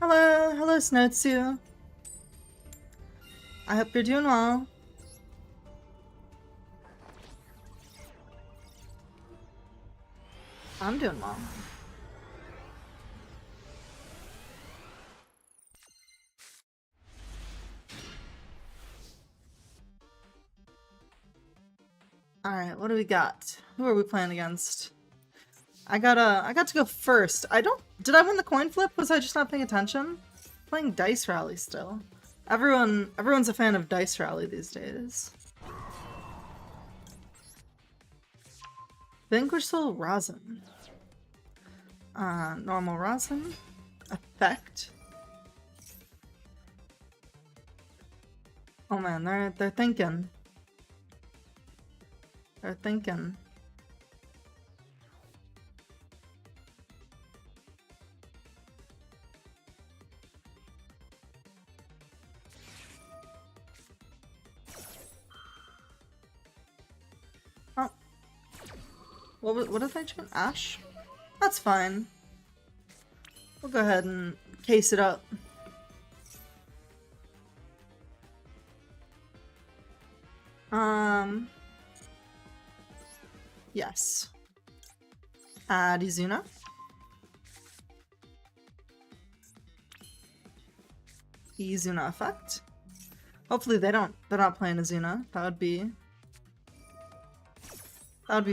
Hello, Snotsu. I hope you're doing well. I'm doing well. Alright, what do we got? Who are we playing against? I got to go first. Did I win the coin flip? Was I just not paying attention? Playing Dice Rally still. Everyone's a fan of Dice Rally these days. Vanquishful Rosin. Normal Rosin. Effect. Oh man, they're thinking. They're thinking. Oh. What did I choose? Ash? That's fine. We'll go ahead and case it up. Yes. Add Izuna. Izuna effect. Hopefully they're not playing Izuna. That would be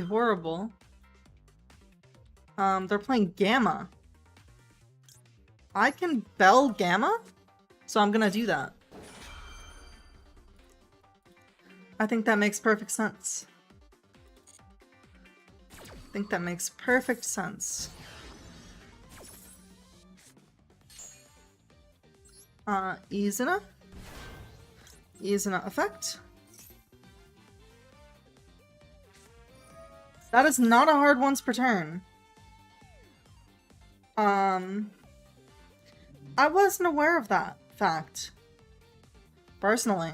horrible. They're playing Gamma. I can bell Gamma? So I'm gonna do that. I think that makes perfect sense. I think that makes perfect sense. Izuna. Izuna effect. That is not a hard once per turn. I wasn't aware of that fact. Personally.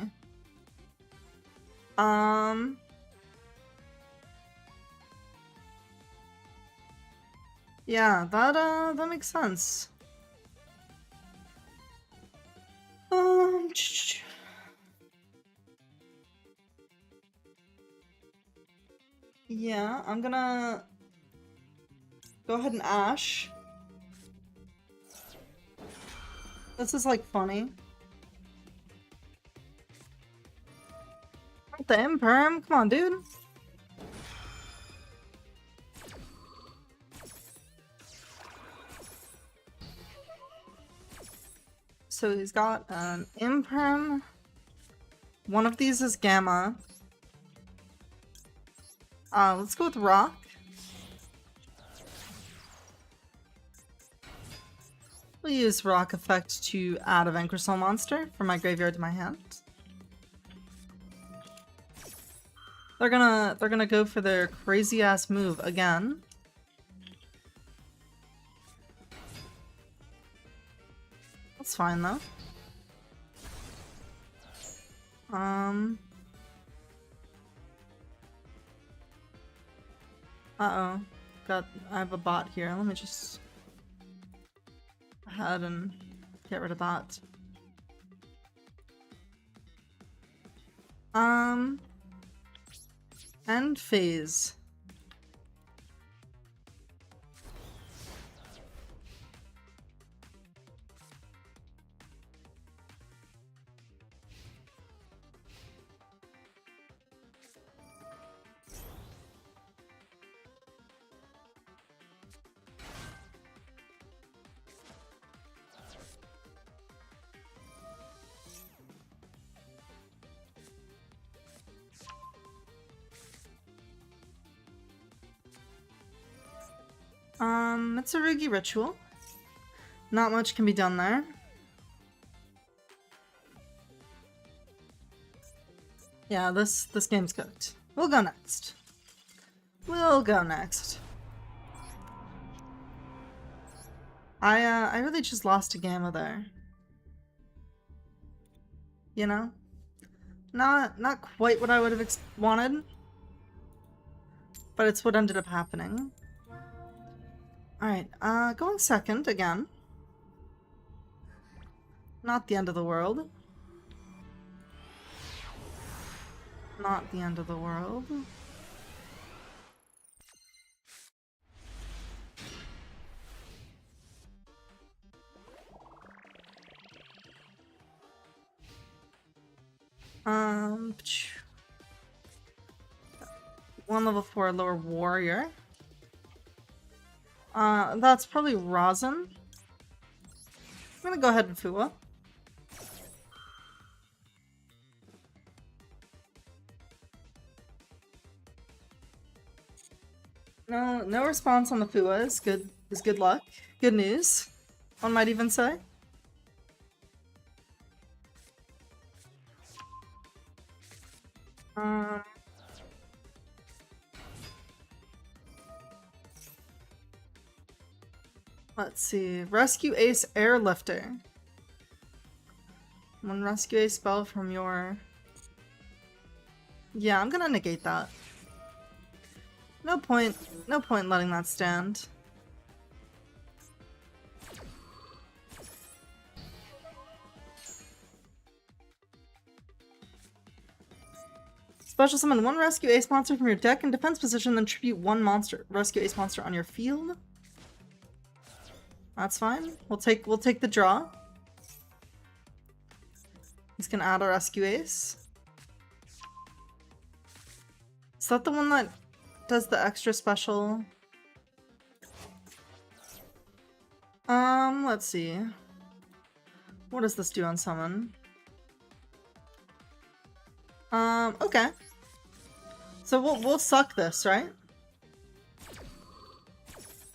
Yeah, that makes sense. Yeah, I'm gonna go ahead and Ash. This is like funny. The Imperm? Come on, dude. So he's got an Imperm. One of these is Gamma. Let's go with Rock. We'll use Rock effect to add a Vanquish monster from my graveyard to my hand. They're gonna go for their crazy ass move again. That's fine though. Uh-oh. I have a bot here. Let me just go ahead and get rid of that. End phase. It's a Rugi ritual. Not much can be done there. Yeah, this game's cooked. We'll go next. We'll go next. I really just lost a Gamma there. You know? Not quite what I would have wanted. But it's what ended up happening. Alright, going second again. Not the end of the world. Not the end of the world. One level 4 lower warrior. That's probably Rosin. I'm gonna go ahead and Fua. No response on the Fua is good. Is good luck. Good news. One might even say. Let's see. Rescue Ace Airlifter. One Rescue Ace spell from your... Yeah, I'm gonna negate that. No point letting that stand. Special summon one Rescue Ace monster from your deck in defense position, then tribute one Rescue Ace monster on your field. That's fine. We'll take the draw. He's gonna add a Rescue Ace. Is that the one that does the extra special? Let's see. What does this do on summon? Okay. So we'll suck this, right?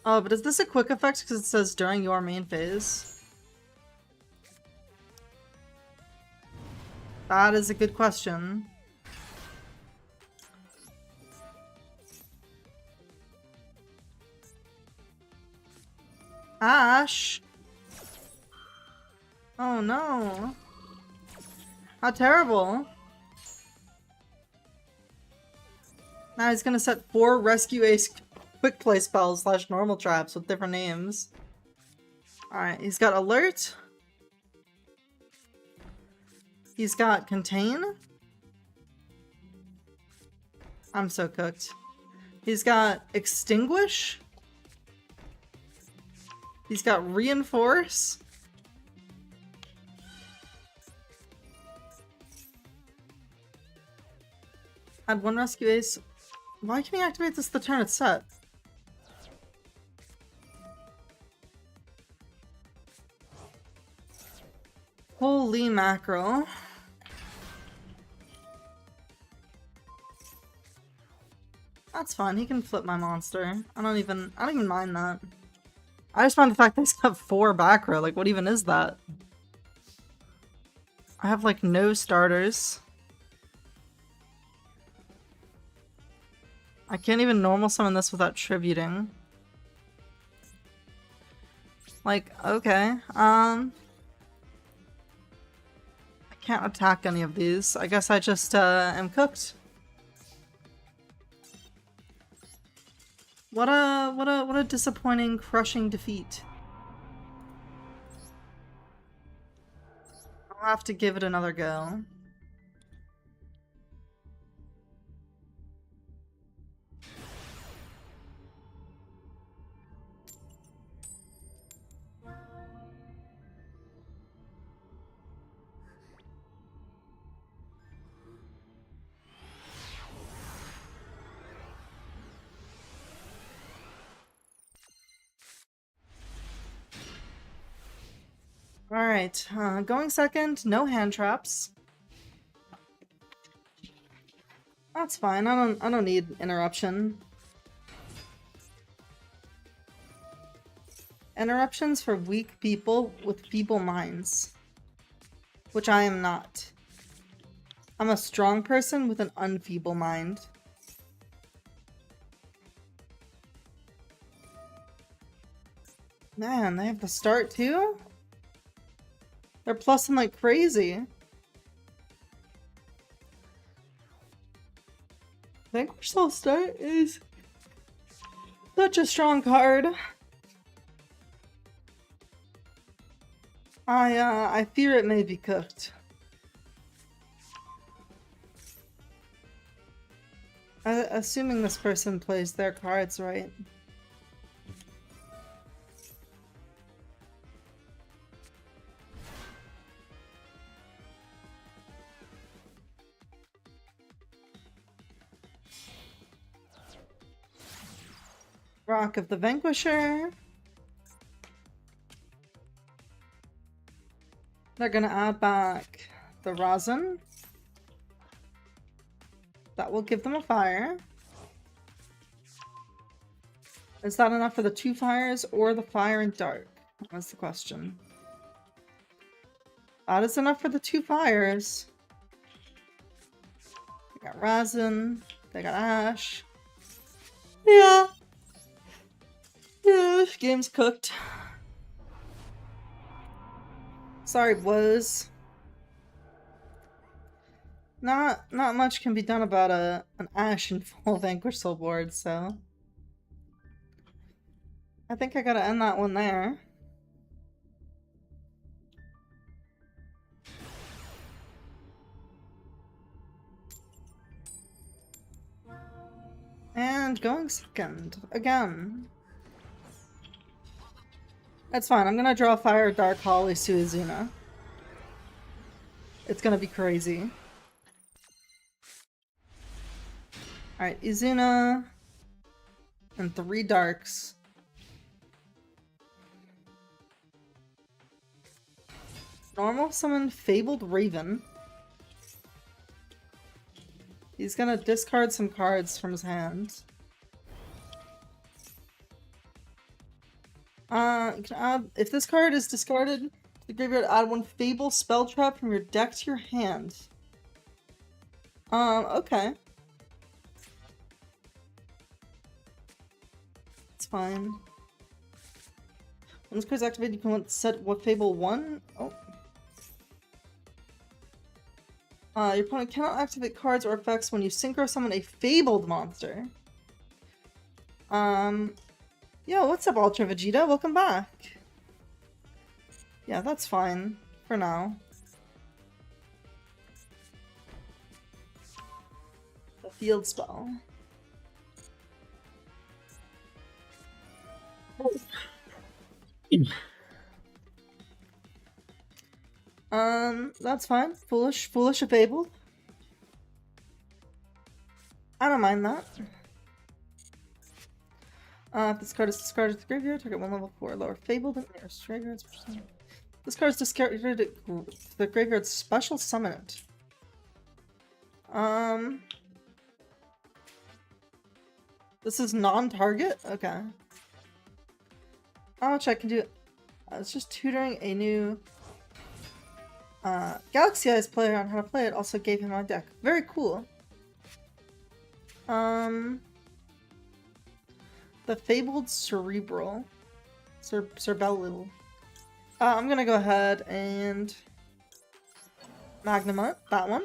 Oh, but is this a quick effect because it says during your main phase? That is a good question. Ash! Oh no. How terrible. Now he's gonna set 4 Rescue Ace quick play spells / normal traps with different names. Alright, he's got Alert. He's got Contain. I'm so cooked. He's got Extinguish. He's got Reinforce. Add 1 Rescue Ace. Why can he activate this the turn it's set? Holy mackerel. That's fine, he can flip my monster. I don't even mind that. I just mind the fact that he's got 4 back row. Like, what even is that? I have, like, no starters. I can't even normal summon this without tributing. Like, okay. I can't attack any of these. I guess I just, am cooked. What a disappointing, crushing defeat. I'll have to give it another go. Alright, going second, no hand traps. That's fine, I don't need interruption. Interruptions for weak people with feeble minds. Which I am not. I'm a strong person with an unfeeble mind. Man, they have the start too? They're plussing like crazy. Vanquish Soul Start is such a strong card. I fear it may be cooked. Assuming this person plays their cards right. Rock of the Vanquisher. They're gonna add back the rosin. That will give them a fire. Is that enough for the 2 fires or the fire and dark? That's the question. That is enough for the 2 fires. They got rosin. They got ash. Yeah. Yeah, this game's cooked. Sorry, Blizz. Not much can be done about an Ash and full Vanquish Soul board, so I think I gotta end that one there. And going second again. That's fine. I'm gonna draw Fire Dark Holly Suizuna. It's gonna be crazy. Alright, Izuna and 3 darks. Normal summon Fabled Raven. He's gonna discard some cards from his hand. You can add, if this card is discarded to the graveyard, add 1 Fable spell trap from your deck to your hand. Okay. It's fine. When this card's activated, you can set what Fable 1? Oh. Your opponent cannot activate cards or effects when you synchro summon a fabled monster. Yo, what's up, Ultra Vegeta? Welcome back. Yeah, that's fine for now. The field spell. That's fine. Foolish if able. I don't mind that. If this card is discarded to the graveyard, target 1 level 4 lower fabled and nearest graveyards. This card is discarded to the graveyard, special summon it. This is non-target? Okay. Which I can do. It's just tutoring a new Galaxy Eyes player on how to play it. Also gave him my deck. Very cool. The Fabled Cerebral. Cerebellal. I'm gonna go ahead and Magnamut that one.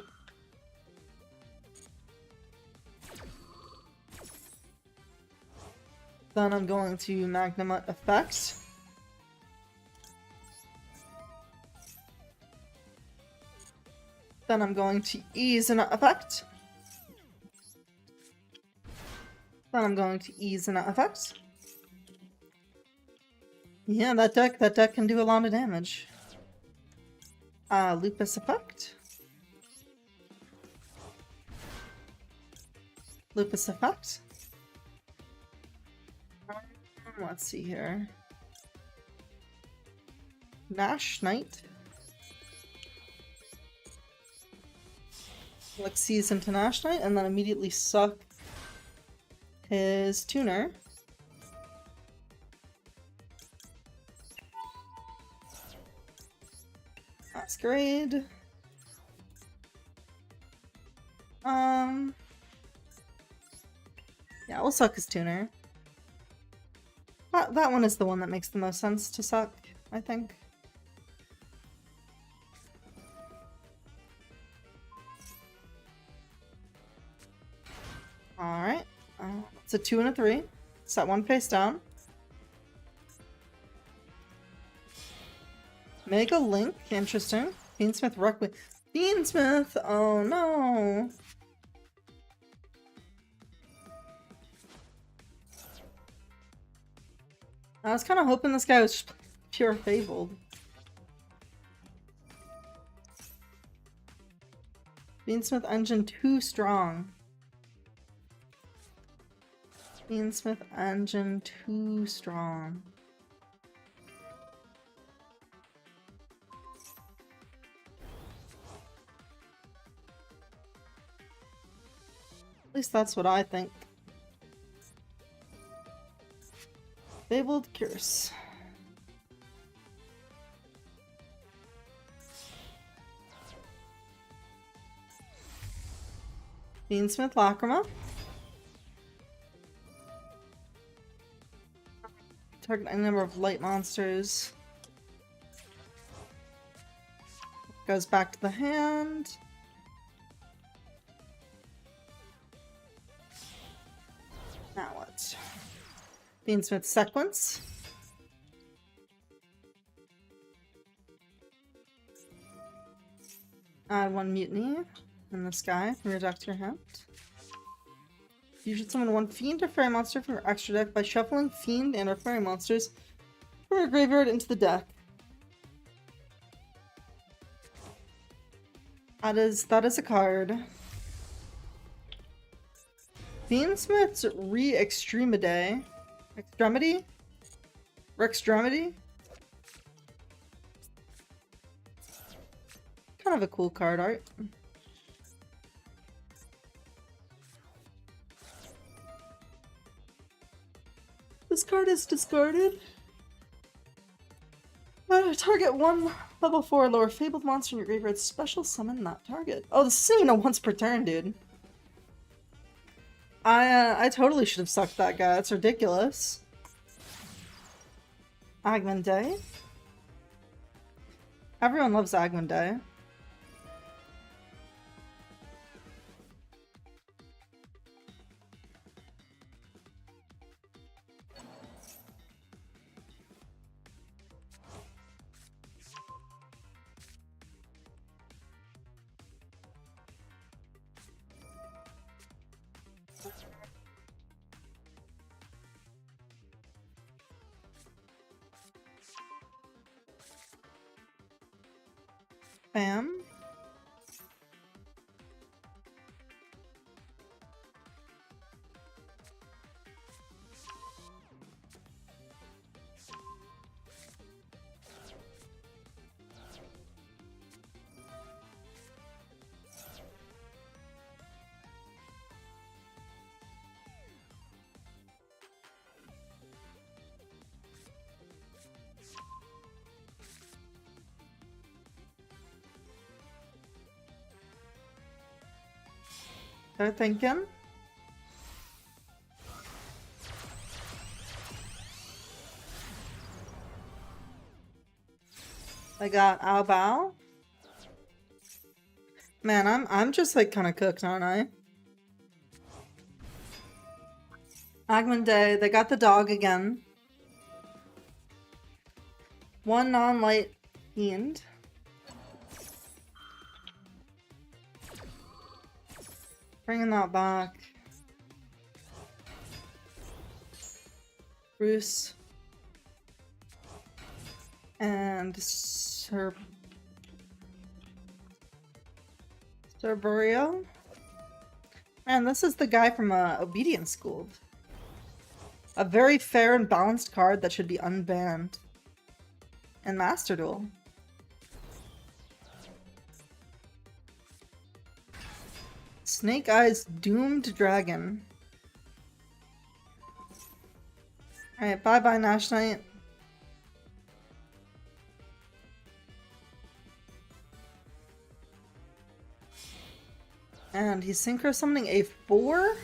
Then I'm going to Magnamut Effect. Then I'm going to Ease an Effect. Then I'm going to Ease an Effect. Yeah, that deck can do a lot of damage. Lupus Effect. Lupus Effect. Let's see here. Nash Knight. Like Seize into Nash Knight and then immediately suck his tuner. Masquerade. Yeah, we'll suck his tuner. That one is the one that makes the most sense to suck, I think. Alright. It's a 2 and a 3. Set one face down. Mega Link, interesting. Beansmith Ruckman. Beansmith! Oh no! I was kind of hoping this guy was just pure Fabled. Beansmith engine too strong. Beansmith engine too strong. At least that's what I think. Fabled Curse. Beansmith Lacrima. Target any number of light monsters. Goes back to the hand. Now what? Beansmith Sequence. Add 1 Mutiny in the sky from your deck to your hand. You should summon 1 Fiend or Fairy monster from your extra deck by shuffling Fiend and or Fairy monsters from your graveyard into the deck. That is a card. Beansmith's Re-Extremity. Extremity? Rextremity? Kind of a cool card art. This card is discarded. Target 1 level 4 lower fabled monster in your graveyard. Special summon that target. Oh, this isn't even a once per turn, dude. I totally should have sucked that guy. That's ridiculous. Agman Day. Everyone loves Agman Day. Bam. They're thinking. I got Ao Bao. Man, I'm just like kind of cooked, aren't I? Agman Day, they got the dog again. 1 non-light fiend. Bringing that back. Bruce. And Cerbereo. Man, this is the guy from Obedience School. A very fair and balanced card that should be unbanned. And Master Duel. Snake Eyes Doomed Dragon. Alright, bye-bye, Nash Knight. And he's synchro summoning a 4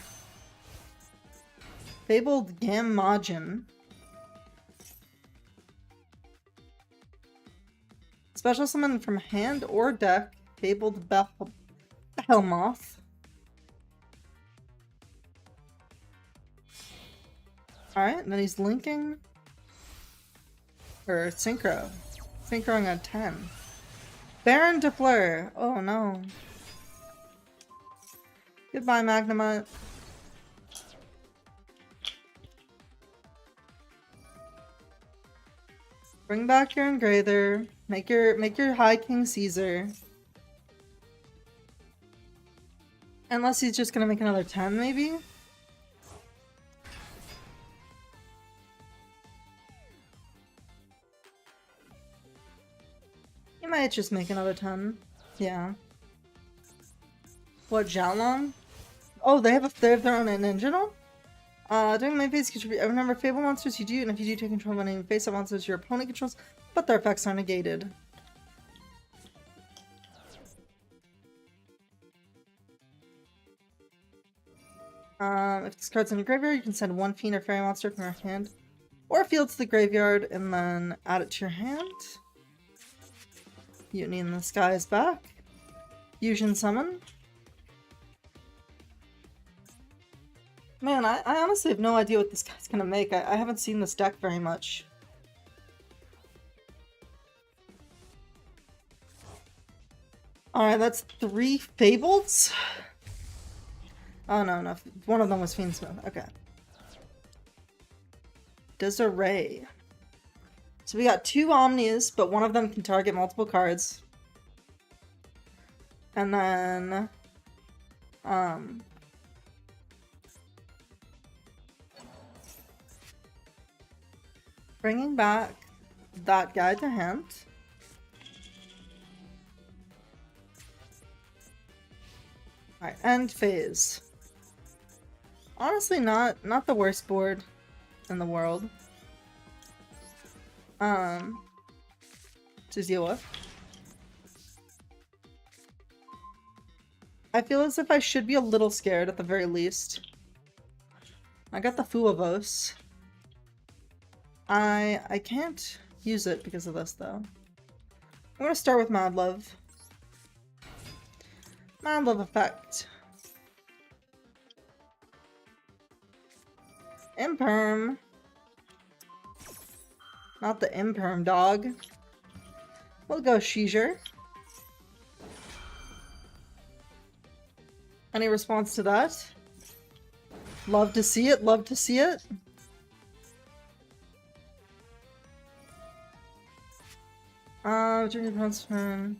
Fabled Gammagin. Special summon from hand or deck, Fabled Behemoth. Alright, and then he's linking. Or synchro. Synchroing at 10. Baron de Fleur. Oh no. Goodbye, Magnemite. Bring back your Engrather. Make your High King Caesar. Unless he's just gonna make another 10, maybe? He might just make another 10. Yeah. What, Xiaolong? Oh, they have their own engine? During main phase, contribute every number of Fable monsters you do, and if you do take control of any face-up monsters your opponent controls, but their effects are negated. If this card's in your graveyard, you can send one fiend or fairy monster from your hand or field to the graveyard and then add it to your hand. Mutiny in the Sky is back. Fusion Summon. Man, I honestly have no idea what this guy's gonna make. I haven't seen this deck very much. Alright, that's 3 Fableds? Oh no, one of them was Fiendsmith. Okay. Desiree. So we got 2 Omnis, but one of them can target multiple cards. And then... bringing back that guy to hand. Alright, end phase. Honestly, not the worst board in the world. To deal with. I feel as if I should be a little scared at the very least. I got the Fuavos. I can't use it because of this though. I'm gonna start with Mad Love. Mad Love effect. Imperm. Not the Imperm dog. We'll go Seizure. Any response to that? Love to see it, love to see it. During your opponent's turn.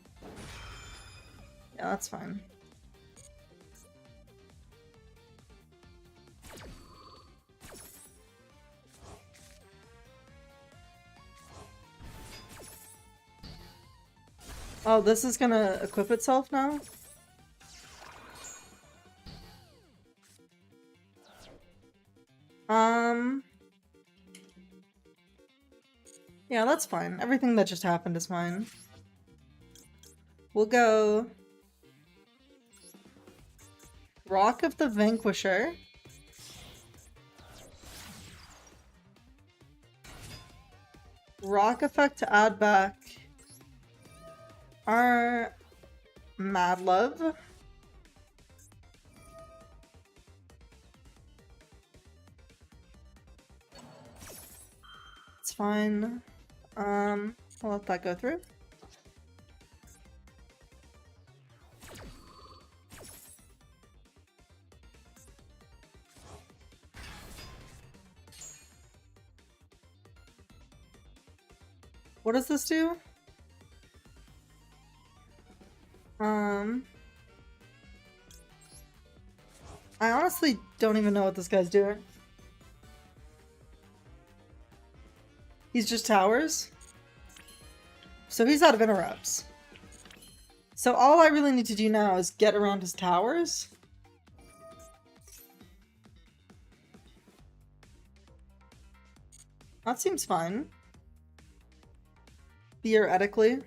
Yeah, that's fine. Oh, this is gonna equip itself now? Yeah, that's fine. Everything that just happened is fine. We'll go... Rock of the Vanquisher. Rock effect to add back our Mad Love. It's fine. I'll let that go through. What does this do? I honestly don't even know what this guy's doing. He's just towers. So he's out of interrupts. So all I really need to do now is get around his towers. That seems fine. Theoretically.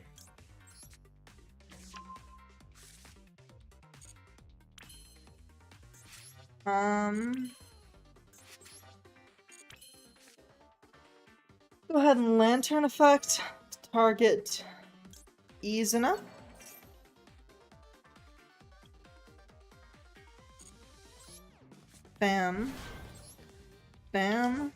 Go ahead and Lantern effect. Target Izuna. Bam. Bam.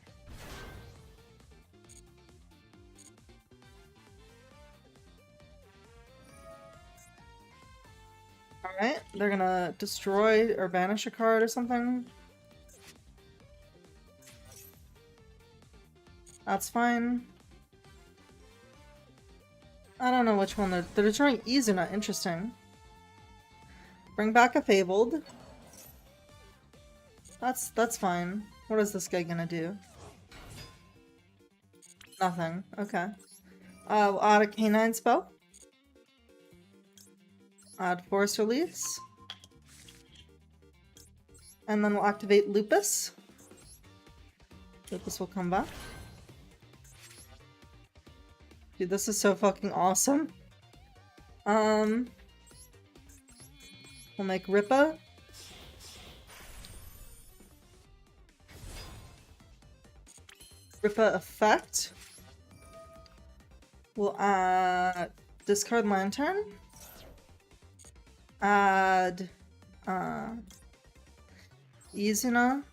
Alright, they're gonna destroy or banish a card or something. That's fine. I don't know which one they're destroying Izuna, interesting. Bring back a Fabled. That's fine. What is this guy gonna do? Nothing. Okay. We'll add a Canine spell. Add Force Release. And then we'll activate Lupus. Lupus will come back. Dude, this is so fucking awesome. We'll make Rippa. Rippa effect. We'll add discard Lantern. Add Izuna.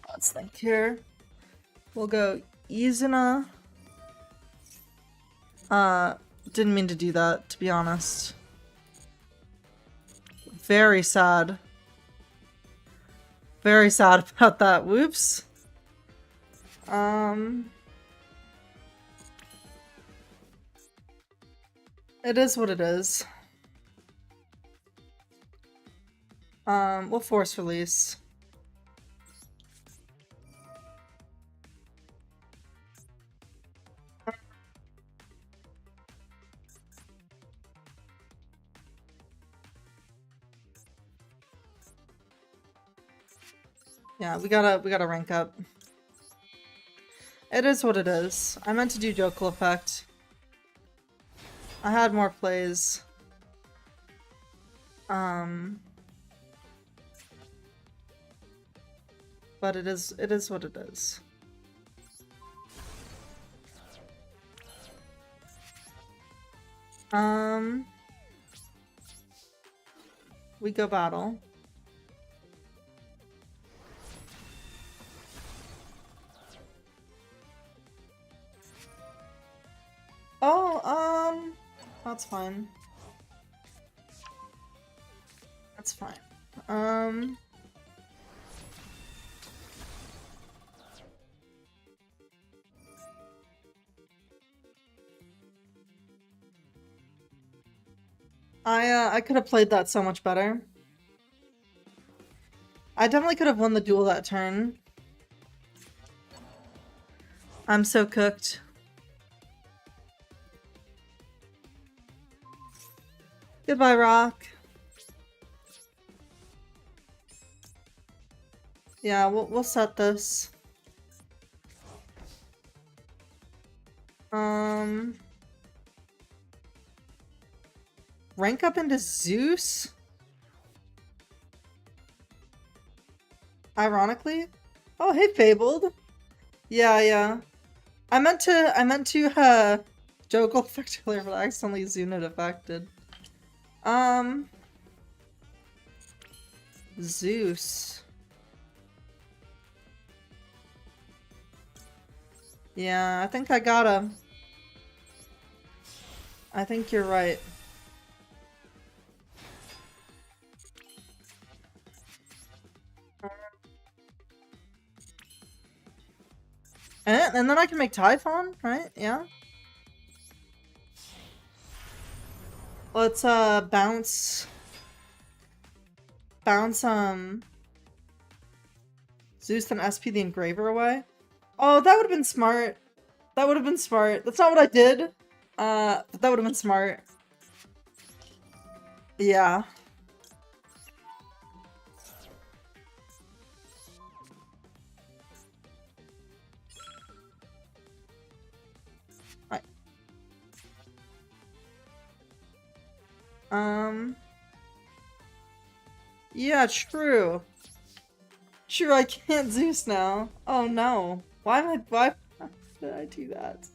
Let's think here. We'll go Izuna. Didn't mean to do that, to be honest. Very sad. Very sad about that. Whoops. It is what it is. We'll force release. Yeah, we gotta rank up. It is what it is. I meant to do Jokel effect. I had more plays. But it is what it is. We go battle. Oh, that's fine. That's fine. I could have played that so much better. I definitely could have won the duel that turn. I'm so cooked. Goodbye, Rock. Yeah, we'll set this. Rank up into Zeus? Ironically? Oh, hey, Fabled. Yeah. I meant to Jokel effect earlier, but I accidentally Zunit affected. Zeus. Yeah, I think I gotta. I think you're right. And then I can make Typhon, right? Yeah. Let's bounce Zeus and SP the Engraver away. Oh, that would have been smart. That would have been smart. That's not what I did. But that would have been smart. Yeah. Yeah, true. True, I can't Zeus now. Oh no. Why did I do that?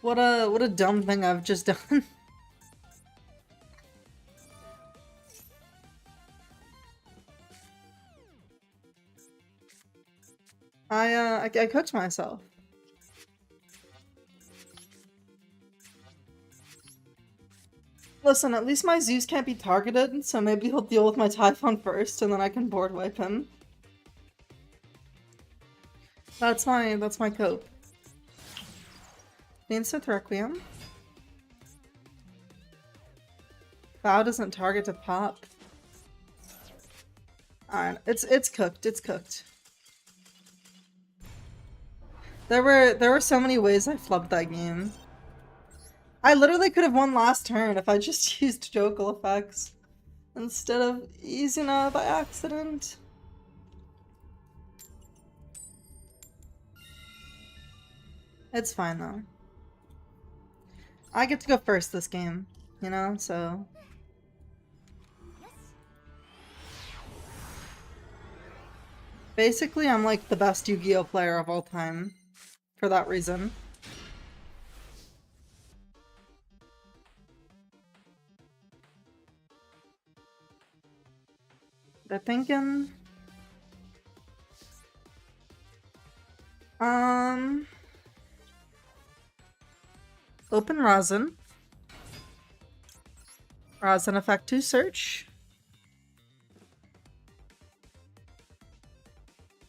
What a dumb thing I've just done. I cooked myself. Listen, at least my Zeus can't be targeted, so maybe he'll deal with my Typhon first, and then I can board wipe him. That's my cope. Ainsmith Requiem. Vow doesn't target to pop. Alright, it's cooked, it's cooked. There were so many ways I flubbed that game. I literally could have won last turn if I just used Jokel effects instead of Izuna by accident. It's fine though. I get to go first this game, you know, so... Basically, I'm like the best Yu-Gi-Oh player of all time, for that reason. They're thinking... Open Rosin. Rosin effect to search.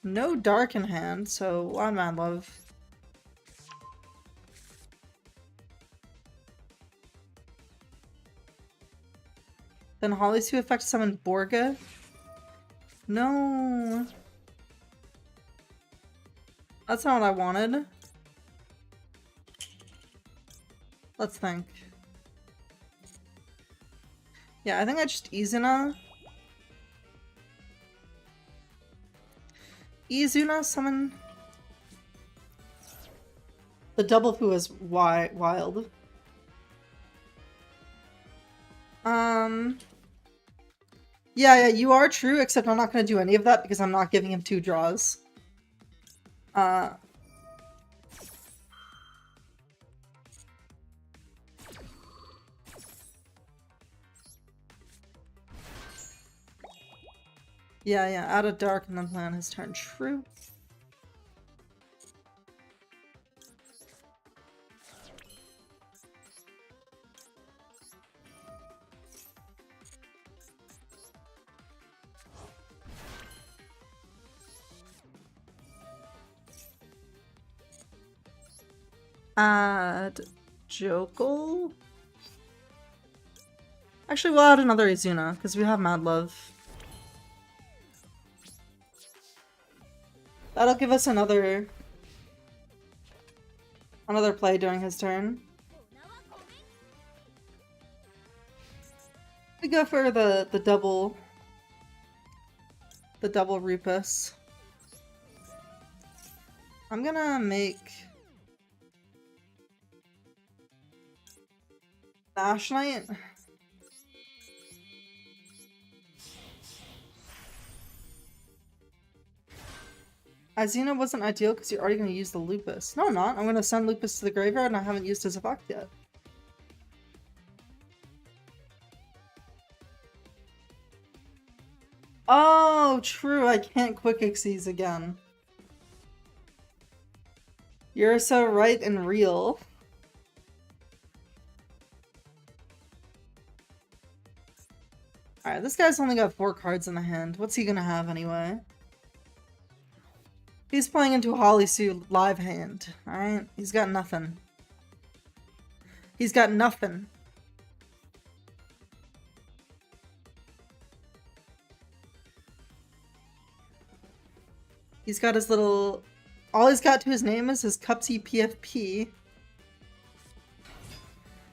No dark in hand, so one man love. Then Holly's 2 effect summon Borga. No. That's not what I wanted. Let's think. Yeah, I think I just Izuna. Izuna summon. The double poo is wild. Yeah, you are true, except I'm not gonna do any of that because I'm not giving him 2 draws. Yeah, out of dark and then plan his turn. True. Add Jokel. Actually, we'll add another Izuna, because we have Mad Love. That'll give us another play during his turn. We go for the double Rupus. I'm gonna make Nash Knight. Izuna wasn't ideal because you're already going to use the Lupus. No, I'm not. I'm going to send Lupus to the graveyard and I haven't used his effect yet. Oh, true. I can't Quick Xyz again. You're so right and real. Alright, this guy's only got 4 cards in the hand. What's he going to have anyway? He's playing into Holly's live hand, alright? He's got nothing. He's got nothing. He's got his little... All he's got to his name is his Cupsy PFP.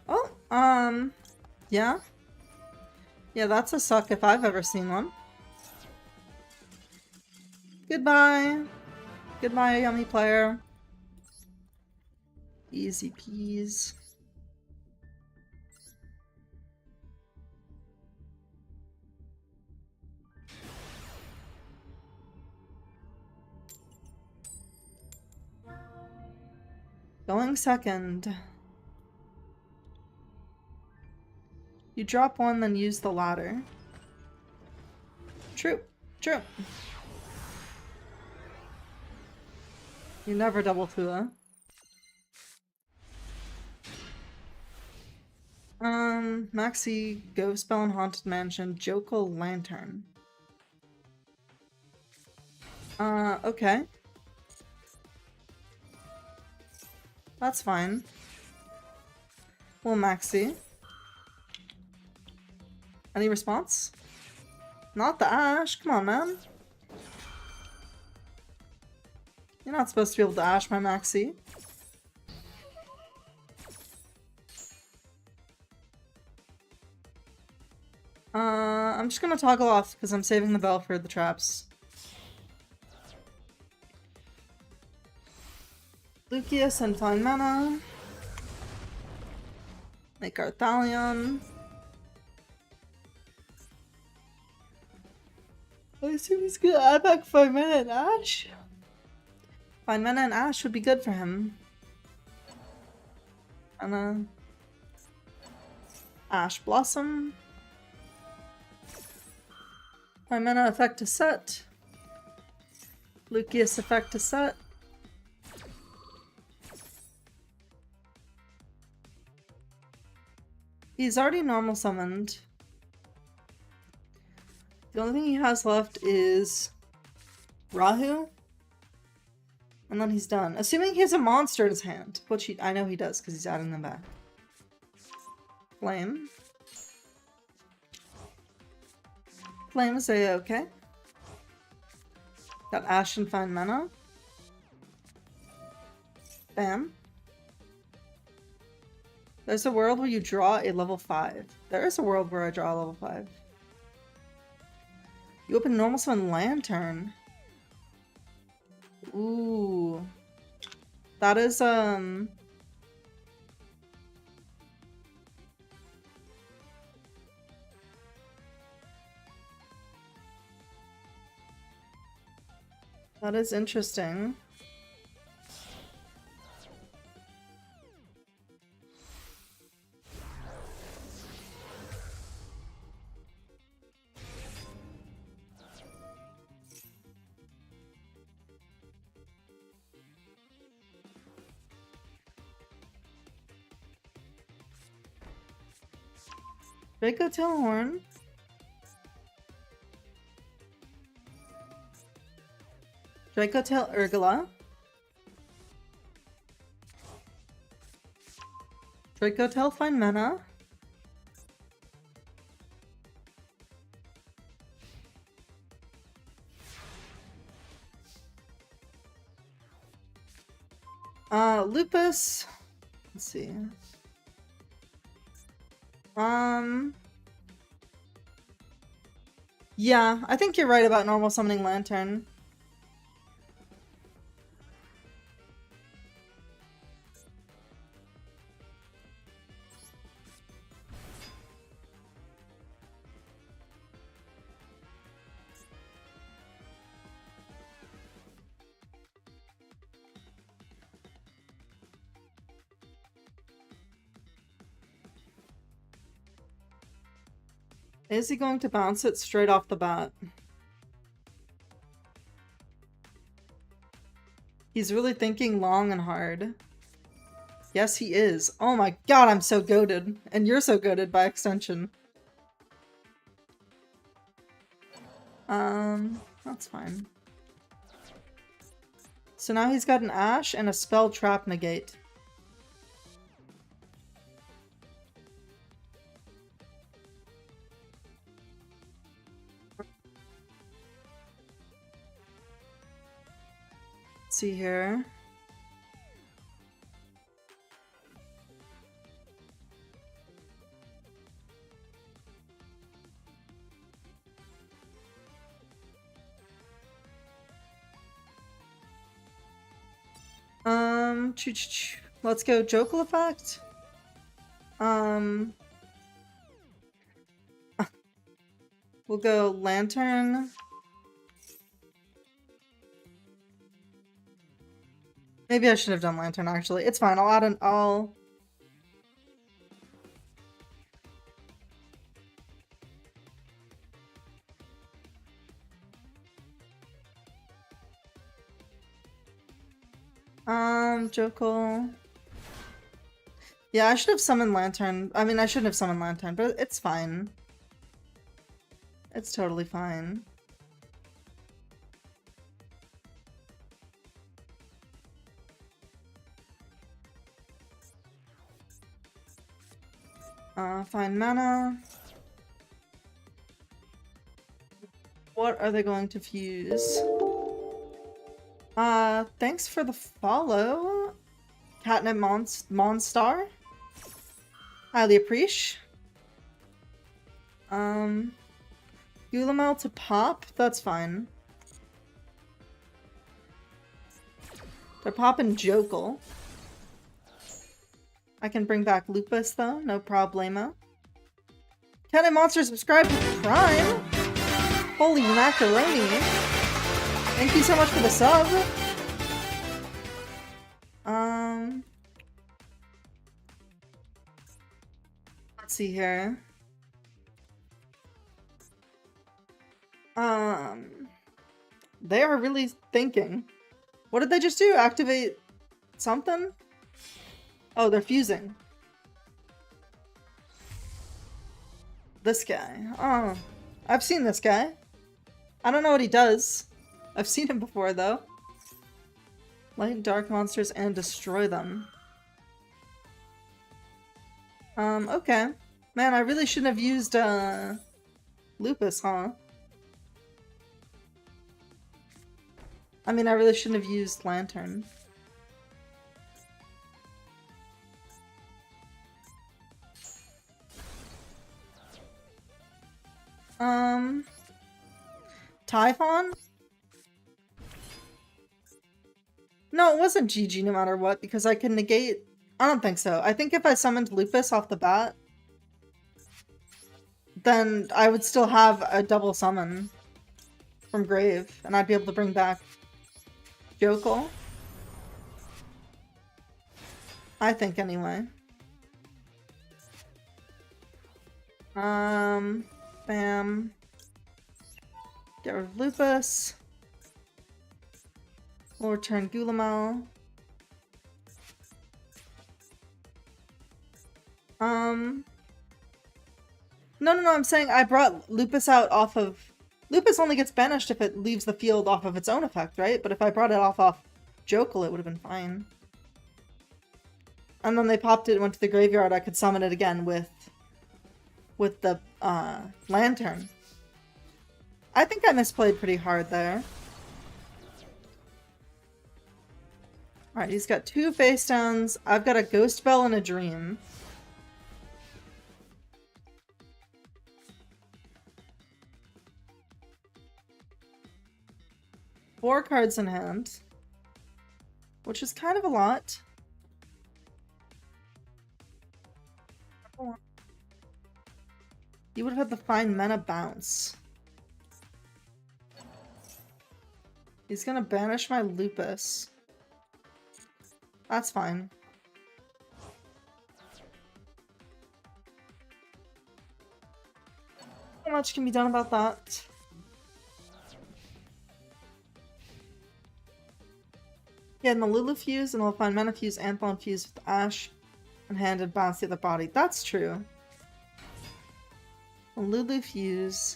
Oh, yeah. Yeah, that's a suck if I've ever seen one. Goodbye. Goodbye, yummy player. Easy peas. Going second. You drop one, then use the ladder. True. True. You never double Fua. Maxi, Ghost Spell and Haunted Mansion, Jokal Lantern. Okay. That's fine. Well, Maxi. Any response? Not the Ash. Come on, man. You're not supposed to be able to Ash my Maxi. I'm just gonna toggle off because I'm saving the bell for the traps. Lucius and Fine Mana. Make Arthalion. I assume he's gonna add back Fine Mana and Ash. Fine Mana and Ash would be good for him. And Ash Blossom. Fine Mana effect to set. Lucius effect to set. He's already normal summoned. The only thing he has left is Rahu. And then he's done. Assuming he has a monster in his hand. Which I know he does because he's adding them back. Flame. Flame is A-okay. Got Ash and Fine Mana. Bam. There's a world where you draw a level 5. There is a world where I draw a level 5. You open normal summon Lantern. Ooh. That is, That is interesting. Draco Tailhorn. Draco Tail Urgula. Draco Tail Fine Mana. Lupus. Let's see. Yeah, I think you're right about normal summoning Lantern. Is he going to bounce it straight off the bat? He's really thinking long and hard. Yes, he is. Oh my god, I'm so goated. And you're so goated by extension. That's fine. So now he's got an Ash and a Spell Trap Negate. Let's see here. Let's go Jokal effect. We'll go Lantern. Maybe I should have done Lantern actually. It's fine. I'll add an Jokul. Yeah, I should have summoned Lantern. I mean, I shouldn't have summoned Lantern, but it's fine. It's totally fine. Find mana. What are they going to fuse? Thanks for the follow. Catnip Monstar. Highly appreciate. Gulamel to pop? That's fine. They're popping Jokul. I can bring back Lupus though, no problemo. Catnip Monster subscribed to Prime! Holy macaroni! Thank you so much for the sub! Let's see here. They are really thinking. What did they just do? Activate something? Oh, they're fusing. This guy. Oh, I've seen this guy. I don't know what he does. I've seen him before, though. Light and dark monsters and destroy them. Okay. Man, I really shouldn't have used, Lupus, huh? I mean, I really shouldn't have used Lantern. Typhon? No, it wasn't GG no matter what, because I could negate... I don't think so. I think if I summoned Lupus off the bat, then I would still have a double summon from Grave, and I'd be able to bring back Jokul. I think, anyway. Bam. Get rid of Lupus. We'll return Gulamel. No, I'm saying I brought Lupus out off of... Lupus only gets banished if it leaves the field off of its own effect, right? But if I brought it off Jokul, it would have been fine. And then they popped it, went to the graveyard, I could summon it again with the, Lantern. I think I misplayed pretty hard there. Alright, he's got 2 face downs. I've got a Ghost Bell and a Dream. Four cards in hand, which is kind of a lot. You would have had to find mana bounce. He's gonna banish my Lupus. That's fine. Not much can be done about that. Yeah, and the Lulu fuse, and we'll find mana fuse, Anthon fuse with Ash, and hand and bounce the other body. That's true. A Lulu fuse.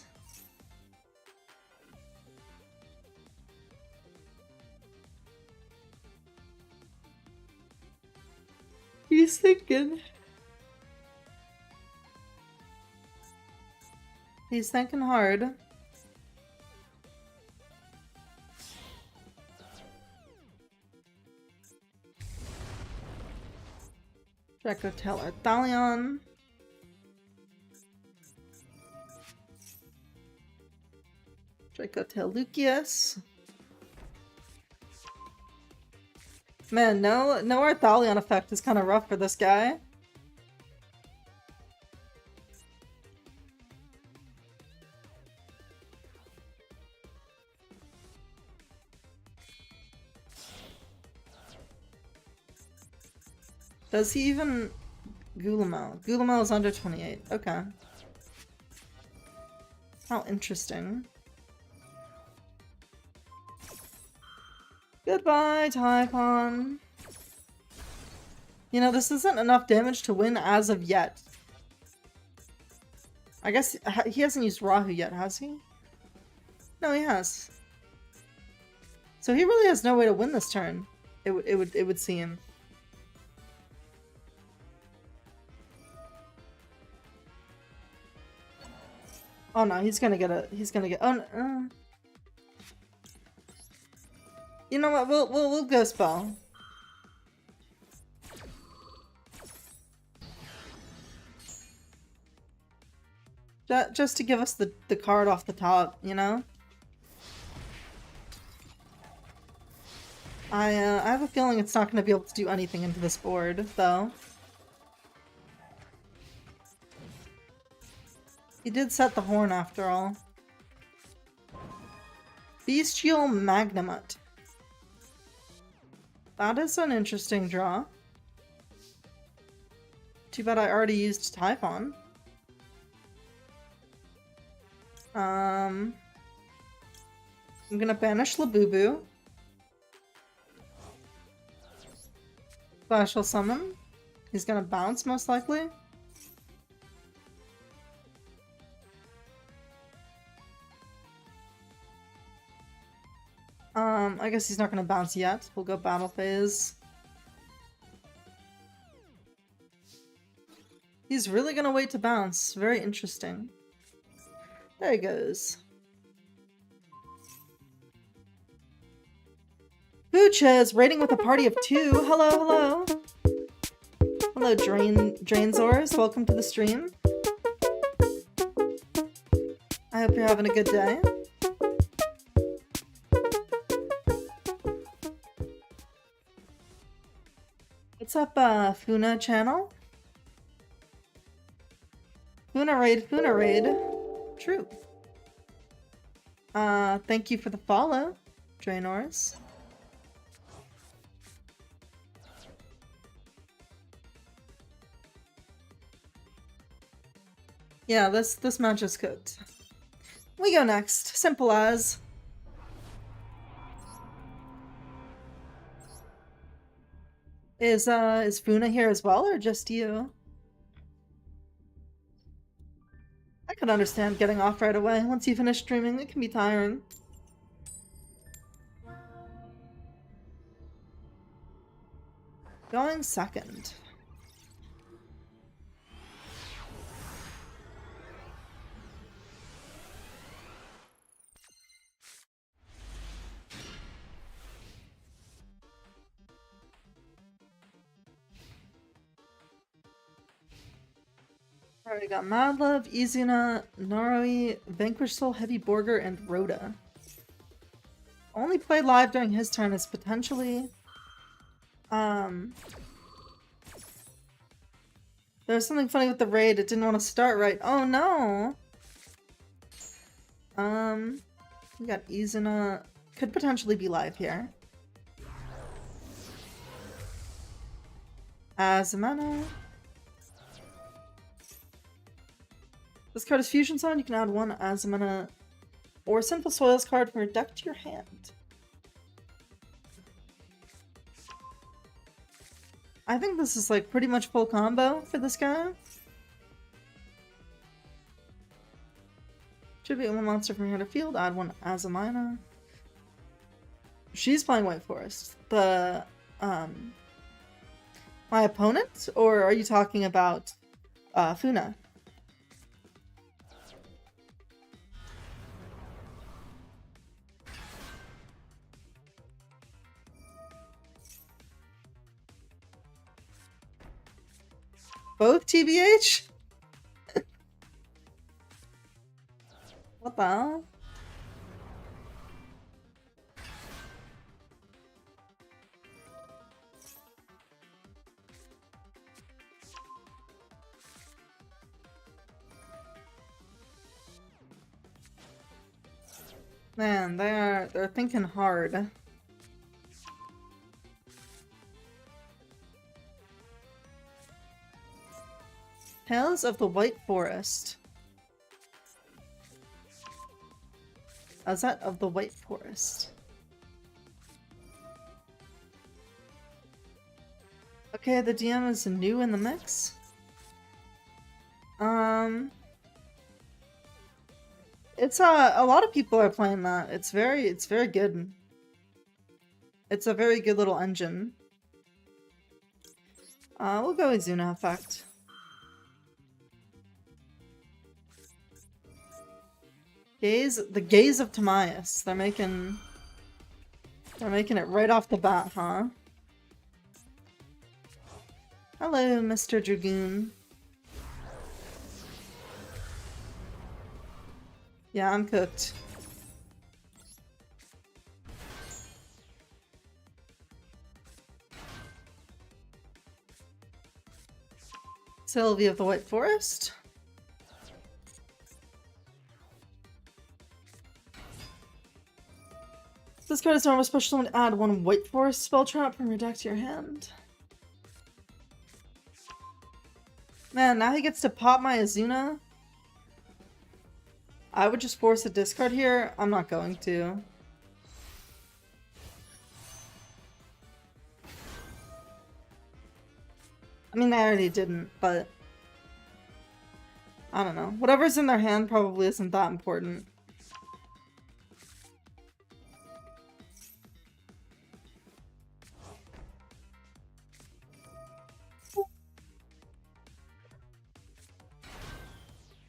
He's thinking. He's thinking hard. Draco Tail Arthalion. Draco Tail Lucius. Man, no Arthalion effect is kind of rough for this guy. Does he even... Gulamel. Gulamel is under 28. Okay. How interesting. Goodbye, Typhon. You know, this isn't enough damage to win as of yet. I guess he hasn't used Rahu yet, has he? No, he has. So he really has no way to win this turn. It would seem. Oh no, he's gonna get. Oh. You know what? We'll go spell. Just to give us the card off the top, you know? I have a feeling it's not going to be able to do anything into this board, though. He did set the horn after all. Bestial Magnamut. That is an interesting draw. Too bad I already used Typhon. I'm gonna banish Labubu. Special summon. He's gonna bounce most likely. I guess he's not gonna bounce yet. We'll go battle phase. He's really gonna wait to bounce. Very interesting. There he goes. Booches, raiding with a party of 2. Hello, hello. Hello, Drainzors. Welcome to the stream. I hope you're having a good day. What's up, Funa channel? Funa raid. True. Thank you for the follow, Draenors. Yeah, this match is cooked. We go next. Simple as. Is Funa here as well, or just you? I could understand getting off right away. Once you finish streaming, it can be tiring. Going second. Alright, we got Madlove, Izuna, Naroi, Vanquish Soul, Heavy Borger, and Rhoda. Only played live during his turn is potentially... There's something funny with the raid. It didn't want to start right. Oh no! We got Izuna. Could potentially be live here. Azumana. This card is Fusion Zone. You can add 1 Azumana or Sinful Soils card from your deck to your hand. I think this is like pretty much full combo for this guy. Tribute 1 monster from your hand or field, add 1 Azumana. She's playing White Forest. The, my opponent? Or are you talking about, Funa? Both TBH? What the hell? Man, they're thinking hard. Tales of the White Forest. Azet of the White Forest. Okay, the DM is new in the mix. It's a lot of people are playing that. It's very good. It's a very good little engine. We'll go with Zuna effect. The gaze of Timaeus. They're making it right off the bat, huh? Hello, Mr. Dragoon. Yeah, I'm cooked. Sylvie of the White Forest. This card is normal special summon to add 1 White Forest spell trap from your deck to your hand. Man, now he gets to pop my Azuna. I would just force a discard here. I'm not going to. I mean, I already didn't, but I don't know. Whatever's in their hand probably isn't that important.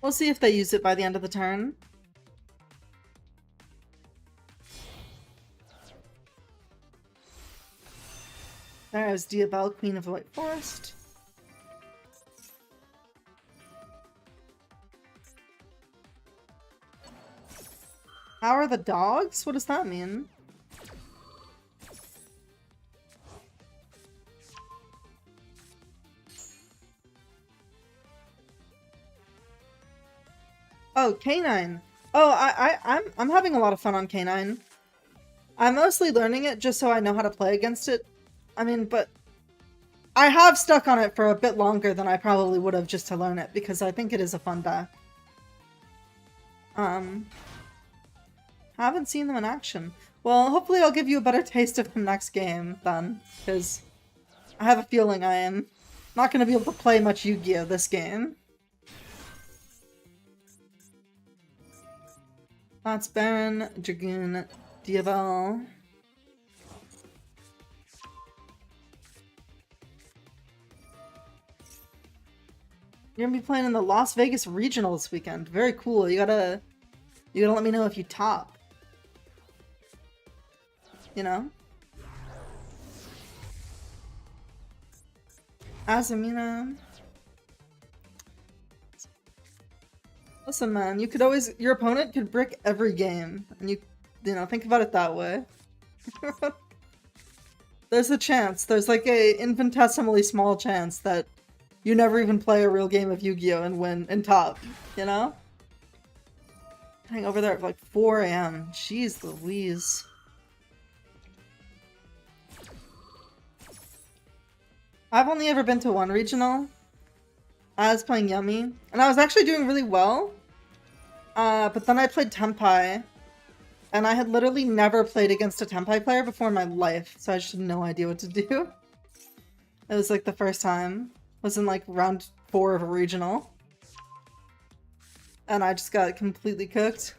We'll see if they use it by the end of the turn. There's Diabelle, Queen of the White Forest. How are the dogs? What does that mean? Oh, K9. Oh, I'm having a lot of fun on K9. I'm mostly learning it just so I know how to play against it. I mean, but I have stuck on it for a bit longer than I probably would have just to learn it because I think it is a fun deck. Haven't seen them in action. Well, hopefully I'll give you a better taste of them next game then, because I have a feeling I am not going to be able to play much Yu-Gi-Oh! This game. That's Baron, Dragoon, Diabelle. You're gonna be playing in the Las Vegas Regional this weekend. Very cool. You gotta let me know if you top. You know? Azamina. Listen, man, you could always, your opponent could brick every game, and you know, think about it that way. There's a chance, there's like a infinitesimally small chance that you never even play a real game of Yu-Gi-Oh! And win and top, you know? Hang over there at like 4 AM. Jeez Louise. I've only ever been to one regional. I was playing Yummy, and I was actually doing really well. But then I played Tenpai, and I had literally never played against a Tenpai player before in my life, so I just had no idea what to do. It was like the first time. Was in like round 4 of a regional. And I just got completely cooked.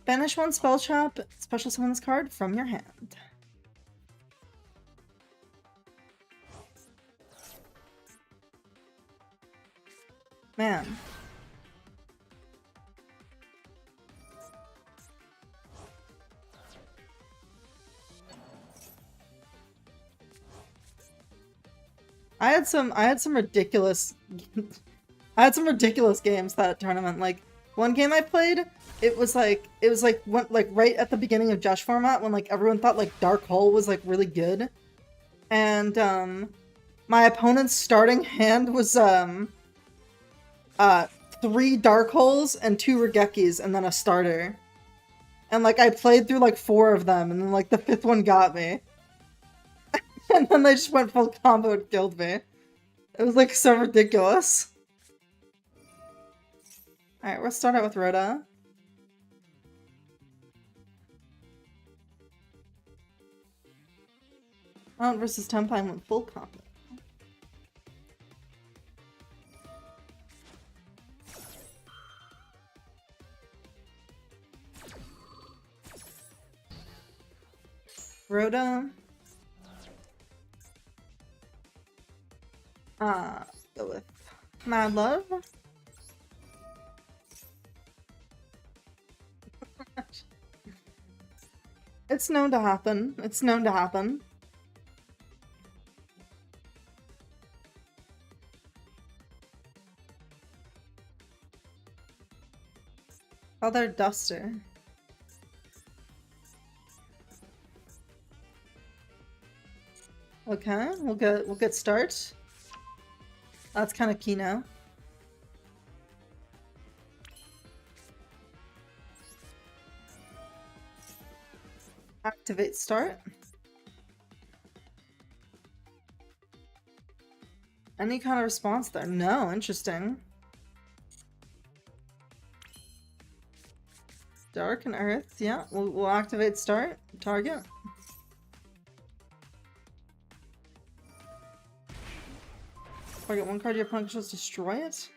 Banish 1 spell trap, special summon this card from your hand. Man. I had some ridiculous I had some ridiculous games that tournament. Like one game I played, it was like right at the beginning of Josh format when like everyone thought like Dark Hole was like really good. And my opponent's starting hand was 3 Dark Holes and 2 Regekis and then a starter. And like I played through like 4 of them and then like the 5th one got me. And then they just went full combo and killed me. It was like so ridiculous. Alright, we'll start out with Rhoda. Mount versus Tempine with full combat. Rhoda. Go with Mad Love. It's known to happen. It's known to happen. Other Duster. Okay, we'll get start. That's kind of key now. Activate start. Any kind of response there? No, interesting. Dark and Earth, yeah. We'll activate start. Target. Target one card your opponent controls, destroy it.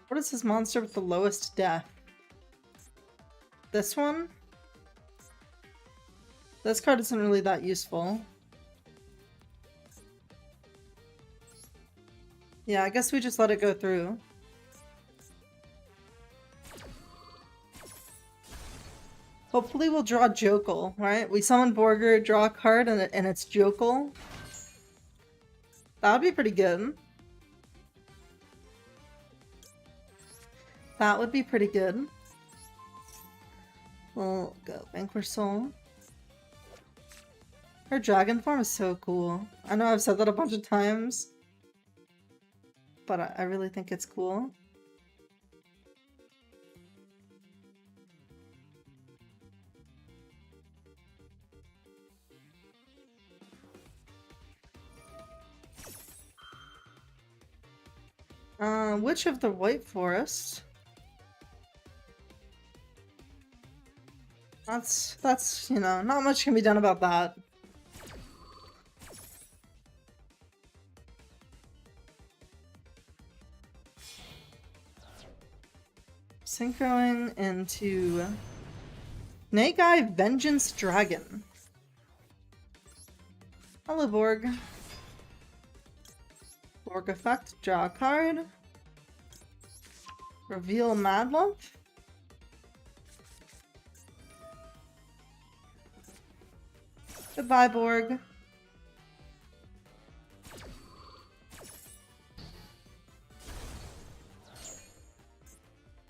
What is this monster with the lowest death? This one? This card isn't really that useful. Yeah, I guess we just let it go through. Hopefully we'll draw Jokel, right? We summon Borger, draw a card, and it's Jokel. That would be pretty good. That would be pretty good. We'll go Vanquish Soul. Her dragon form is so cool. I know I've said that a bunch of times, but I really think it's cool. Witch of the White Forest. That's, you know, not much can be done about that. Synchroing into Nagai Vengeance Dragon. Hello, Borg. Borg effect, draw a card. Reveal Mad Love. Goodbye, Borg.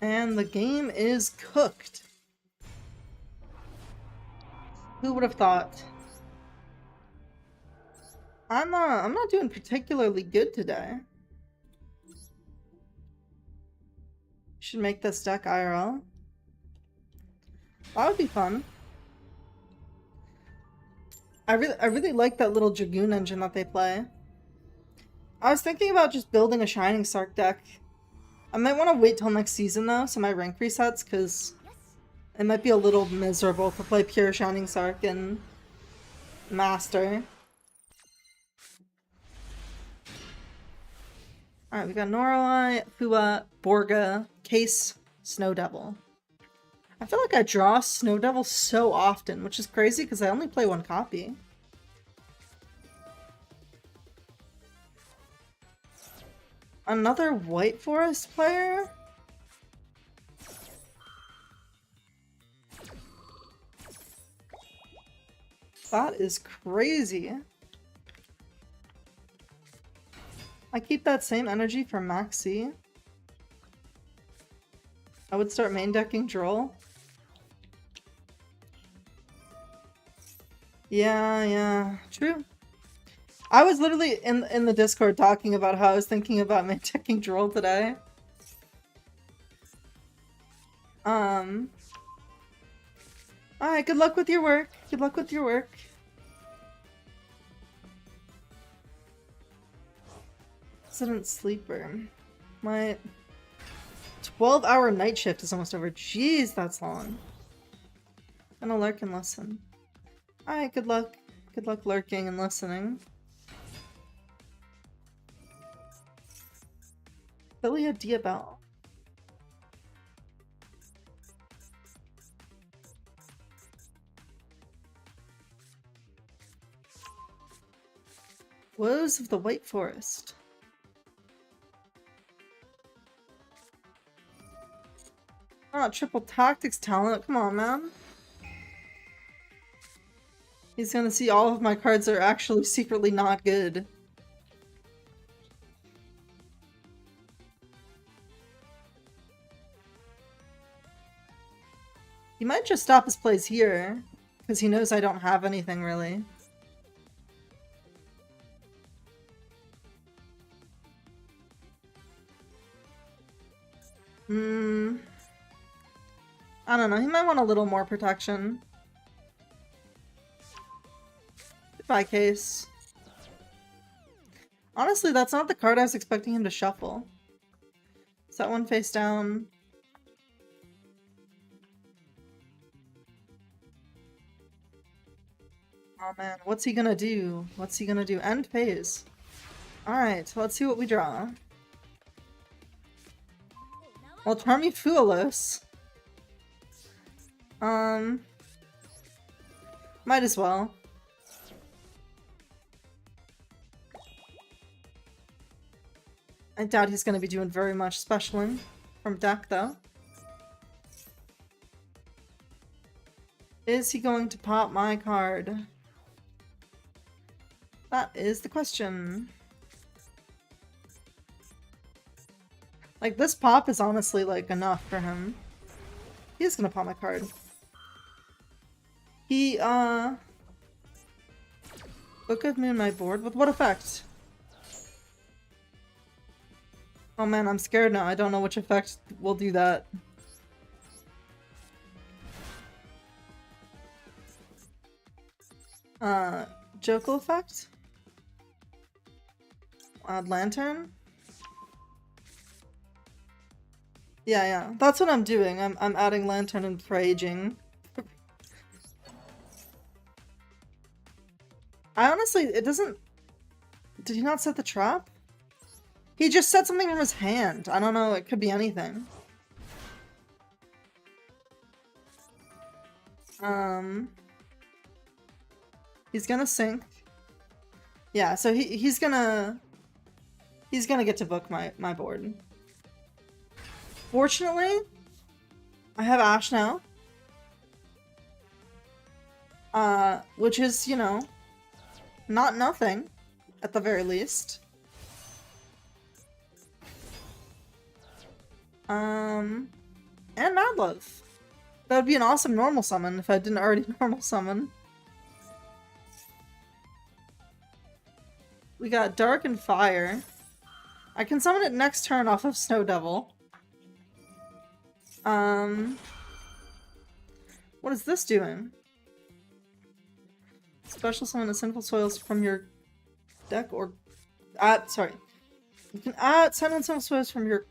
And the game is cooked. Who would have thought? I'm not doing particularly good today. Should make this deck IRL. That would be fun. I really like that little Dragoon engine that they play. I was thinking about just building a Shining Sark deck. I might want to wait till next season though, so my rank resets, because it might be a little miserable to play pure Shining Sark and Master. Alright, we got Noroi, Fua, Borga, Case, Snow Devil. I feel like I draw Snow Devil so often, which is crazy because I only play one copy. Another White Forest player? That is crazy. I keep that same energy for Maxi. I would start main decking Droll. Yeah, true. I was literally in the Discord talking about how I was thinking about main decking Droll today. Alright, good luck with your work. Good luck with your work. Resident Sleeper. My 12-hour night shift is almost over. Jeez, that's long. Gonna lurk and listen. Alright, good luck. Good luck lurking and listening. Philia Diabell. Woes of the White Forest. Oh, triple tactics talent. Come on, man. He's gonna see all of my cards are actually secretly not good. He might just stop his plays here, because he knows I don't have anything really. I don't know, he might want a little more protection. Goodbye, Case. Honestly, that's not the card I was expecting him to shuffle. Set one face down. Oh man, what's he gonna do? What's he gonna do? End phase. Alright, let's see what we draw. Well, Tarmifuolos. Might as well. I doubt he's gonna be doing very much specialing from deck, though. Is he going to pop my card? That is the question. Like, this pop is honestly, like, enough for him. He is gonna pop my card. He, Book of Moon my board? With what effect? Oh man, I'm scared now. I don't know which effect will do that. Jokel effect? Odd Lantern? Yeah, that's what I'm doing. I'm adding Lantern and Raging. I honestly, it doesn't... Did he not set the trap? He just set something from his hand. I don't know, it could be anything. He's gonna sink. Yeah, so he's gonna get to book my board. Fortunately, I have Ash now. Which is, you know, not nothing, at the very least. And Mad Love. That would be an awesome normal summon if I didn't already normal summon. We got Dark and Fire. I can summon it next turn off of Snow Devil. What is this doing? Special summon a Sinful Soils from your deck or... sorry. You can send in Sinful Soils from your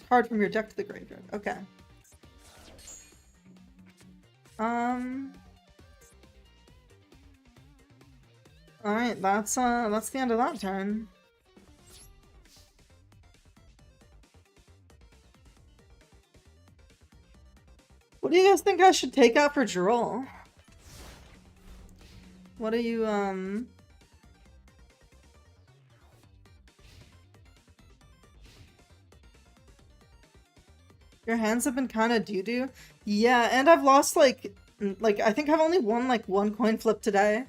card from your deck to the graveyard. Okay. Alright, that's the end of that turn. What do you guys think I should take out for Droll? What are you, Your hands have been kind of doo-doo? Yeah, and I've lost, like, I think I've only won, like, one coin flip today.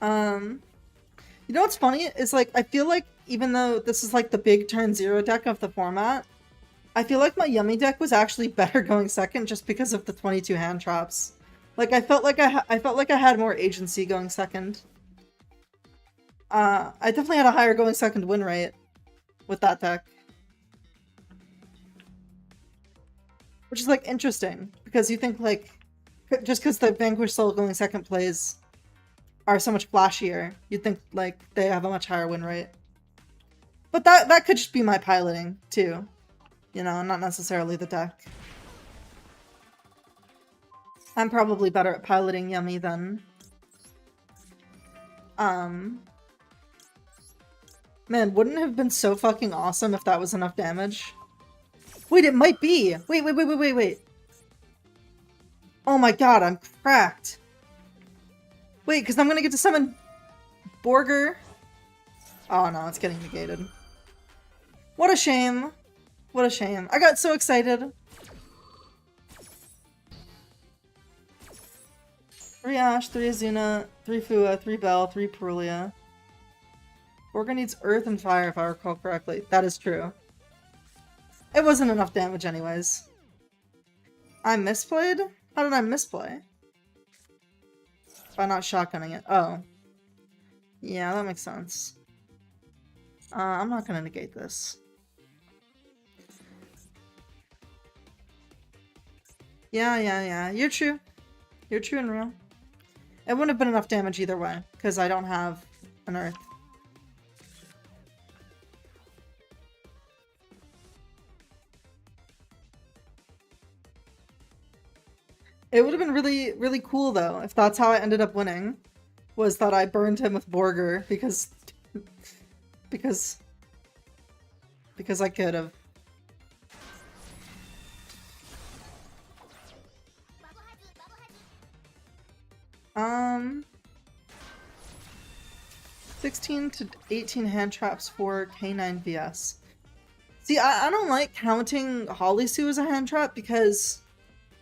You know what's funny? Is, like, I feel like, even though this is, like, the big turn 0 deck of the format, I feel like my Yummy deck was actually better going second just because of the 22 hand traps. Like, I felt like I had more agency going second. I definitely had a higher going second win rate with that deck. Which is, like, interesting, because you think, like, just because the Vanquish Soul going second plays are so much flashier, you'd think, like, they have a much higher win rate. But that could just be my piloting, too. You know, not necessarily the deck. I'm probably better at piloting Yummy than... Man, wouldn't it have been so fucking awesome if that was enough damage? Wait, it might be! Wait. Oh my god, I'm cracked. Wait, because I'm gonna get to summon Borger. Oh no, it's getting negated. What a shame. What a shame. I got so excited. 3 Ash, 3 Azuna, 3 Fua, 3 Bell, 3 Perulia. Borger needs Earth and Fire if I recall correctly. That is true. It wasn't enough damage anyways. I misplayed? How did I misplay? By not shotgunning it. Oh. Yeah, that makes sense. I'm not gonna negate this. Yeah. You're true. You're true and real. It wouldn't have been enough damage either way, because I don't have an Earth. It would have been really, really cool though, if that's how I ended up winning. Was that I burned him with Borger because I could have. 16 to 18 hand traps for K9 VS. See, I don't like counting Hollysu as a hand trap because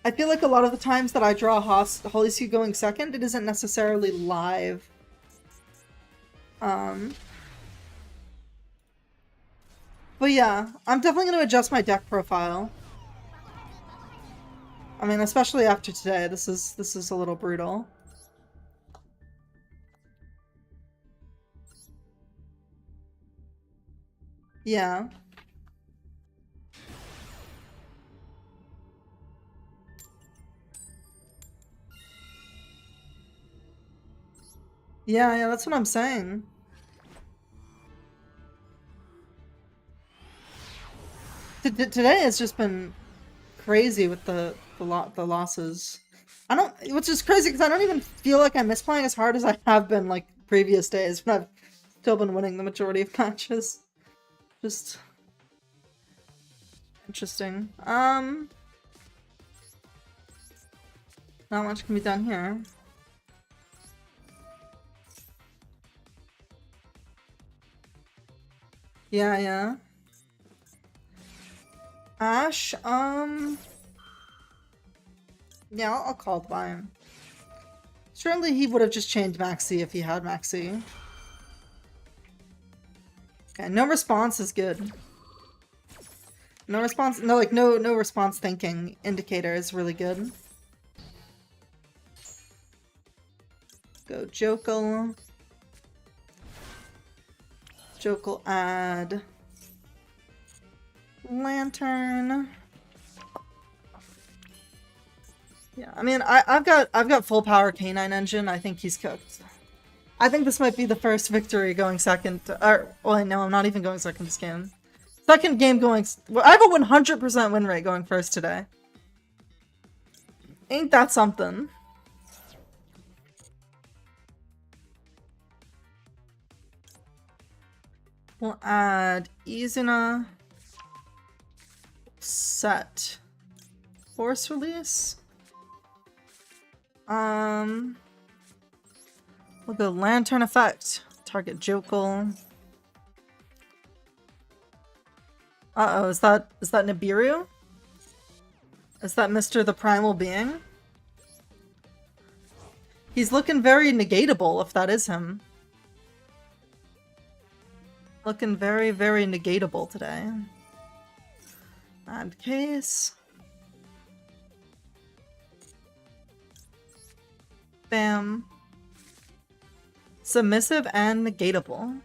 I feel like a lot of the times that I draw Hollysu going second, it isn't necessarily live. But yeah, I'm definitely going to adjust my deck profile. I mean, especially after today, this is a little brutal. Yeah. Yeah, that's what I'm saying. Today has just been crazy with the losses. Which is crazy because I don't even feel like I'm misplaying as hard as I have been like previous days when I've still been winning the majority of matches. Just interesting. Not much can be done here. Yeah. Ash, yeah, I'll call it by him. Certainly he would have just chained Maxi if he had Maxi. Okay, no response is good. No response, no response thinking indicator is really good. Go Jokel. Jokel add Lantern. Yeah, I mean, I've got full power K9 engine. I think he's cooked. I think this might be the first victory going second. Well, no, I'm not even going second this game. Second game going. Well, I have a 100% win rate going first today. Ain't that something? We'll add Izuna. Set. Force release. We'll go Lantern effect. Target Jokel. Uh-oh, is that Nibiru? Is that Mr. the Primal Being? He's looking very negatable, if that is him. Looking very, very negatable today. Add case. Bam. Submissive and negatable.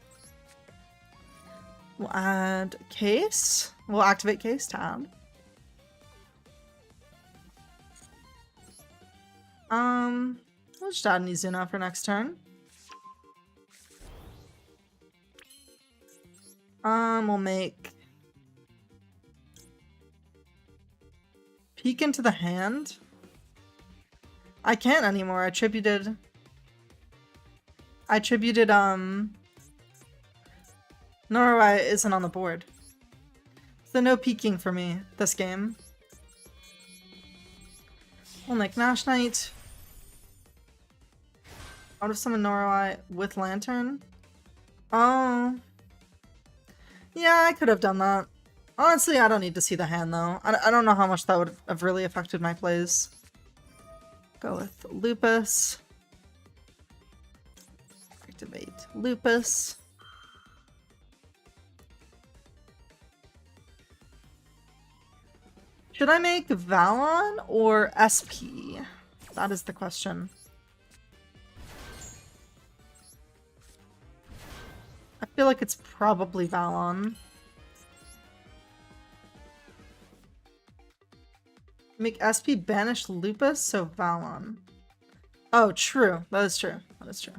We'll add case. We'll activate case tab. We'll just add an Izuna for next turn. We'll make peek into the hand. I can't anymore. I tributed Norway isn't on the board. So no peeking for me this game. We'll make Nash Knight. Out of summon Norway with Lantern. Oh. Yeah, I could have done that. Honestly, I don't need to see the hand though. I don't know how much that would have really affected my plays. Go with Lupus. Activate Lupus. Should I make Valon or SP? That is the question. I feel like it's probably Valon. Make SP banish Lupus, so Valon. Oh, true. That is true. That is true.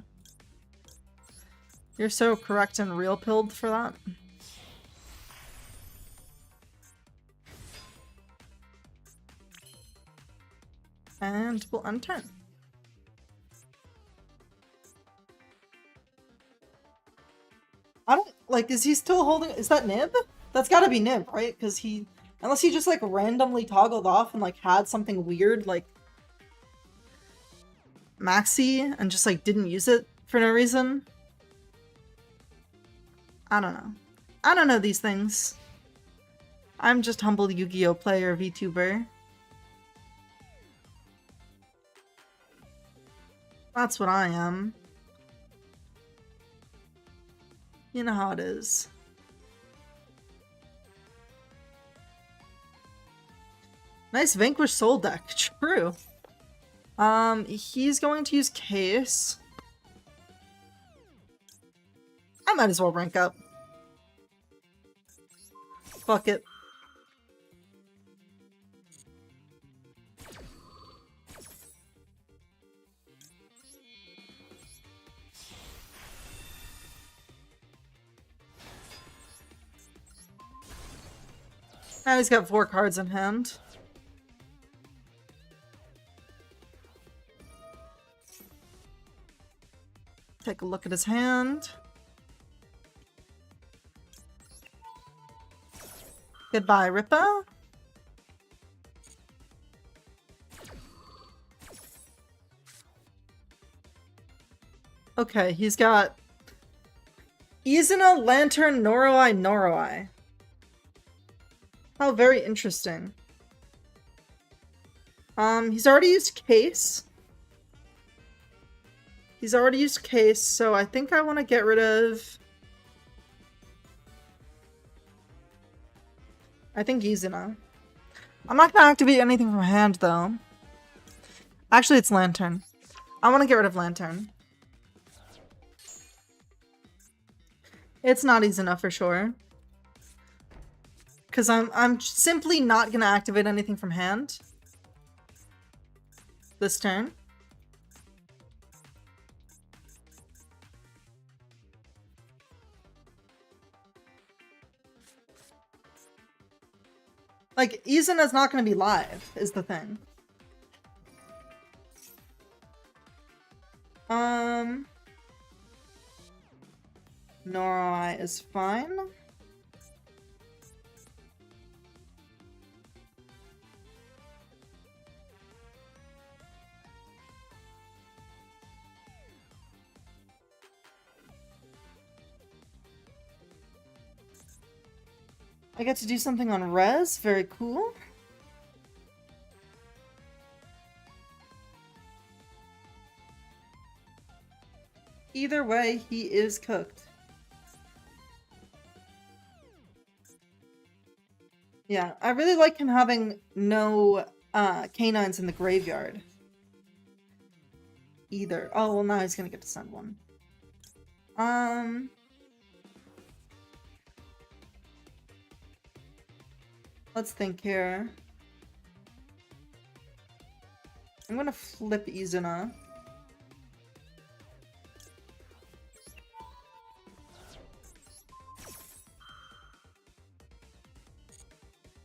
You're so correct and real pilled for that. And we'll unturn. I don't, like, is he still holding, is that Nib? That's gotta be Nib, right? Because he, unless he just, like, randomly toggled off and, like, had something weird, like, Maxi, and just, like, didn't use it for no reason. I don't know. I don't know these things. I'm just humble Yu-Gi-Oh player, VTuber. That's what I am. You know how it is. Nice Vanquish Soul deck. True. He's going to use Case. I might as well rank up. Fuck it. Now he's got 4 cards in hand. Take a look at his hand. Goodbye, Rippo. Okay, he's got Izuna, Lantern, Noroi, Noroi. How very interesting. He's already used Case. He's already used Case, so I think I want to get rid of... I think Izuna. I'm not gonna activate anything from hand, though. Actually, it's Lantern. I want to get rid of Lantern. It's not Izuna for sure. Because I'm simply not gonna activate anything from hand this turn. Like, Izuna's not gonna be live, is the thing. Noroi is fine. I get to do something on res, very cool. Either way, he is cooked. Yeah, I really like him having no canines in the graveyard. Either. Oh, well, now he's gonna get to send one. Let's think here. I'm gonna flip Izuna.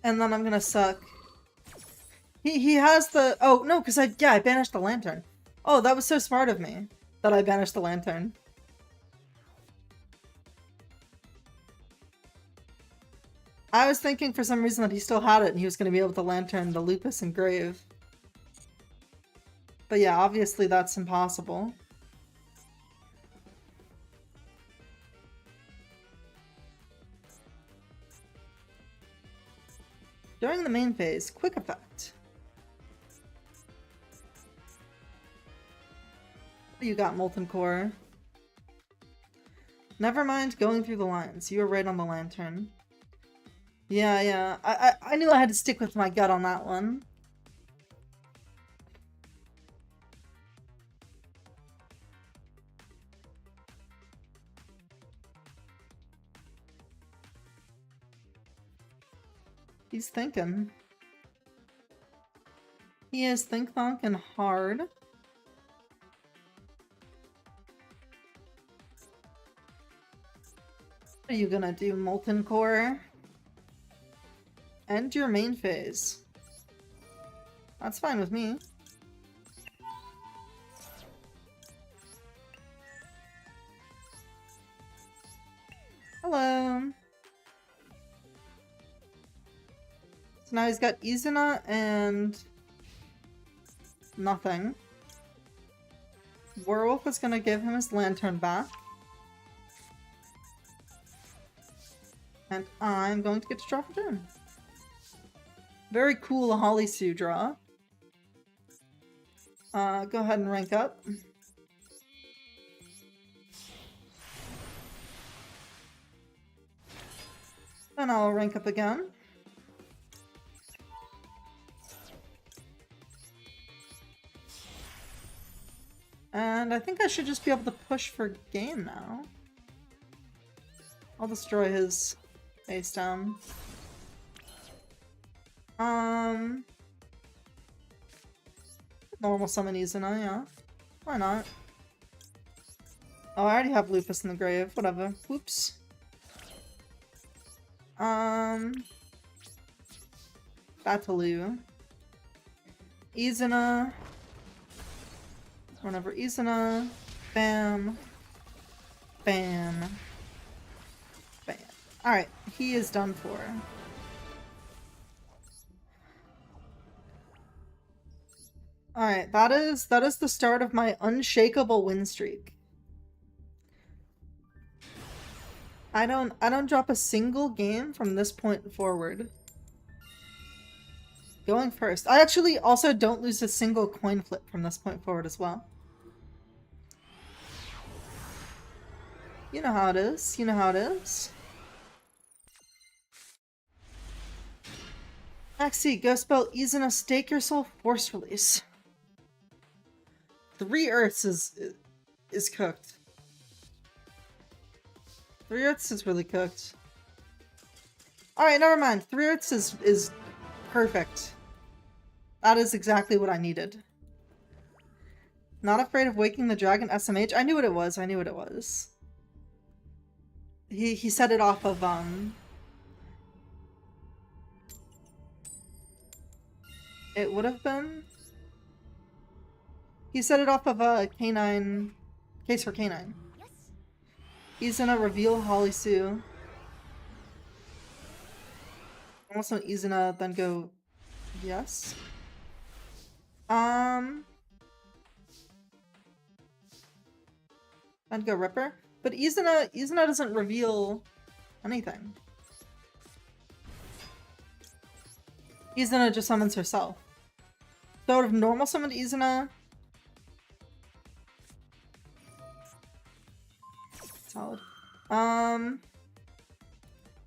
And then I'm gonna suck. He has the... Oh, no, because I banished the lantern. Oh, that was so smart of me that I banished the lantern. I was thinking for some reason that he still had it and he was going to be able to lantern the Lupus and Grave. But yeah, obviously that's impossible. During the main phase, quick effect. You got Molten Core. Never mind going through the lines. You were right on the lantern. Yeah. I knew I had to stick with my gut on that one. He's thinking. He is think-thonking hard. What are you gonna do, Molten Core? End your main phase. That's fine with me. Hello. So now he's got Izuna and nothing. Werewolf is gonna give him his lantern back. And I'm going to get to draw for turn. Very cool Holly Sue draw. Go ahead and rank up. Then I'll rank up again. And I think I should just be able to push for game now. I'll destroy his face down. Normal summon Izuna, yeah. Why not? Oh, I already have Lupus in the grave. Whatever. Whoops. Bataloo. Izuna. Whenever Izuna. Bam. Bam. Bam. Alright, he is done for. Alright, that is the start of my unshakable win streak. I don't drop a single game from this point forward. Going first. I actually also don't lose a single coin flip from this point forward as well. You know how it is. You know how it is. Maxi, go spell Izuna, stake your soul, force release. 3 Earths is cooked. 3 Earths is really cooked. Alright, never mind. 3 Earths is perfect. That is exactly what I needed. Not afraid of waking the dragon SMH? I knew what it was. I knew what it was. He set it off of, It would have been... He set it off of a K9... Case for K9. Yes. Izuna, reveal Holly Sue. Also Izuna, then go... Yes. Then go Ripper. But Izuna doesn't reveal anything. Izuna just summons herself. So I would have normal summoned Izuna. Solid.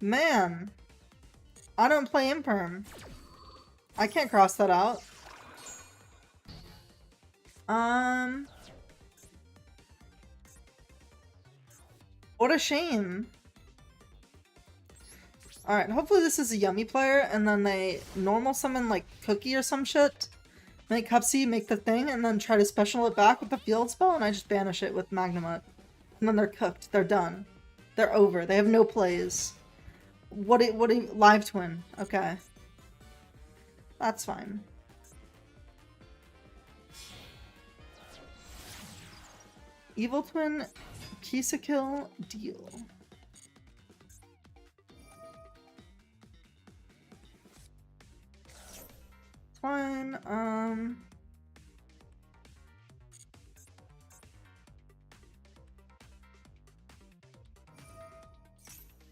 Man. I don't play Imperm. I can't cross that out. What a shame. Alright, hopefully this is a Yummy player, and then they normal summon like Cookie or some shit, make Hupsy, make the thing, and then try to special it back with the field spell, and I just banish it with Magnemite. And then they're cooked. They're done. They're over. They have no plays. What a live twin. Okay. That's fine. Evil Twin, Kill, deal. Fine,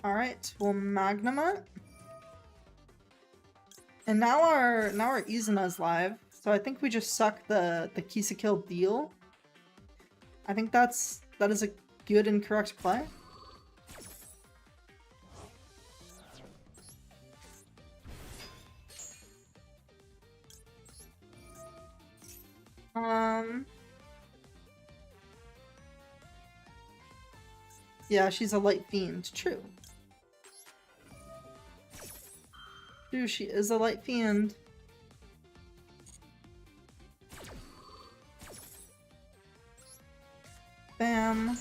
alright, we'll Magnum. And now our Izuna's live, so I think we just suck the Kill deal. I think that is a good and correct play. Yeah, she's a light fiend. True. True, she is a light fiend. Bam.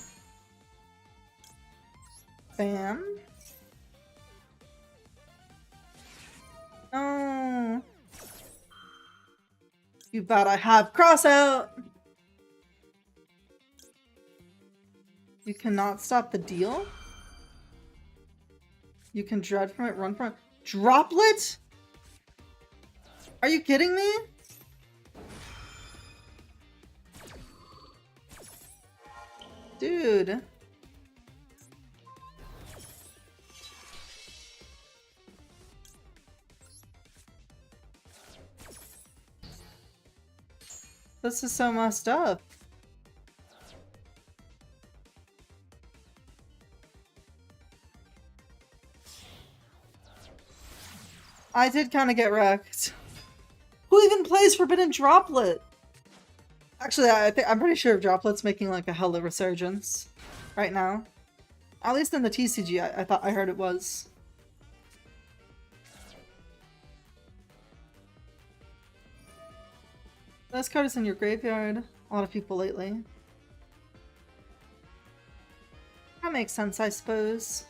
Bam. Oh. You bet I have cross out. You cannot stop the deal. You can dread from it, run from it. Droplet? Are you kidding me? Dude. This is so messed up. I did kind of get wrecked. Who even plays Forbidden Droplet? Actually, I'm pretty sure Droplet's making like a hella resurgence right now. At least in the TCG, I heard it was. This card is in your graveyard. A lot of people lately. That makes sense, I suppose.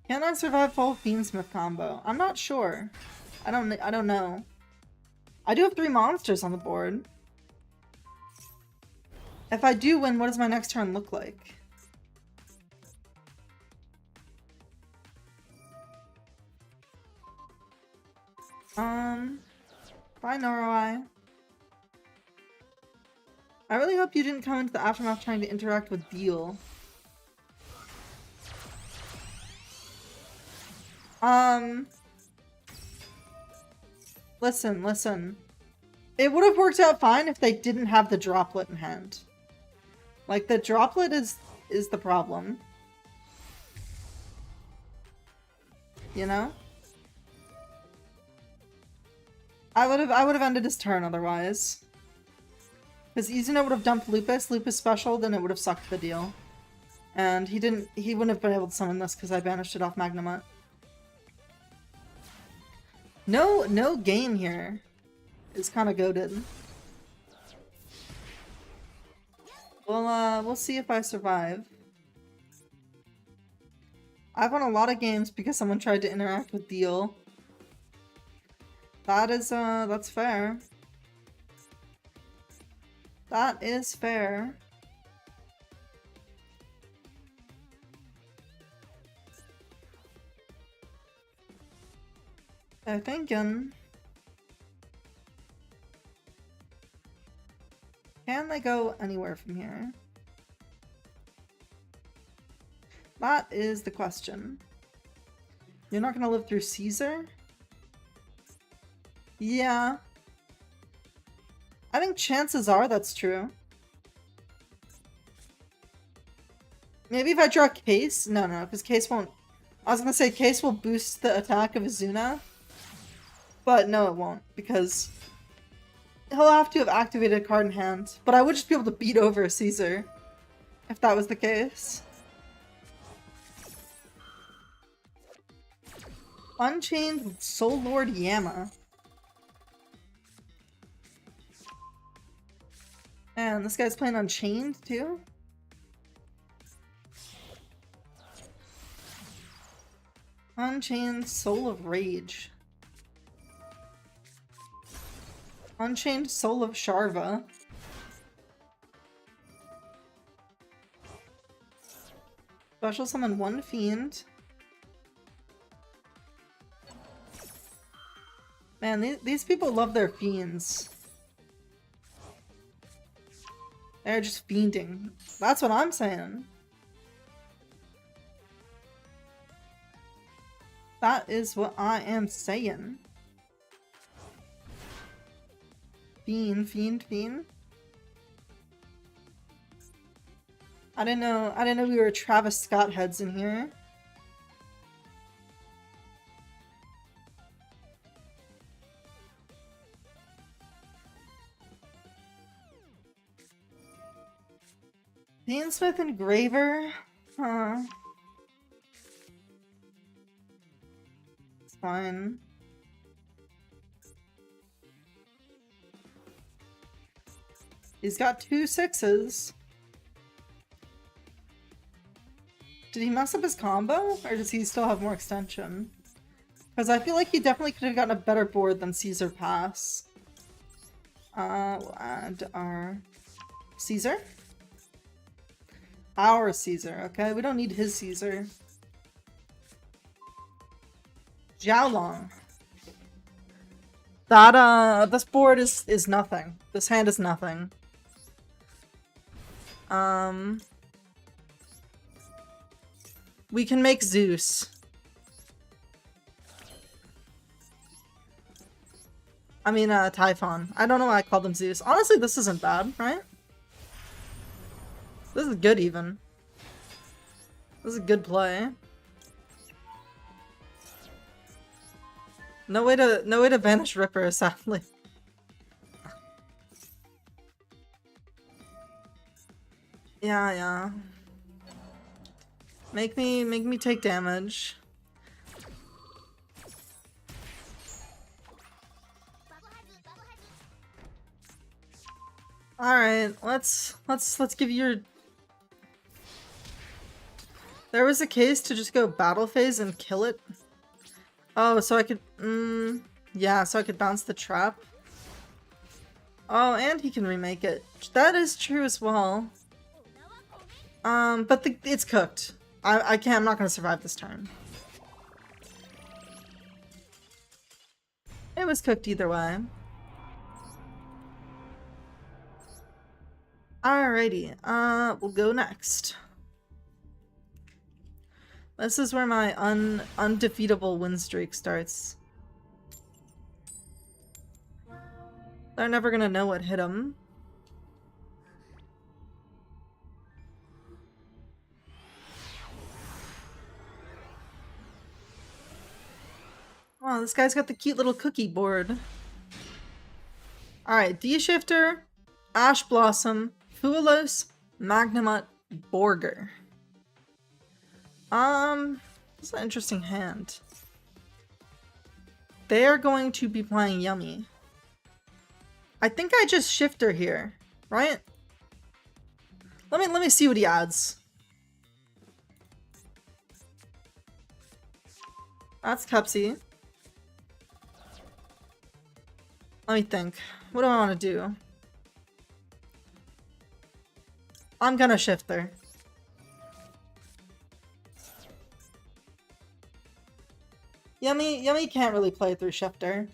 Can I survive full Fiendsmith combo? I'm not sure. I don't know. I do have 3 monsters on the board. If I do win, what does my next turn look like? Bye, Noroi. I really hope you didn't come into the aftermath trying to interact with Deal. Listen. It would have worked out fine if they didn't have the Droplet in hand. Like, the Droplet is the problem. You know? I would have ended his turn otherwise. Because Izuna would have dumped Lupus special, then it would have sucked the deal. And he wouldn't have been able to summon this because I banished it off Magnamut. No game here is kind of goated. Well, we'll see if I survive. I've won a lot of games because someone tried to interact with Deal. That's fair. That is fair. They're thinking. Can they go anywhere from here? That is the question. You're not gonna live through Caesar? Yeah. I think chances are that's true. Maybe if I draw Case? No, because Case won't... I was gonna say Case will boost the attack of Izuna. But no, it won't, because he'll have to have activated a card in hand. But I would just be able to beat over Caesar, if that was the case. Unchained with Soul Lord Yama. And this guy's playing Unchained, too? Unchained Soul of Rage. Unchained Soul of Sharva. Special summon one fiend. Man, these people love their fiends. They're just fiending. That's what I'm saying. That is what I am saying. Fiend, fiend, fiend. I didn't know we were Travis Scott heads in here. Fiendsmith Engraver? Huh. It's fine. He's got 2 6s. Did he mess up his combo? Or does he still have more extension? Because I feel like he definitely could have gotten a better board than Caesar Pass. We'll add our Caesar. Our Caesar, okay? We don't need his Caesar. Jiaolong. That, this board is nothing. This hand is nothing. We can make Zeus. I mean, Typhon. I don't know why I called him Zeus. Honestly, this isn't bad, right? This is good, even. This is a good play. No way to banish Ripper, sadly. Yeah. Make me take damage. All right, let's give your. There was a case to just go battle phase and kill it. Oh, so I could. Yeah, so I could bounce the trap. Oh, and he can remake it. That is true as well. But it's cooked. I can't. I'm not gonna survive this turn. It was cooked either way. Alrighty. We'll go next. This is where my undefeatable win streak starts. They're never gonna know what hit them. Wow, this guy's got the cute little cookie board. Alright, D-Shifter, Ash Blossom, Fuelos, Magnamut, Borger. This is an interesting hand. They are going to be playing Yummy. I think I just Shifter here, right? Let me see what he adds. That's Cupsy. Let me think. What do I want to do? I'm gonna Shifter. Yummy can't really play through Shifter.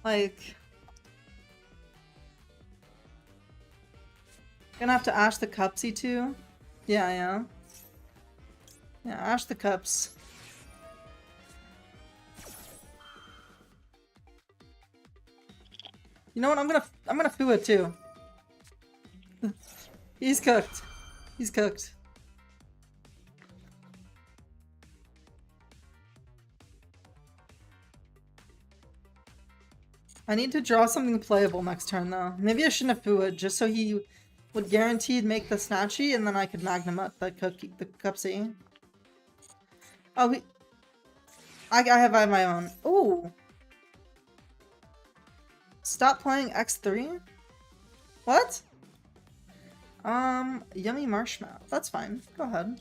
Like, gonna have to Ash the Cupsy too. Yeah, Ash the Cups. You know what? I'm gonna foo it too. He's cooked. He's cooked. I need to draw something playable next turn though. Maybe I shouldn't have foo it just so he would guaranteed make the Snatchy and then I could Magnum up the Cupsy. Oh, I have my own. Ooh. Stop playing X3? What? Yummy Marshmallow. That's fine. Go ahead.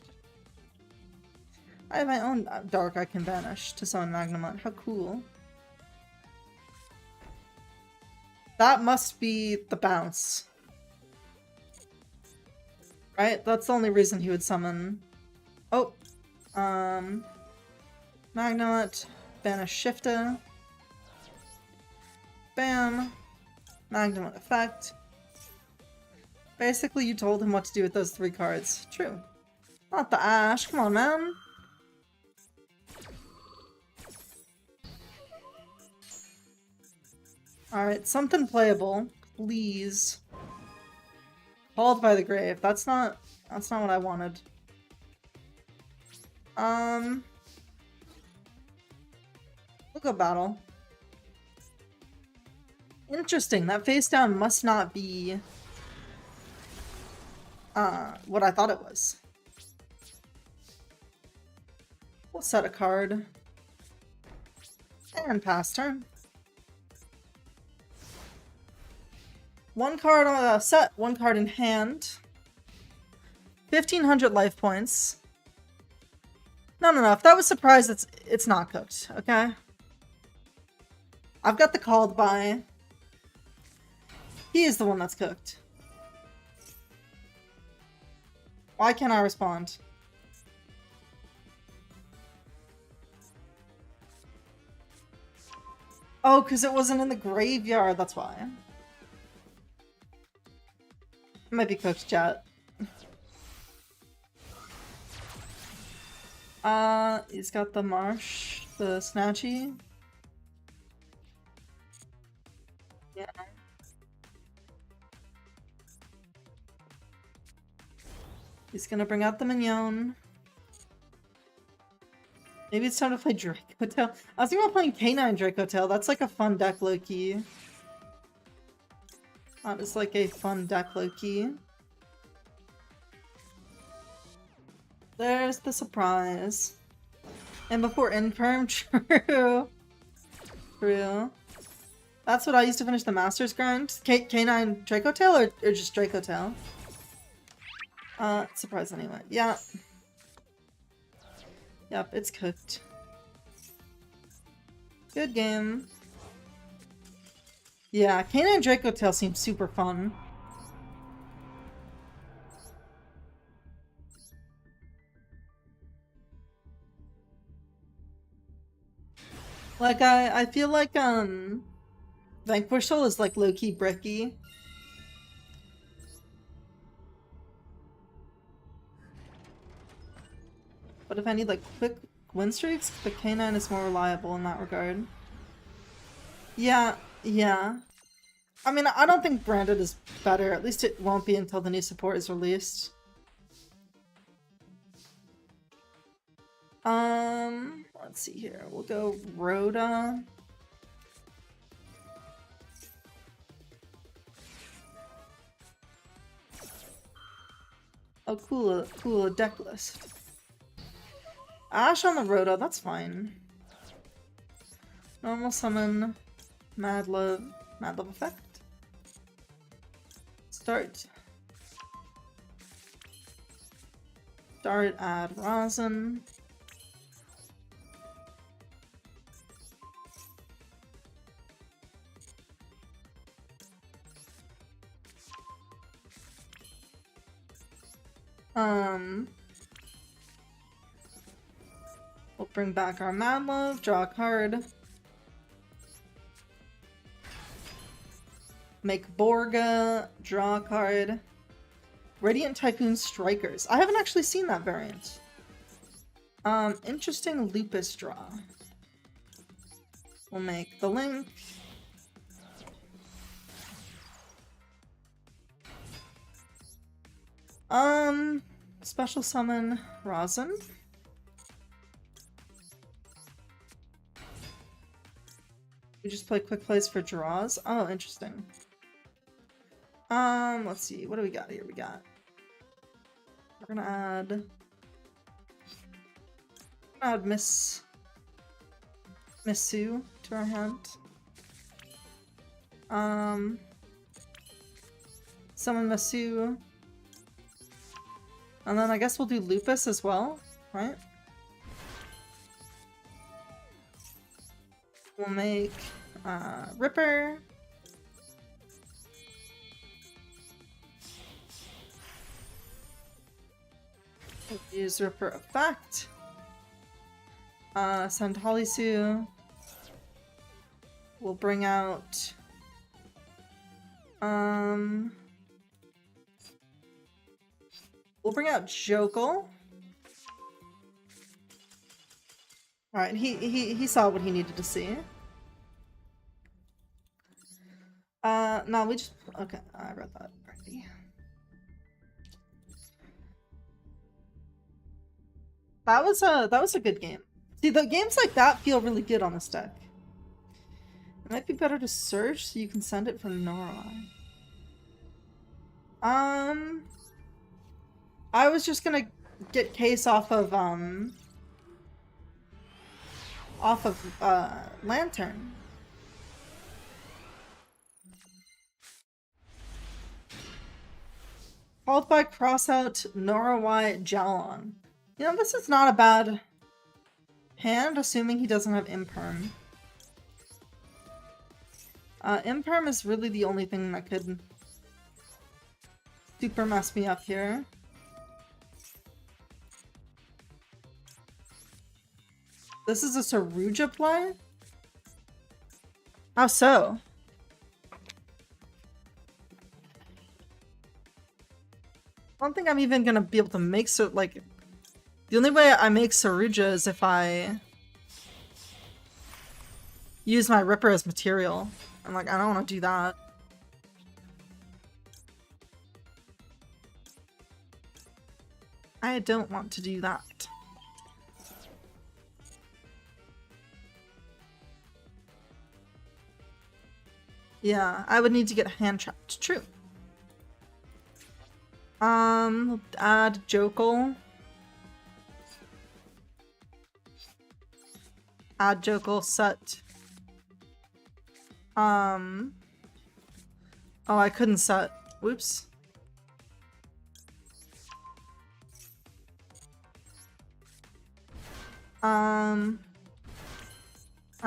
I have my own dark I can banish to summon Magnemite. How cool. That must be the bounce. Right? That's the only reason he would summon. Oh. Magnemite. Banish Shifter. Bam. Magnemite effect. Basically, you told him what to do with those 3 cards. True. Not the Ash. Come on, man. Alright, something playable. Please. Called by the Grave. That's not what I wanted. We'll go battle. Interesting. That face down must not be what I thought it was. We'll set a card. And pass turn. 1 card on a set, 1 card in hand. 1,500 life points. No. If that was surprise, it's not cooked, okay? I've got the called by. He is the one that's cooked. Why can't I respond? Oh, because it wasn't in the graveyard, that's why. It might be cooked, chat. He's got the Marsh, the Snatchy. Yeah. He's gonna bring out the Mignon. Maybe it's time to play Draco Tail. I was thinking about playing K9 Draco Tail. That's like a fun deck, low-key. That is like a fun deck, low-key. There's the surprise. And before Infirm, true. True. That's what I used to finish the Masters grind. K9 Draco Tail or just Draco Tail? Surprise anyway. Yeah. Yep, it's cooked. Good game. Yeah, K9 Draco Tail seems super fun. Like, I feel like, Vanquish Soul is like low-key bricky. But if I need like quick win streaks, the K9 is more reliable in that regard. Yeah. I mean, I don't think Branded is better. At least it won't be until the new support is released. Let's see here. We'll go Rhoda. Oh, cool deck list. Ash on the Rhoda, that's fine. Normal summon, Mad Love effect. Start add Rosin. We'll bring back our Mad Love, draw a card. Make Borga, draw a card. Radiant Typhoon Strikers. I haven't actually seen that variant. Interesting Lupus draw. We'll make the Link. Special summon Rosin. We just play quick plays for draws. Oh, interesting. Let's see. What do we got here? We're gonna add Miss Sue to our hand. Summon Miss Sue. And then I guess we'll do Lupus as well, right? We'll make Ripper. We'll use Ripper effect. Send Holisu. We'll bring out Jokel. Alright, he saw what he needed to see. No, we just okay, I read that already. That was a good game. See, the games like that feel really good on this deck. It might be better to search so you can send it from Norway. I was just gonna get Case off of Lantern. Followed by Crossout Norway Jalon. You know, this is not a bad hand, assuming he doesn't have Imperm. Imperm is really the only thing that could super mess me up here. This is a Saruja play? How so? I don't think I'm even gonna be able to make like... The only way I make Saruja is if I use my Ripper as material. I'm like, I don't want to do that. I don't want to do that. Yeah, I would need to get hand trapped. True. Add Jokel. Add Jokel set. Oh, I couldn't set. Whoops. I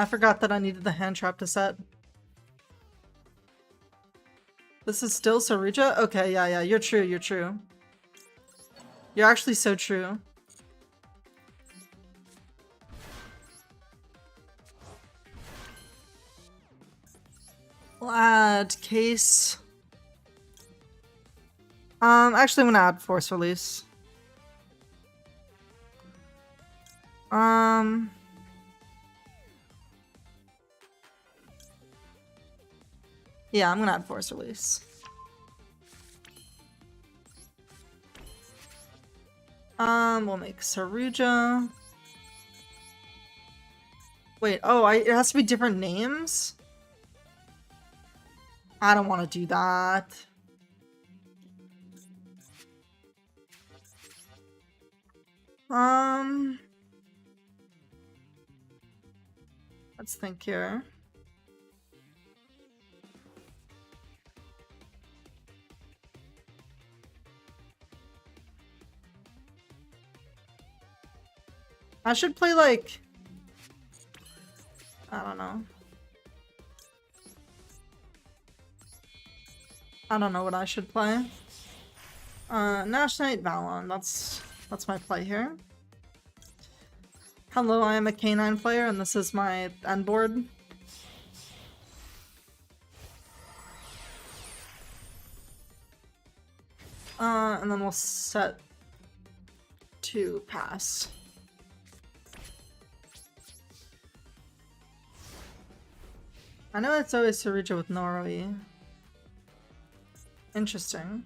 forgot that I needed the hand trap to set. This is still Saruja? Okay, yeah, you're true, you're true. You're actually so true. We'll add Case. Actually I'm gonna add Force Release. Yeah, I'm gonna add Force Release. We'll make Saruja. Wait, oh, it has to be different names? I don't want to do that. Let's think here. I should play like... I don't know. I don't know what I should play. Nash Knight Valon, that's my play here. Hello, I am a K9 player and this is my end board. And then we'll set to pass. I know it's always Saruja with Noroi. Interesting.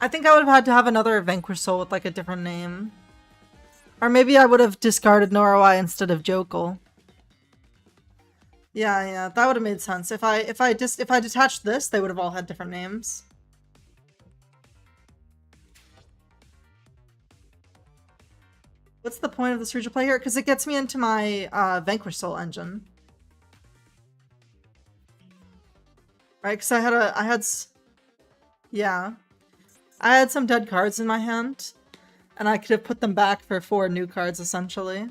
I think I would have had to have another Vanquish Soul with like a different name. Or maybe I would have discarded Noroi instead of Jokel. Yeah, that would have made sense. If I detached this, they would have all had different names. What's the point of the Saruja play here? Because it gets me into my Vanquish Soul engine. Right, because I had some dead cards in my hand. And I could have put them back for 4 new cards, essentially.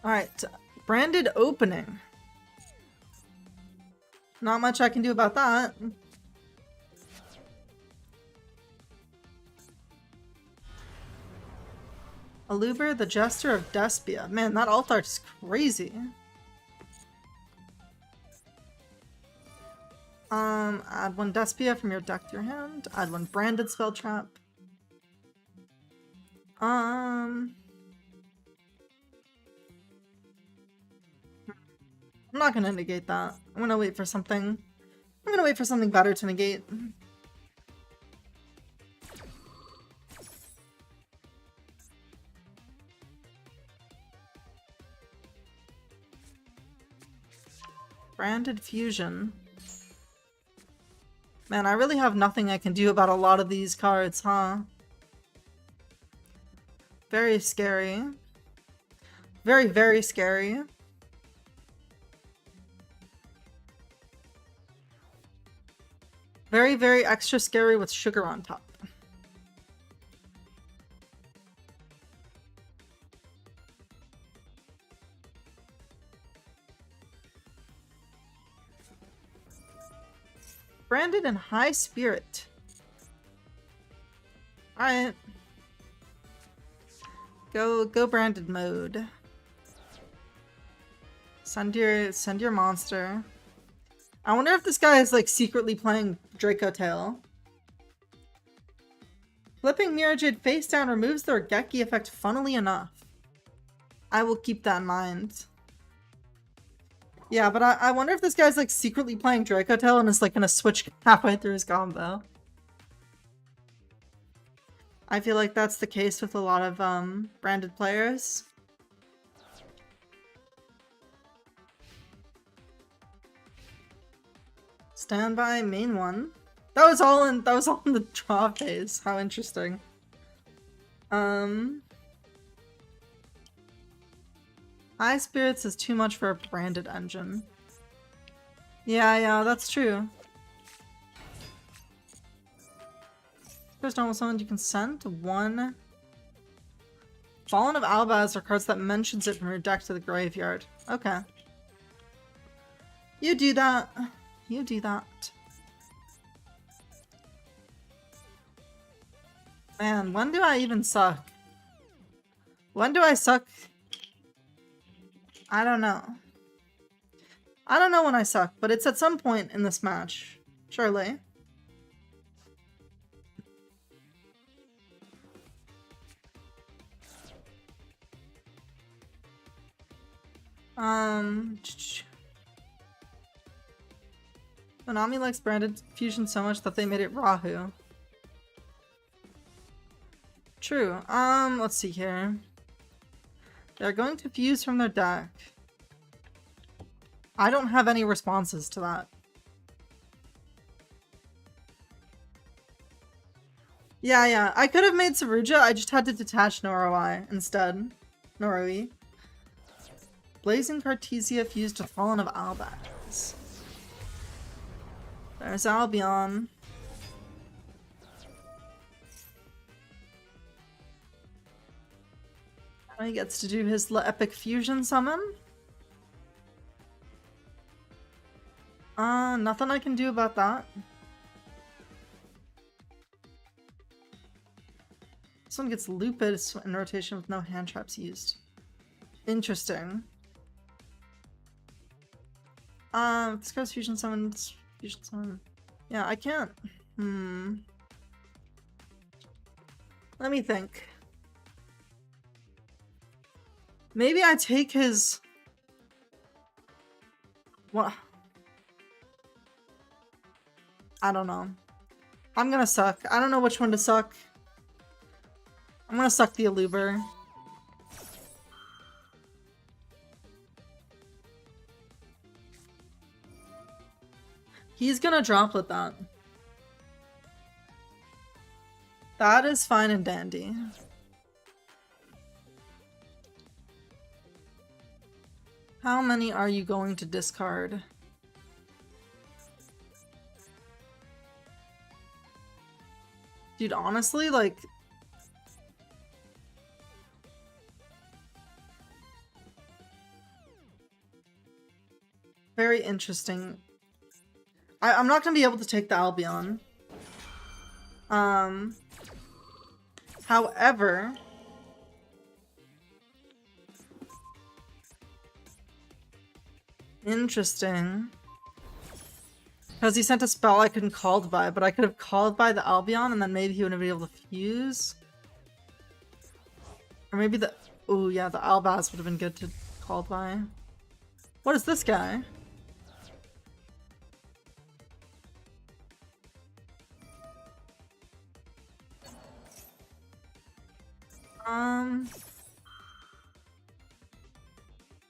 Alright, branded opening. Not much I can do about that. Aluber, the Jester of Despia. Man, that alt art's crazy. Add 1 Despia from your deck to your hand. Add 1 branded spell trap. I'm not gonna negate that. I'm gonna wait for something. I'm gonna wait for something better to negate. Branded Fusion. Man, I really have nothing I can do about a lot of these cards, huh? Very scary. Very, very scary. Very, very extra scary with sugar on top. Branded and High Spirit. Alright. Go branded mode. Send your monster. I wonder if this guy is like secretly playing Draco Tail. Flipping Mirror Jade face down removes the Orgeki effect, funnily enough. I will keep that in mind. Yeah, but I wonder if this guy's like secretly playing Draco Tail and is like gonna switch halfway through his combo. I feel like that's the case with a lot of branded players. Standby, main one. That was all in the draw phase. How interesting. High Spirits is too much for a branded engine. Yeah, that's true. There's normal summon you can send 1. Fallen of Albaz are cards that mentions it from your deck to the graveyard. Okay. You do that. You do that. Man, when do I even suck? When do I suck? I don't know. I don't know when I suck, but it's at some point in this match. Surely. Konami likes branded fusion so much that they made it Rahu. True. Let's see here. They're going to fuse from their deck. I don't have any responses to that. Yeah. I could have made Saruja, I just had to detach Noroi instead. Noroi. Blazing Cartesia fused to Fallen of Albaz. There's Albion. He gets to do his epic fusion summon. Nothing I can do about that. This one gets Lupus in rotation with no hand traps used. Interesting. This guy's fusion summon. Yeah, I can't. Let me think. Maybe I take his... What? I don't know. I'm gonna suck. I don't know which one to suck. I'm gonna suck the Aluber. He's gonna droplet that. That is fine and dandy. How many are you going to discard? Dude, honestly, like... Very interesting. I'm not gonna be able to take the Albion. However... Interesting. Because he sent a spell I couldn't called by, but I could have called by the Albion and then maybe he wouldn't be able to fuse. Or maybe the... Oh yeah, the Albaz would have been good to call by. What is this guy?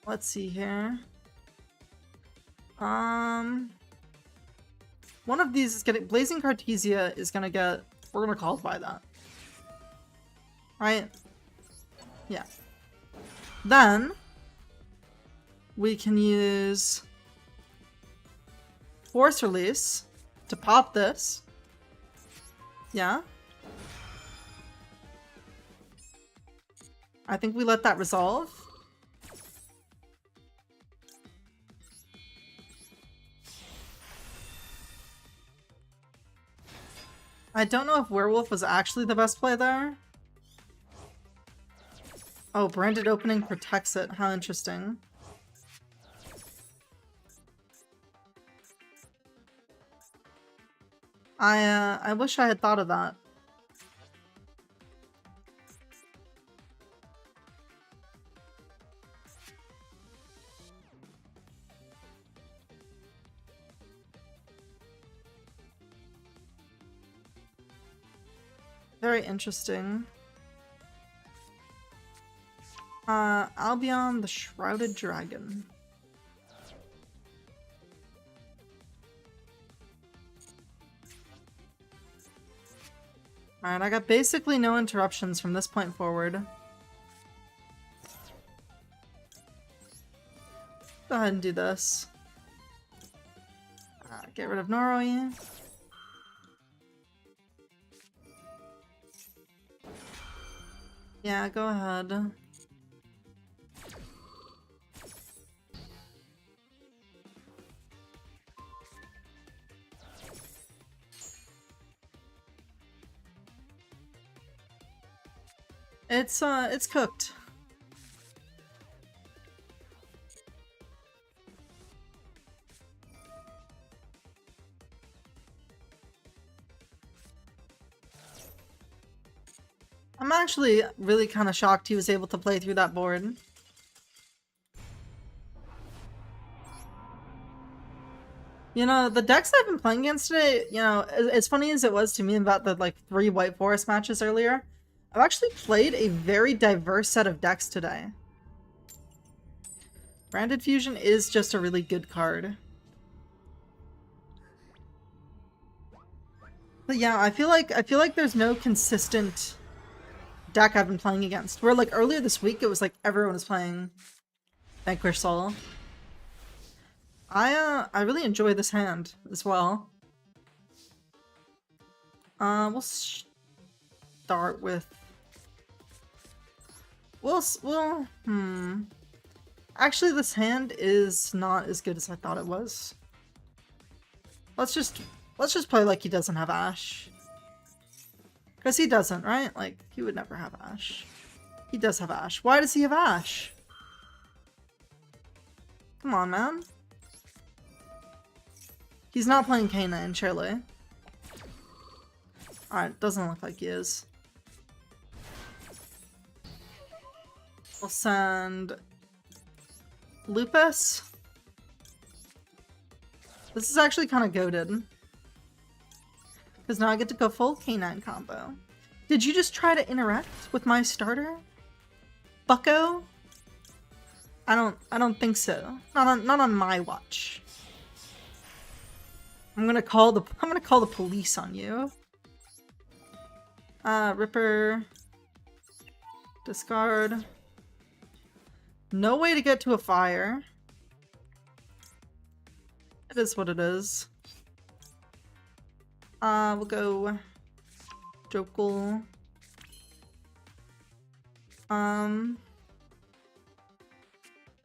Let's see here. One of these is getting... Blazing Cartesia is gonna get... We're gonna call by that. Right? Yeah. Then... we can use... Force Release to pop this. Yeah. I think we let that resolve. I don't know if Werewolf was actually the best play there. Oh, Branded Opening protects it. How interesting. I wish I had thought of that. Very interesting. Albion the Shrouded Dragon. Alright, I got basically no interruptions from this point forward. Go ahead and do this. Get rid of Noroi. Yeah, go ahead. It's cooked. I'm actually really kind of shocked he was able to play through that board. You know, the decks I've been playing against today, you know, as funny as it was to me about the, like, 3 White Forest matches earlier, I've actually played a very diverse set of decks today. Branded Fusion is just a really good card. But yeah, I feel like there's no consistent deck I've been playing against. Where, like, earlier this week, it was like everyone was playing Vanquish Soul. I really enjoy this hand as well. We'll start with... Actually, this hand is not as good as I thought it was. Let's just play like he doesn't have Ash. Because he doesn't, right? Like, he would never have Ash. He does have Ash. Why does he have Ash? Come on, man. He's not playing K9, surely. Alright, doesn't look like he is. We'll send... Lupus? This is actually kind of goated. Because now I get to go full K9 combo. Did you just try to interact with my starter? Bucko? I don't think so. Not on my watch. I'm gonna call the police on you. Ripper. Discard. No way to get to a fire. It is what it is. We'll go Jokul.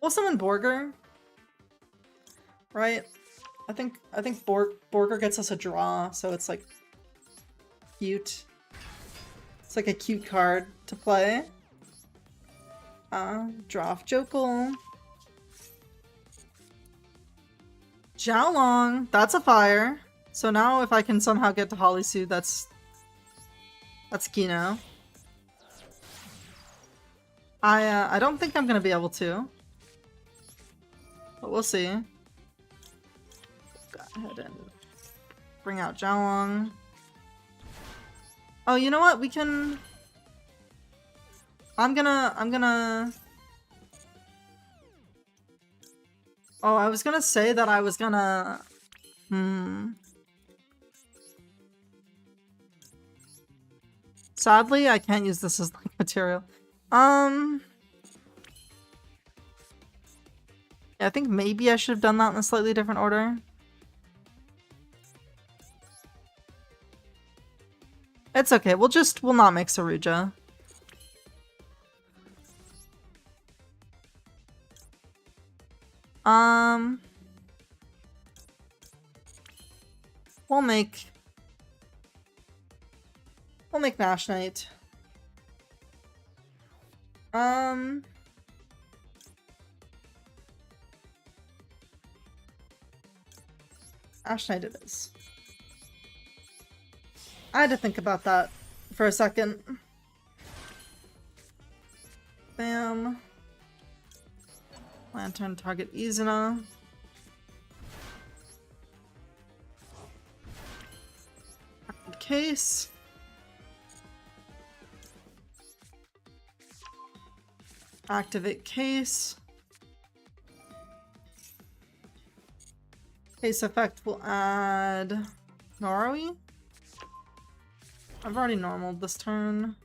We'll summon Borger. Right? I think Borger gets us a draw, so it's like cute. It's like a cute card to play. Draw off Jokul. Xiaolong, that's a fire. So now if I can somehow get to Holisu, that's Kino. I don't think I'm gonna be able to. But we'll see. Go ahead and bring out Xiaolong. Oh, you know what? We can... I'm gonna... Oh, I was gonna say that I was gonna... Sadly, I can't use this as like material. Yeah, I think maybe I should have done that in a slightly different order. It's okay, we'll not make Saruja. We'll make Nash Knight. Ash Knight it is. I had to think about that for a second. Bam. Lantern target Izuna. Case. Activate case. Case effect will add Noroi. I've already normaled this turn.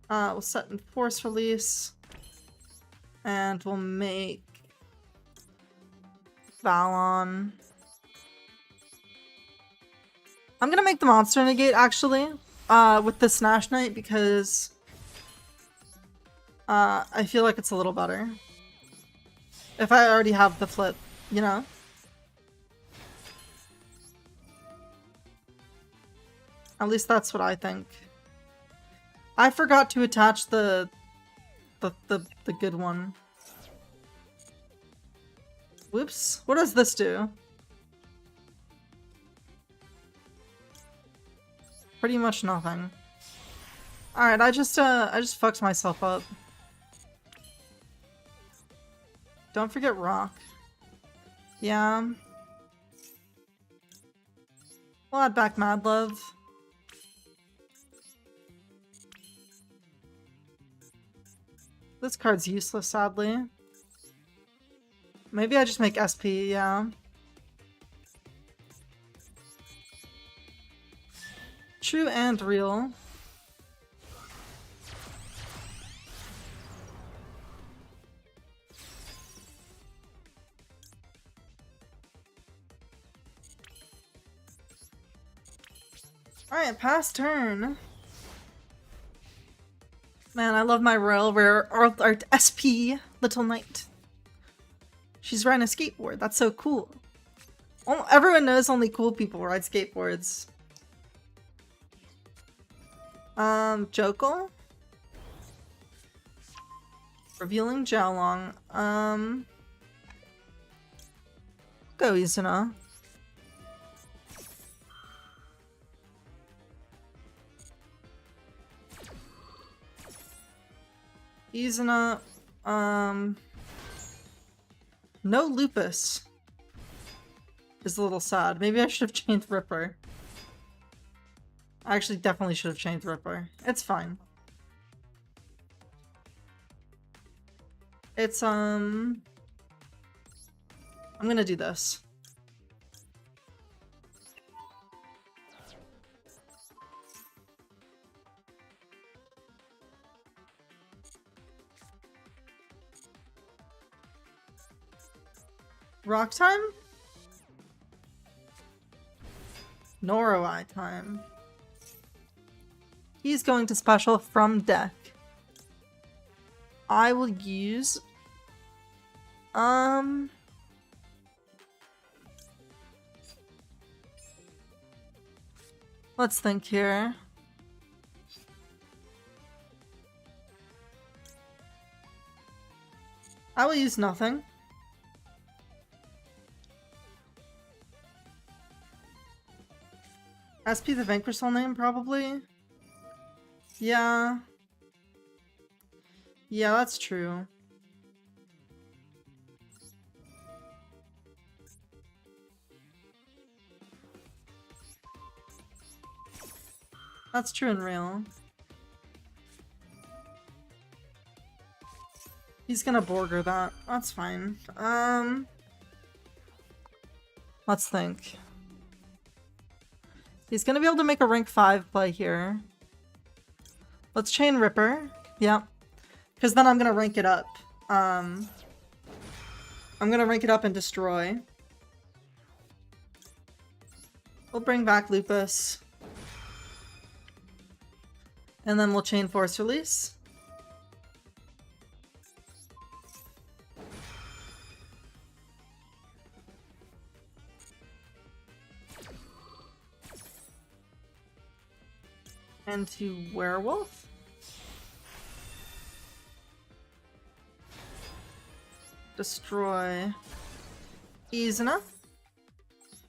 We'll set in force release. And we'll make Valon. I'm gonna make the monster negate actually, with this Nash Knight because I feel like it's a little better. If I already have the flip, you know? At least that's what I think. I forgot to attach the good one. Whoops. What does this do? Pretty much nothing. Alright, I just fucked myself up. Don't forget Rock. Yeah. We'll add back Mad Love. This card's useless, sadly. Maybe I just make SP, yeah. True and real. Alright, pass turn. Man, I love my Royal Rare Art SP Little Knight. She's riding a skateboard. That's so cool. Oh, everyone knows only cool people ride skateboards. Jokul? Revealing Xiaolong. Go Izuna. Izuna, no Lupus is a little sad. Maybe I should have chained Ripper. I actually definitely should have chained Ripper. It's fine. It's, I'm gonna do this. Rock time? Noroi time. He's going to special from deck. I will use... Let's think here. I will use nothing. SP the Vanquished name, probably? Yeah. Yeah, that's true. That's true and real. He's gonna Borger that. That's fine. Let's think. He's gonna be able to make a rank 5 play here. Let's chain Ripper. Yeah. Because then I'm gonna rank it up. I'm gonna rank it up and destroy. We'll bring back Lupus. And then we'll chain Force Release. And to Werewolf. Destroy Izuna.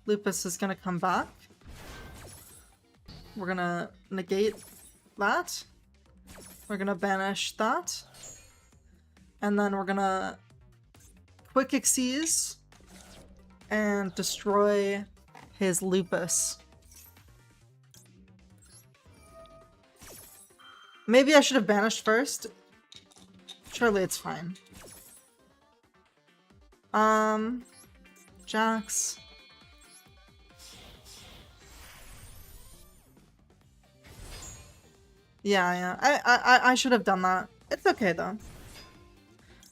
Lupus is gonna come back. We're gonna negate that. We're gonna banish that. And then we're gonna Quick Xyz and destroy his Lupus. Maybe I should have banished first. Surely it's fine. Jax. Yeah. I should have done that. It's okay though.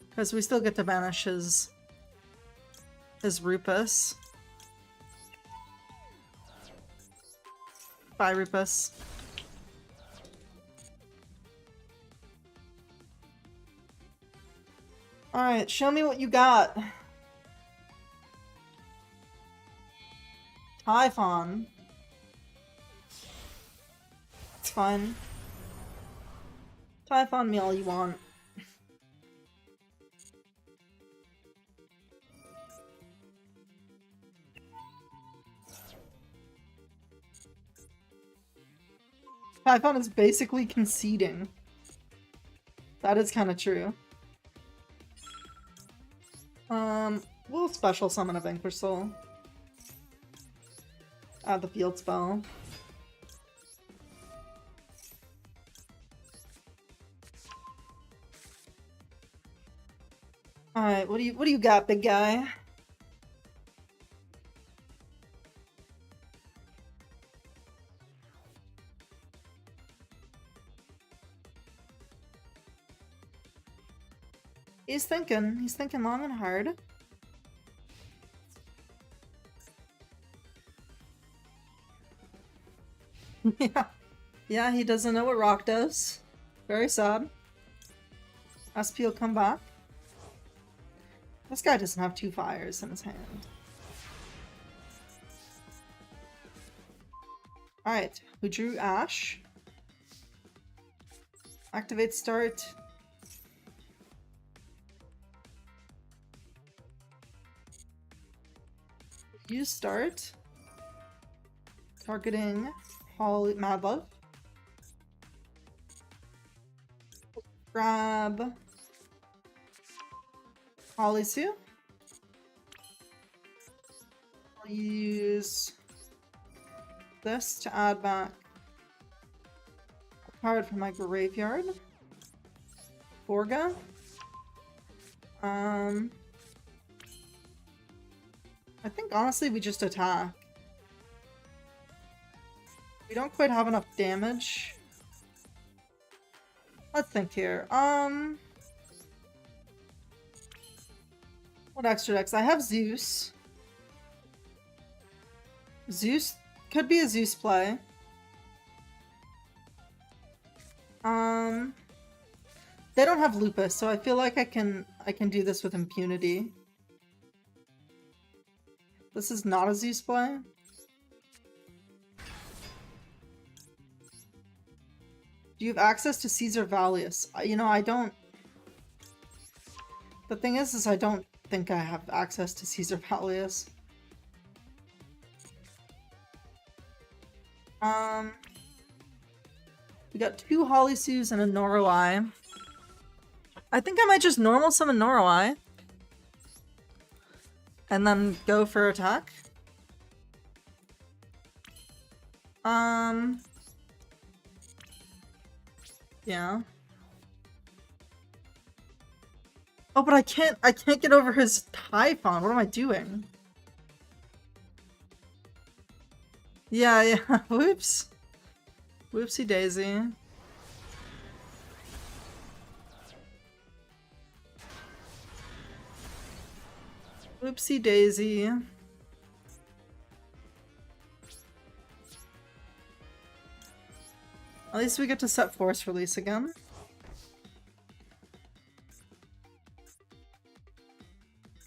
Because we still get to banish his Rupus. Bye, Rupus. Alright, show me what you got. Typhon. It's fine. Typhon me all you want. Typhon is basically conceding. That is kind of true. We'll special summon a Vanquish Soul. Add the field spell. Alright, what do you got, big guy? He's thinking long and hard. Yeah, he doesn't know what rock does. Very sad. SP will come back. This guy doesn't have 2 fires in his hand. Alright, we drew Ash. Activate start. Use start. Targeting Mad Love. Grab Holly Sue. I'll use this to add back a card from my graveyard. Borga. I think honestly we just attack. We don't quite have enough damage. Let's think here. What extra decks? I have Zeus. Zeus Could be a Zeus play. They don't have Lupus, so I feel like I can do this with impunity. This is not a Zeus play. Do you have access to Caesar Valius? You know, I don't. The thing is I don't think I have access to Caesar Valius. We got 2 Holisus and a Noroi. I think I might just normal summon Noroi. And then go for attack. Yeah. Oh, but I can't get over his Typhon. What am I doing? Yeah. Whoops. Whoopsie daisy. Whoopsie daisy. At least we get to set Force Release again.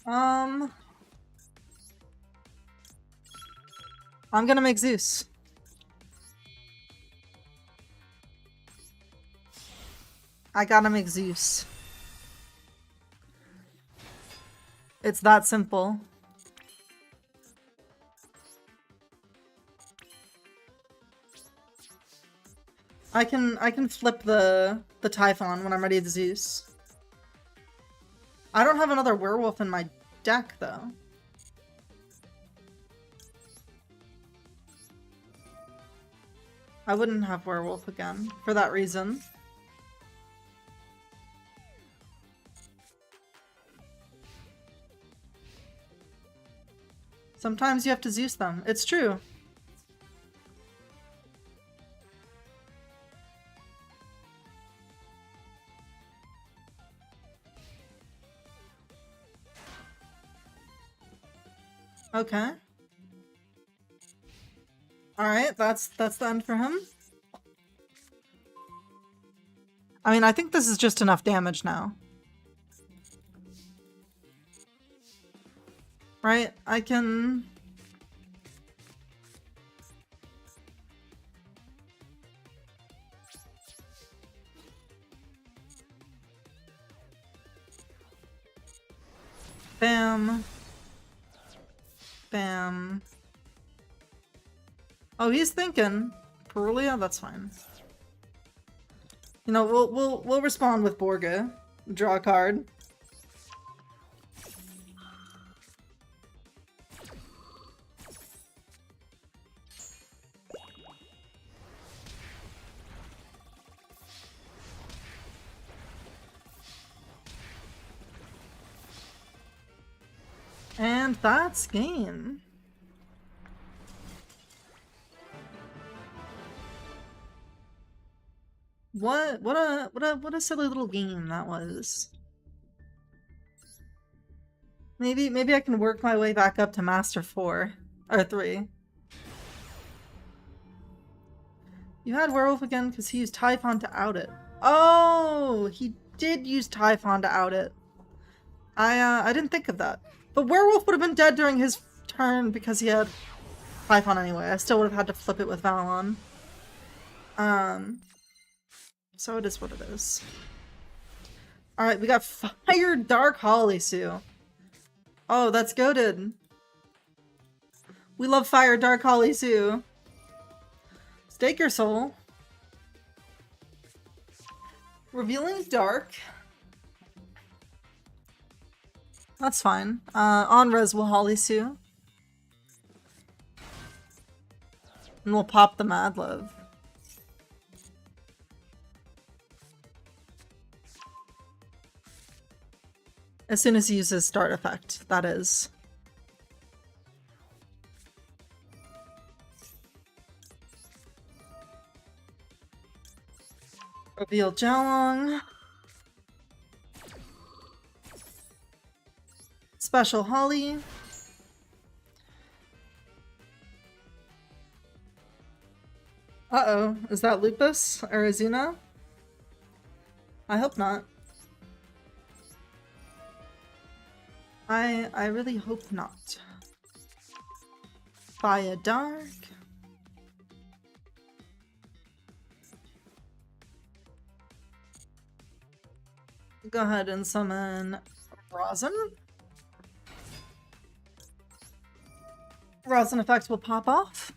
I'm gonna make Zeus. I gotta make Zeus. It's that simple. I can flip the Typhon when I'm ready to Zeus. I don't have another werewolf in my deck though. I wouldn't have werewolf again for that reason. Sometimes you have to Zeus them. It's true. Okay. Alright, that's the end for him. I mean, I think this is just enough damage now. Right? I can... Bam. Bam. Oh, he's thinking. Perulia? That's fine. You know, we'll respond with Borga. Draw a card. And that's game. What a silly little game that was. Maybe I can work my way back up to Master 4 or 3. You had Werewolf again because he used Typhon to out it. Oh, he did use Typhon to out it. I didn't think of that. But Werewolf would have been dead during his turn because he had Typhon anyway. I still would have had to flip it with Valon. So it is what it is. Alright, we got Fire Dark Holisu. Oh, that's goated. We love Fire Dark Holisu. Stake your soul. Revealing Dark. That's fine. On res will Holisu. And we'll pop the Mad Love. As soon as he uses start effect, that is. Reveal Jialong. Special Holly. Uh-oh, is that Lupus or Azuna? I hope not. I really hope not. Fire Dark. Go ahead and summon Rosin. Rosin effect will pop off.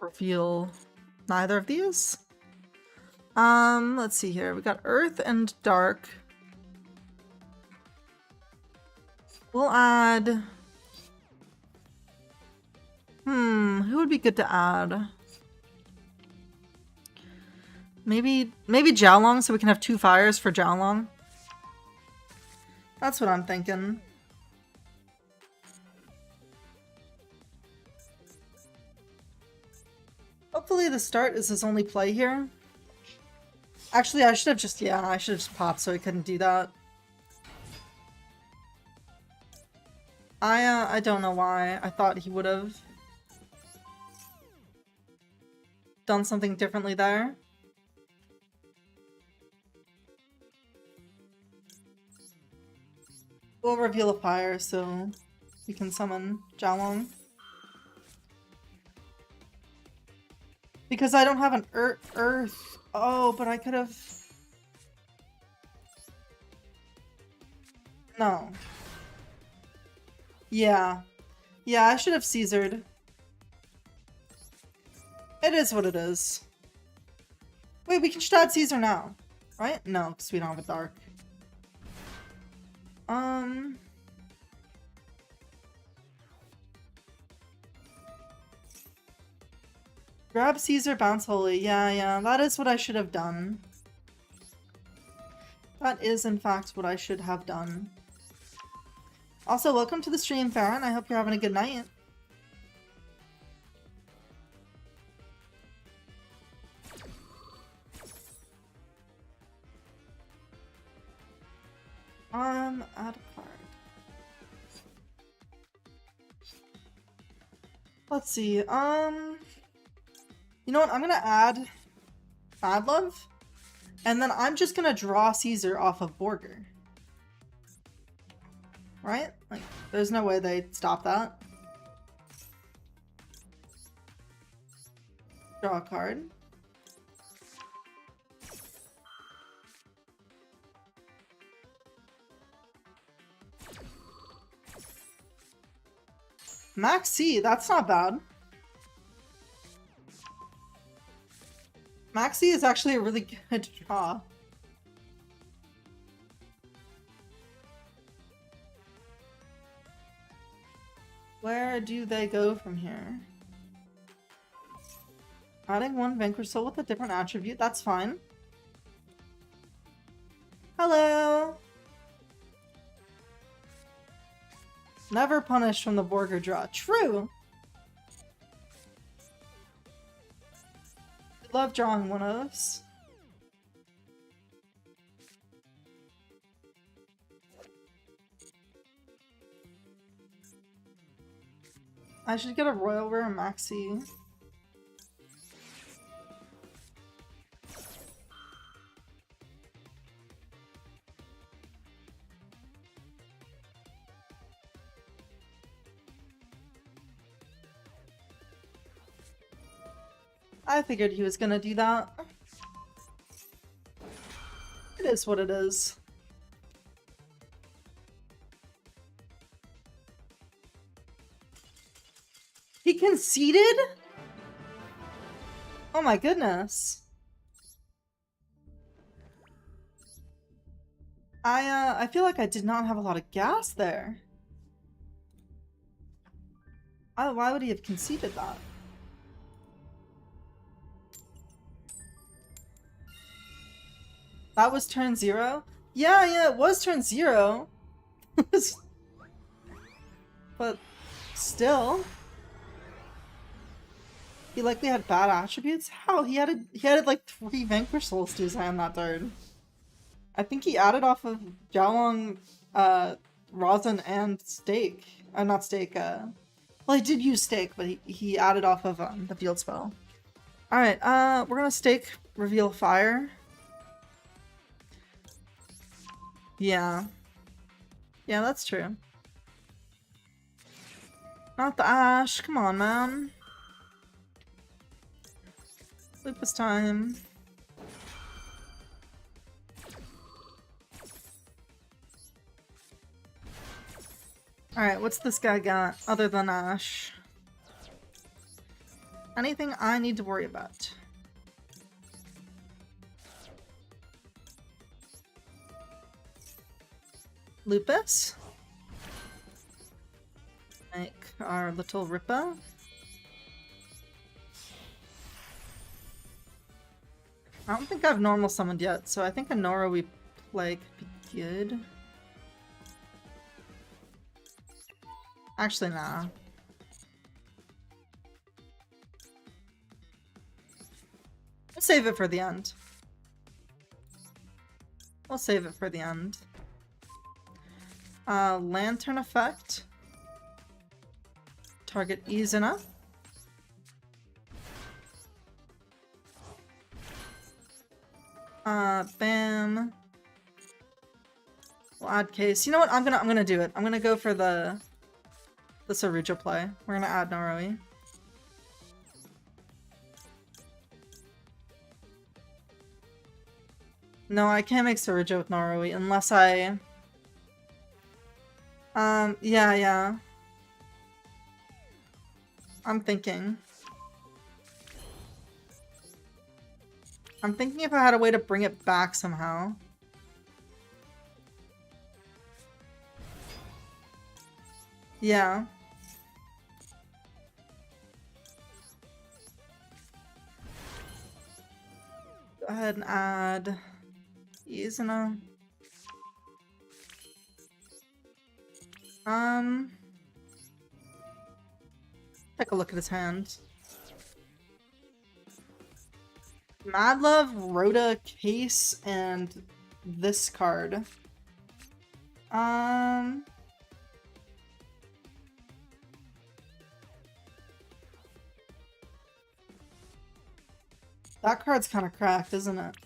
Reveal neither of these. Let's see here. We got Earth and Dark. We'll add... who would be good to add? Maybe Jiaolong, so we can have 2 fires for Jiaolong. That's what I'm thinking. Hopefully the start is his only play here. Actually, I should have just, I should have just popped so he couldn't do that. I don't know why. I thought he would have done something differently there. We'll reveal a fire so we can summon Jiaolong. Because I don't have an Earth. Oh, but I could have... No. Yeah. Yeah, I should have Caesared. It is what it is. Wait, we can just add Caesar now. Right? No, because we don't have a Dark. Grab Caesar, bounce Holy. Yeah, that is what I should have done. That is, in fact, what I should have done. Also, welcome to the stream, Farron. I hope you're having a good night. Add a card. Let's see, you know what, I'm gonna add Bad Love, and then I'm just gonna draw Caesar off of Borger. Right? Like, there's no way they'd stop that. Draw a card. Maxi, that's not bad. Maxi is actually a really good draw. Where do they go from here? Adding 1 Vanquish Soul with a different attribute, that's fine. Hello! Never punished from the Borger draw. True! I love drawing one of those. I should get a Royal Rare Maxi. I figured he was gonna do that. It is what it is. He conceded? Oh my goodness. I feel like I did not have a lot of gas there. Why would he have conceded that? That was turn 0? Yeah, it was turn 0. But still. He likely had bad attributes? How? He had like 3 Vanquish Souls to his hand that turn. I think he added off of Jiaolong, Rosin, and Stake. Not Stake, Well, I did use stake, but he added off of the field spell. Alright, we're gonna stake reveal fire. Yeah. Yeah, that's true. Not the Ash. Come on, man. Lupus time. Alright, what's this guy got other than Ash? Anything I need to worry about? Lupus? Make our little Rippo. I don't think I've normal summoned yet, so I think a Nora we play could be good. Actually, nah. We'll save it for the end. We'll save it for the end. Lantern effect. Target Izuna. Bam. We'll add case. You know what? I'm gonna do it. I'm gonna go for the Sarujo play. We're gonna add Noroi. No, I can't make Sarujo with Noroi unless I... yeah. I'm thinking if I had a way to bring it back somehow. Yeah. Go ahead and add Izuna. Take a look at his hand. Madlove, Rhoda, Case, and this card. That card's kind of cracked, isn't it?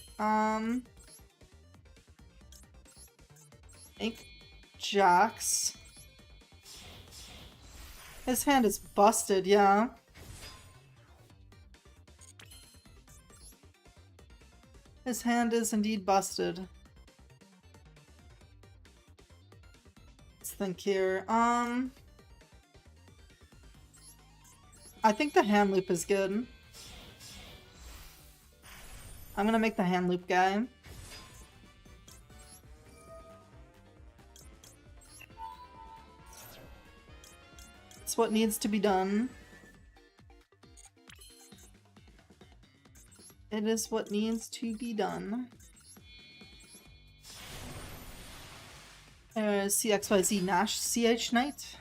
Make Jax. His hand is busted, yeah. His hand is indeed busted. Let's think here. I think the hand loop is good. I'm gonna make the hand loop guy. It's what needs to be done. It is what needs to be done. CXYZ Nash CH Knight.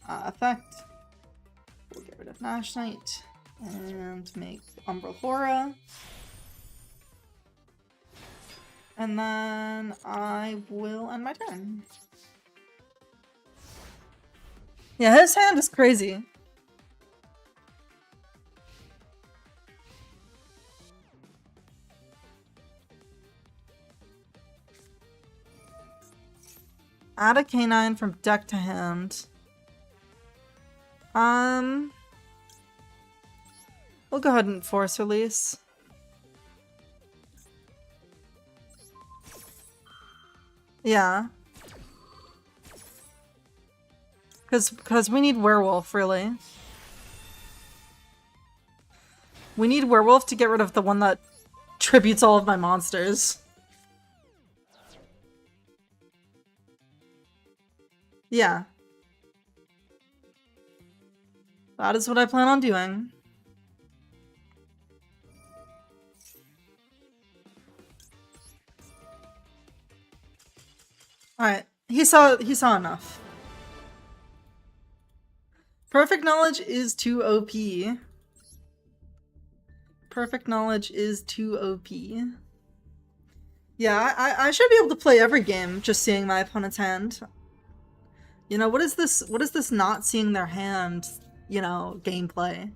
Effect. We'll get rid of Nash Knight and make Umbral Hora. And then I will end my turn. Yeah, his hand is crazy. Add a K9 from deck to hand. We'll go ahead and force release. Yeah. Because we need werewolf, really. We need werewolf to get rid of the one that tributes all of my monsters. Yeah. That is what I plan on doing. Alright. He saw enough. Perfect knowledge is too OP. Perfect knowledge is too OP. Yeah, I should be able to play every game just seeing my opponent's hand. You know, what is this? What is this not seeing their hand, you know, gameplay?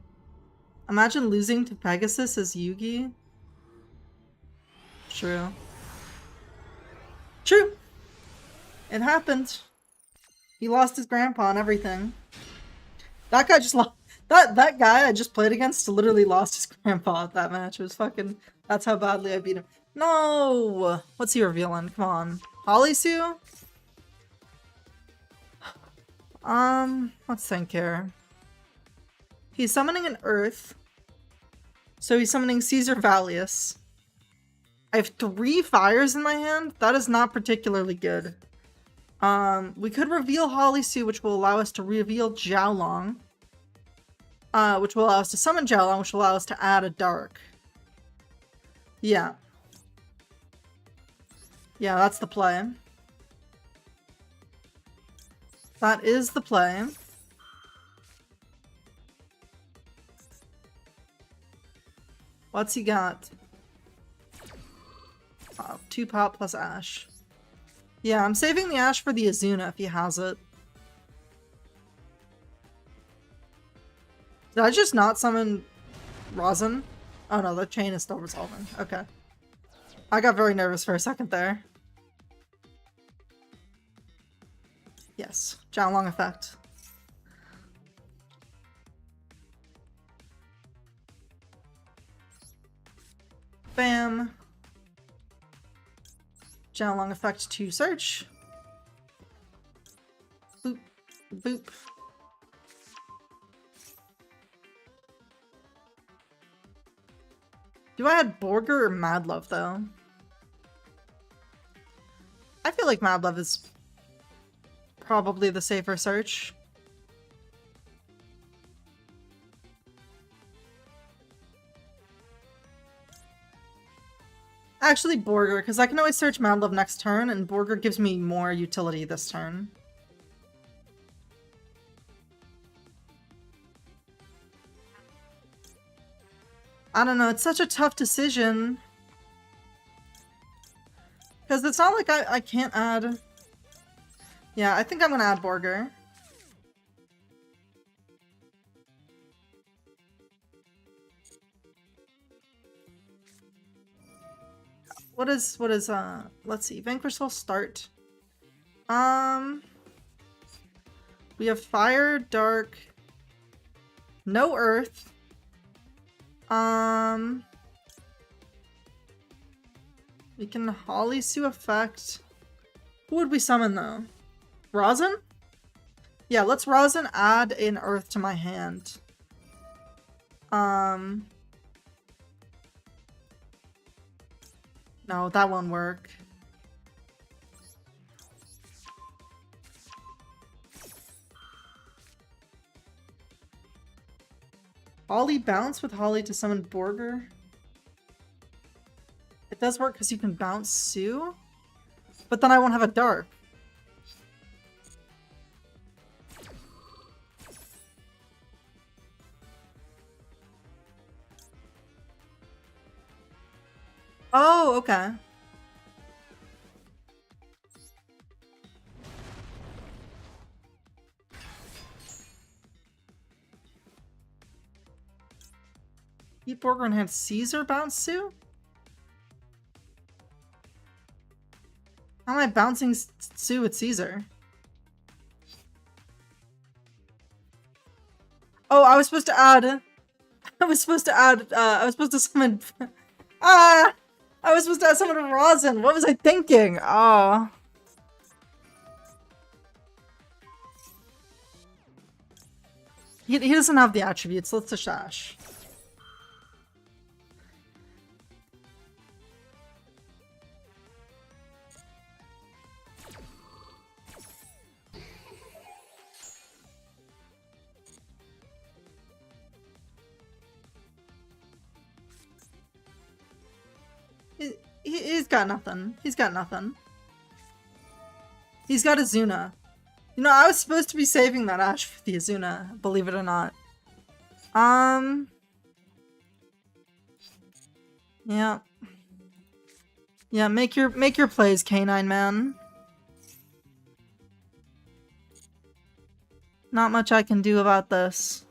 Imagine losing to Pegasus as Yugi. True. True. It happened. He lost his grandpa and everything. That guy just lost. That guy I just played against literally lost his grandpa at that match. It was fucking. That's how badly I beat him. No! What's he revealing? Come on. Holisu? Let's think here. He's summoning an Earth. So he's summoning Caesar Valius. I have 3 fires in my hand? That is not particularly good. We could reveal Holisu, which will allow us to reveal Jiaolong. Which will allow us to summon Jiaolong, which will allow us to add a Dark. Yeah. Yeah, that's the play. That is the play. What's he got? 2 pop plus Ash. Yeah, I'm saving the Ash for the Azuna if he has it. Did I just not summon Rosin? Oh no, the chain is still resolving. Okay. I got very nervous for a second there. Yes, Jiaolong effect. Bam. Jiaolong effect to search. Boop. Boop. Do I add Borger or Madlove, though? I feel like Madlove is probably the safer search. Actually, Borger, because I can always search Madlove next turn, and Borger gives me more utility this turn. I don't know, it's such a tough decision. Because it's not like I can't add... Yeah, I think I'm gonna add Borger. What is, let's see, Vanquish will start. We have Fire, Dark, no Earth. We can Holisu effect. Who would we summon though? Rosin? Yeah, let's Rosin add an Earth to my hand. No, that won't work. Holly bounce with Holly to summon Borger. It does work because you can bounce Sue, but then I won't have a Dark. Oh, okay. Keep Borger and have Caesar bounce Sue? How am I bouncing Sue with Caesar? Oh, I was supposed to add... I was supposed to summon... I was supposed to add someone to Rosin! What was I thinking? Oh. He doesn't have the attributes. Let's just Ash. He's got nothing. He's got nothing. He's got Azuna. You know, I was supposed to be saving that Ash for the Azuna, believe it or not. Yeah. Yeah, make your plays, K9 man. Not much I can do about this.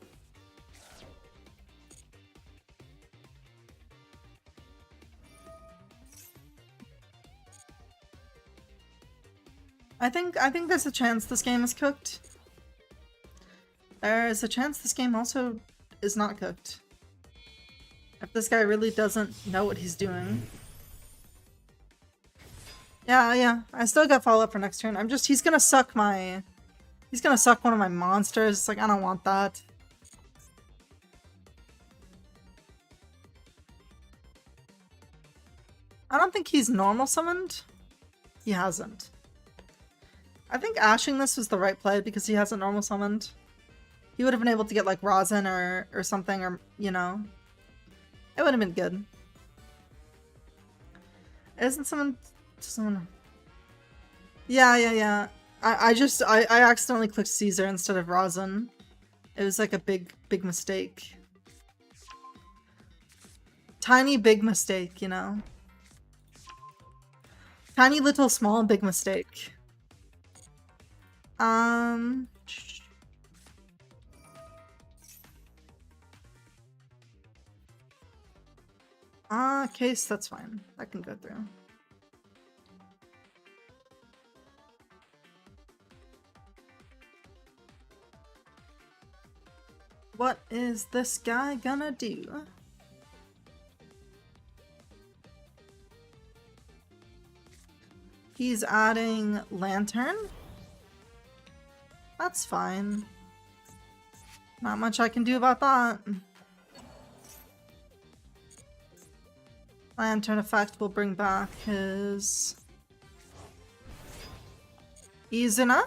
I think there's a chance this game is cooked. There is a chance this game also is not cooked. If this guy really doesn't know what he's doing. Yeah, I still got follow-up for next turn. He's gonna suck one of my monsters. It's like, I don't want that. I don't think he's normal summoned. He hasn't. I think ashing this was the right play because he hasn't normal summoned. He would have been able to get like Rosin or something, or, you know. It would have been good. Isn't someone... Yeah. I accidentally clicked Caesar instead of Rosin. It was like a big mistake. Tiny big mistake, you know? Tiny little small big mistake. Case, that's fine. That can go through. What is this guy gonna do? He's adding Lantern. That's fine. Not much I can do about that. Lantern effect will bring back his Izuna.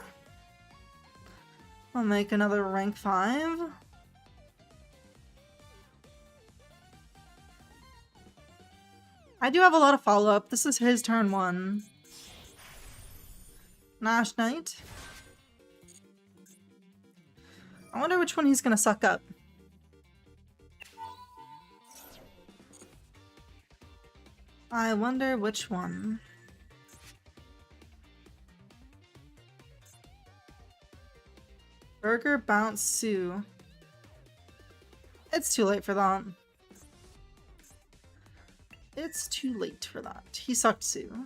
I'll make another rank 5. I do have a lot of follow-up. This is his turn 1. Nash Knight. I wonder which one he's gonna suck up. I wonder which one. Burger Bounce Sue. It's too late for that. It's too late for that. He sucked Sue.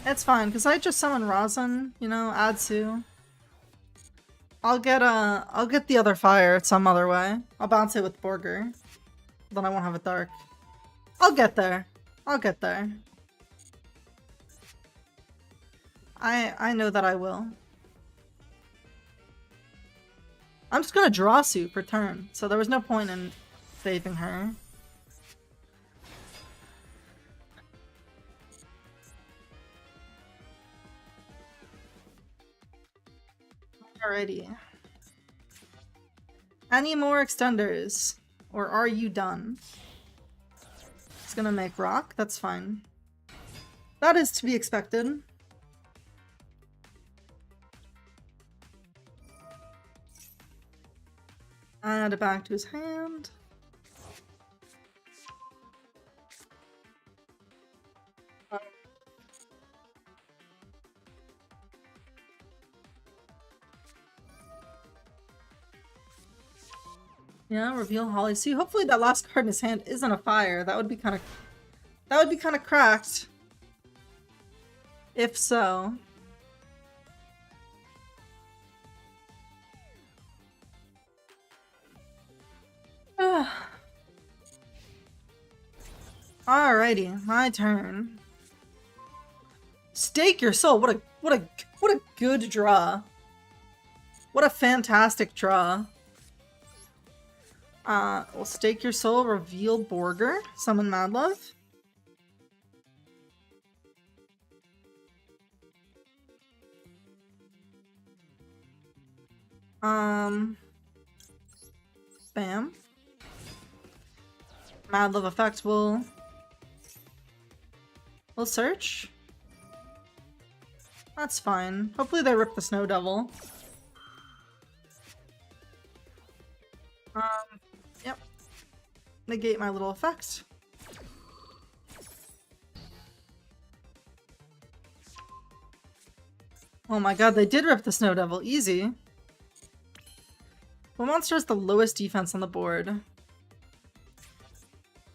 It's fine, because I just summoned Rosin, you know, add Sue. I'll get the other fire some other way. I'll bounce it with Borger. Then I won't have it dark. I'll get there. I'll get there. I know that I will. I'm just gonna draw Sue per turn, so there was no point in saving her. Alrighty. Any more extenders? Or are you done? It's gonna make rock, that's fine. That is to be expected. Add it back to his hand. Yeah, reveal Holly Sue. Hopefully that last card in his hand isn't a fire. That would be kind of cracked. If so. Alrighty, my turn. Stake your soul. What a good draw. What a fantastic draw. We'll stake your soul, reveal Borger, summon Madlove. Bam. Madlove effect will search. That's fine. Hopefully they rip the Snow Devil. Yep. Negate my little effect. Oh my god, they did rip the Snow Devil. Easy. What monster has the lowest defense on the board?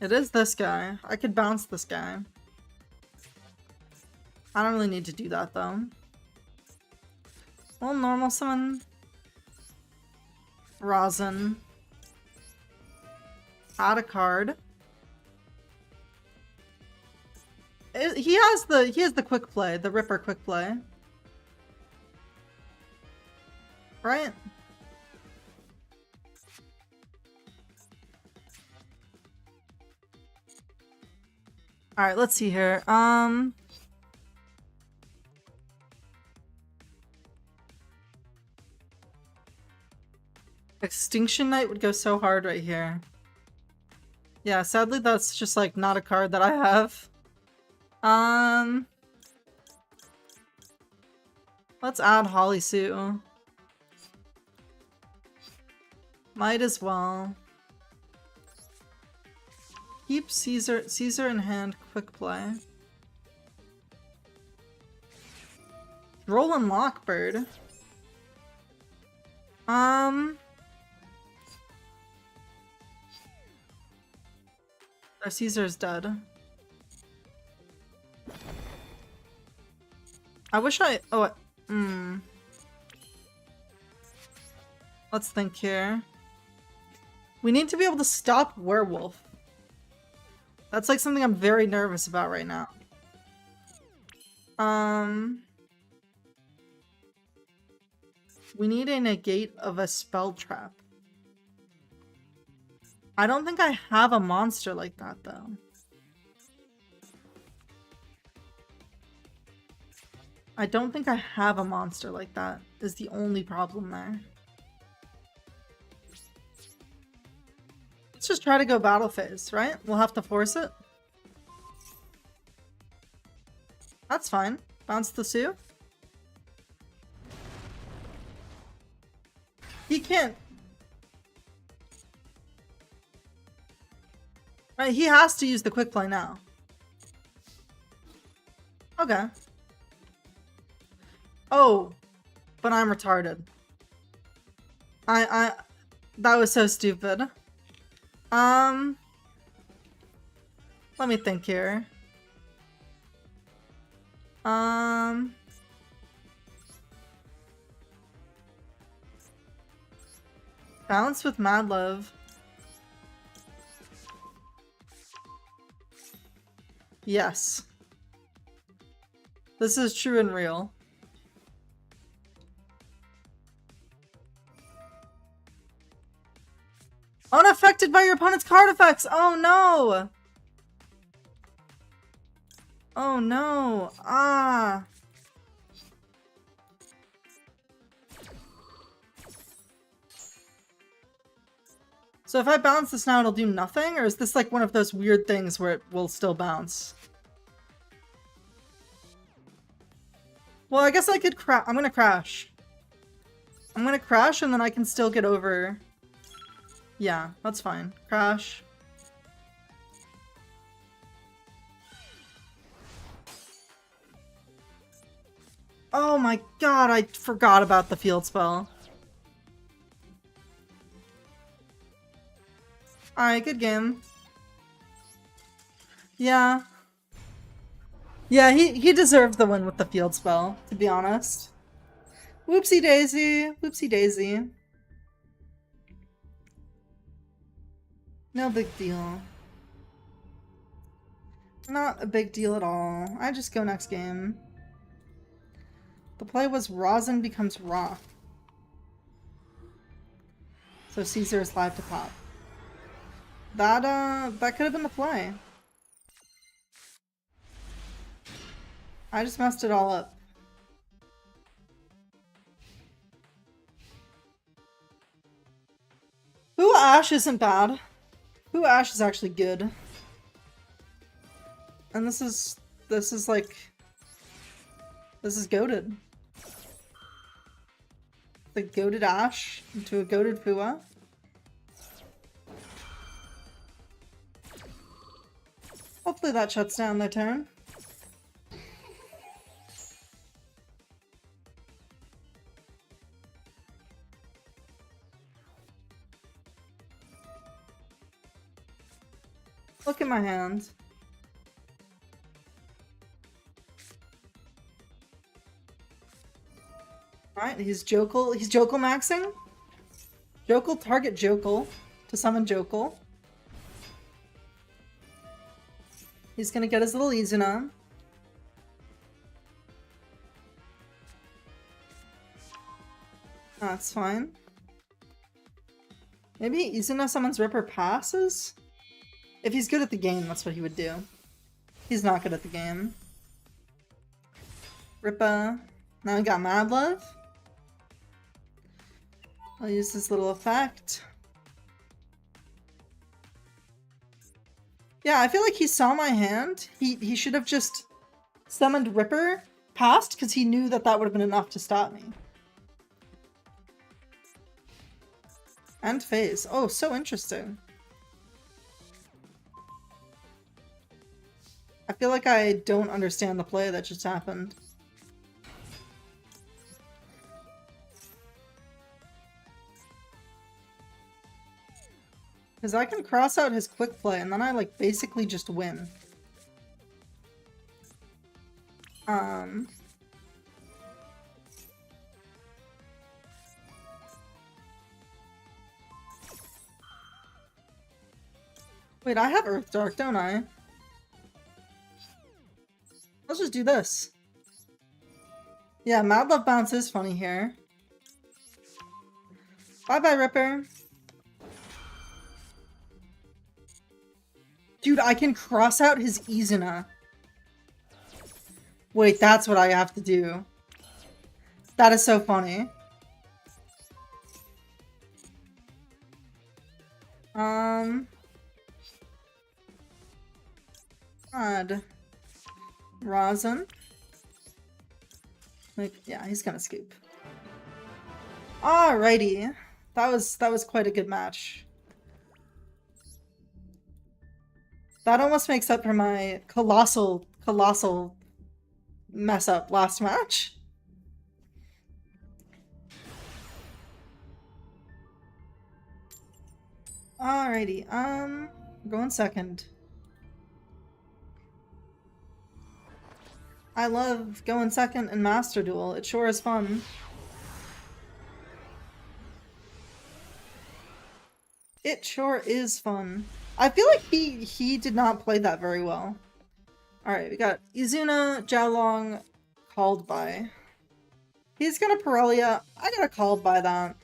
It is this guy. I could bounce this guy. I don't really need to do that though. Well, normal summon Rosin. Add a card. He has the quick play, the Ripper quick play. Right? Alright, let's see here. Extinction Knight would go so hard right here. Yeah, sadly that's just like not a card that I have. Let's add Holly Sue. Might as well. Keep Caesar in hand, quick play. Roland Lockbird. Our Caesar's dead. I wish I... Oh, let's think here. We need to be able to stop Werewolf. That's like something I'm very nervous about right now. We need a negate of a spell trap. I don't think I have a monster like that though. I don't think I have a monster like that is the only problem there. Let's just try to go battle phase, right? We'll have to force it. That's fine. Bounce the Sue. He can't. Right, he has to use the quick play now. Okay. Oh, but I'm retarded. That was so stupid. Let me think here. Balance with Mad Love. Yes. This is true and real. Unaffected by your opponent's card effects! Oh no! Oh no! Ah! So if I bounce this now, it'll do nothing? Or is this like one of those weird things where it will still bounce? Well, I guess I could I'm gonna crash. I'm gonna crash and then I can still get over... Yeah, that's fine. Crash. Oh my god, I forgot about the field spell. Alright, good game. Yeah. Yeah, he deserved the win with the field spell, to be honest. Whoopsie daisy. Whoopsie daisy. No big deal. Not a big deal at all. I just go next game. The play was Rosin becomes Rock. So Caesar is live to pop. That could have been the play. I just messed it all up. Ooh, Ash isn't bad. Ooh, Ash is actually good. And this is like... This is goated. The goated Ash into a goated Fua. Hopefully that shuts down their turn. Look at my hand. Alright, he's Jokal. He's Jokal maxing. Jokal, target Jokal to summon Jokal. He's gonna get his little Izuna. That's fine. Maybe Izuna summons Ripper passes? If he's good at the game, that's what he would do. He's not good at the game. Ripper. Now we got Mad Love. I'll use this little effect. Yeah, I feel like he saw my hand. He should have just summoned Ripper past, because he knew that that would have been enough to stop me. And phase. Oh, so interesting. I feel like I don't understand the play that just happened. Because I can cross out his quick play and then I like basically just win. Wait, I have Earth Dark, don't I? Let's just do this. Yeah, Mad Love Bounce is funny here. Bye-bye, Ripper. Dude, I can cross out his Izuna. Wait, that's what I have to do. That is so funny. Odd. Rosin. Like, yeah, he's gonna scoop. Alrighty. That was quite a good match. That almost makes up for my colossal mess up last match. Alrighty, we're going second. I love going second in Master Duel. It sure is fun. It sure is fun. I feel like he did not play that very well. Alright, we got Izuna, Jiaolong, Called By. He's gonna Parelia. I gotta Called By that.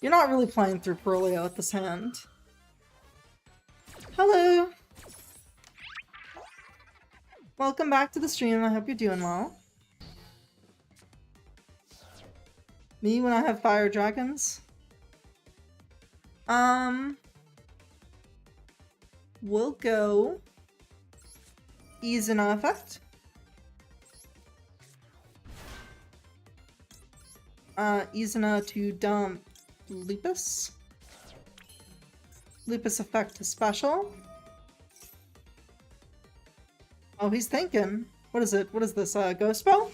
You're not really playing through Parelia with this hand. Hello! Welcome back to the stream. I hope you're doing well. Me when I have fire dragons? We'll go Izuna effect. Izuna to dump Lupus. Lupus effect to special. Oh, he's thinking. What is it? What is this? Ghost spell?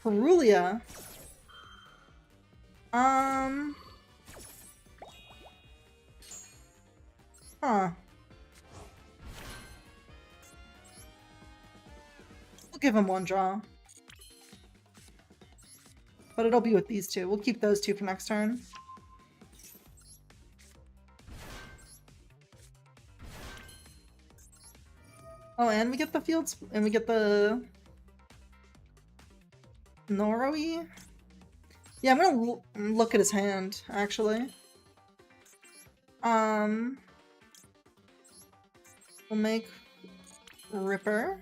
Parelia. Huh. We'll give him one draw. But it'll be with these two. We'll keep those two for next turn. Oh, and we get the fields, and we get the Noroi. Yeah, I'm gonna look at his hand, actually. We'll make Ripper.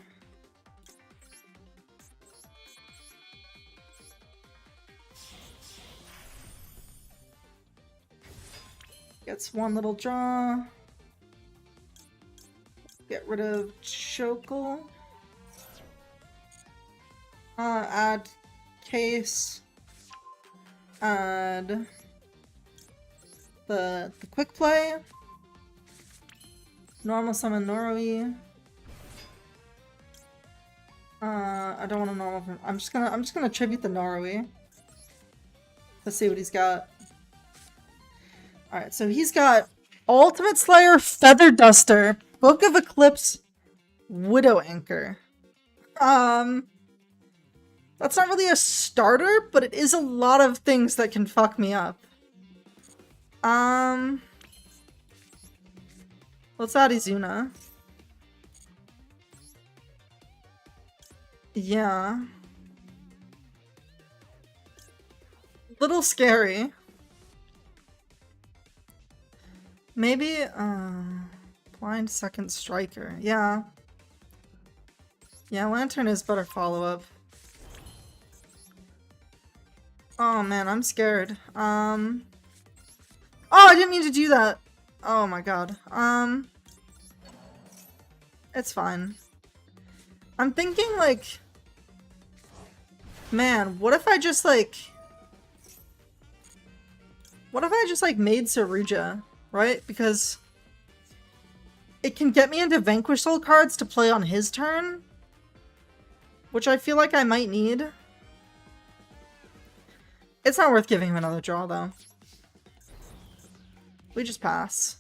Gets one little draw. Get rid of Chokle. Add Case. Add the quick play. Normal summon Noroi. I don't want to normal. I'm just gonna tribute the Noroi. Let's see what he's got. All right, so he's got Ultimate Slayer, Feather Duster, Book of Eclipse, Widow Anchor. That's not really a starter, but it is a lot of things that can fuck me up. Let's add Izuna. Yeah. Little scary. Maybe, Blind Second Striker. Yeah. Yeah, Lantern is better follow-up. Oh man, I'm scared. Oh, I didn't mean to do that. Oh my god. It's fine. I'm thinking, like... Man, what if I just, like... What if I just, like, made Saruja, right? Because... It can get me into Vanquish Soul cards to play on his turn. Which I feel like I might need. It's not worth giving him another draw, though. We just pass.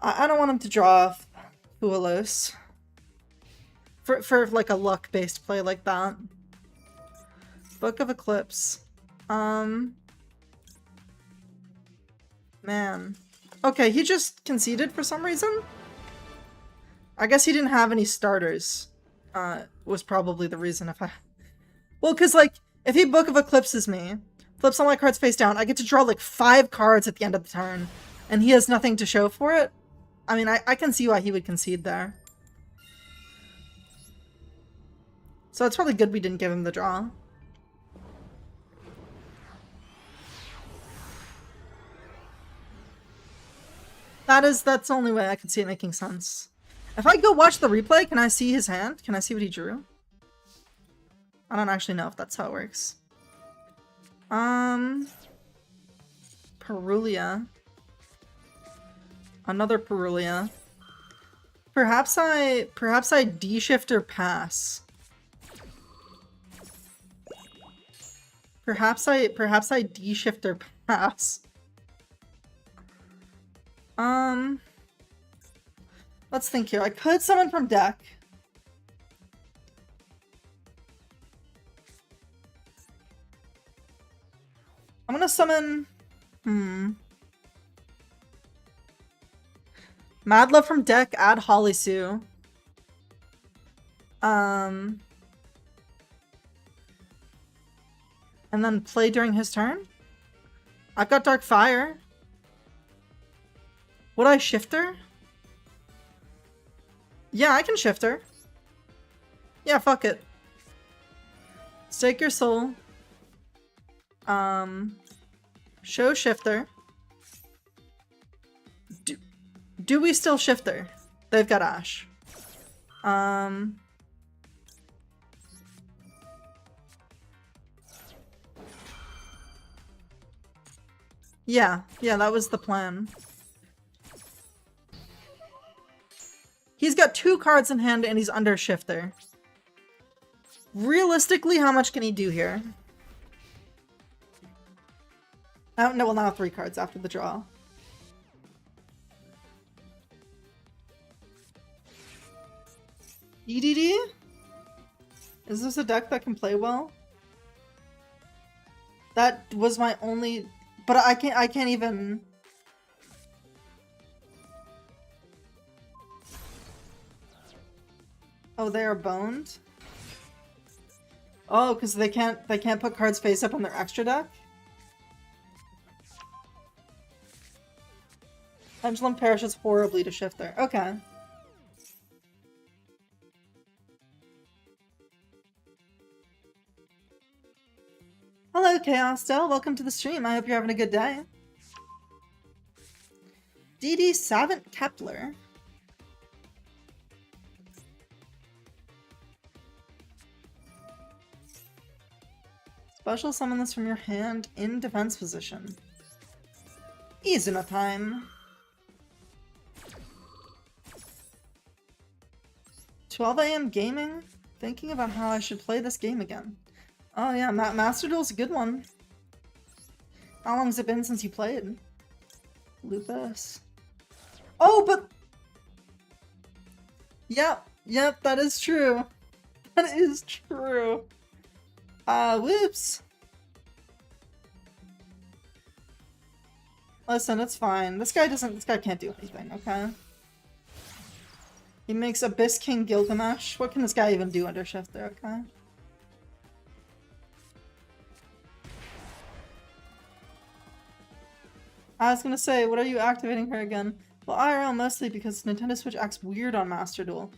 I don't want him to draw Fualos. For like a luck-based play like that. Book of Eclipse. Man. Okay, he just conceded for some reason? I guess he didn't have any starters. Was probably the reason if I... Well, because, like, if he Book of Eclipses me, flips all my cards face down, I get to draw, like, 5 cards at the end of the turn, and he has nothing to show for it. I mean, I can see why he would concede there. So it's probably good we didn't give him the draw. That's the only way I can see it making sense. If I go watch the replay, can I see his hand? Can I see what he drew? I don't actually know if that's how it works. Perulia. Another Perulia. Perhaps I D-shift or pass. Perhaps I D-shift or pass. Let's think here. I could summon from deck. I'm gonna summon... Mad Love from deck, add Holly Sue. And then play during his turn? I've got Dark Fire. Would I shift her? Yeah, I can shift her. Yeah, fuck it. Stake your soul. Show shifter. Do we still shift her? They've got Ash. Yeah, that was the plan. He's got 2 cards in hand and he's under shifter. Realistically, how much can he do here? No, well, now 3 cards after the draw. EDD? Is this a deck that can play well? That was my only... But I can't even... Oh, they are boned? Oh, because they can't put cards face up on their extra deck? Pendulum perishes horribly to shift there. Okay. Hello, Chaos Del. Welcome to the stream. I hope you're having a good day. DD Savant Kepler. Special summon this from your hand in defense position. Izuna time. 12 AM gaming? Thinking about how I should play this game again. Oh yeah, Master Duel's a good one. How long has it been since you played? Lupus. Oh, but... Yep, that is true. That is true. Whoops. Listen, it's fine. This guy can't do anything, okay? He makes Abyss King Gilgamesh. What can this guy even do under Shifter, okay? I was gonna say, what are you activating her again? Well, IRL mostly because Nintendo Switch acts weird on Master Duel.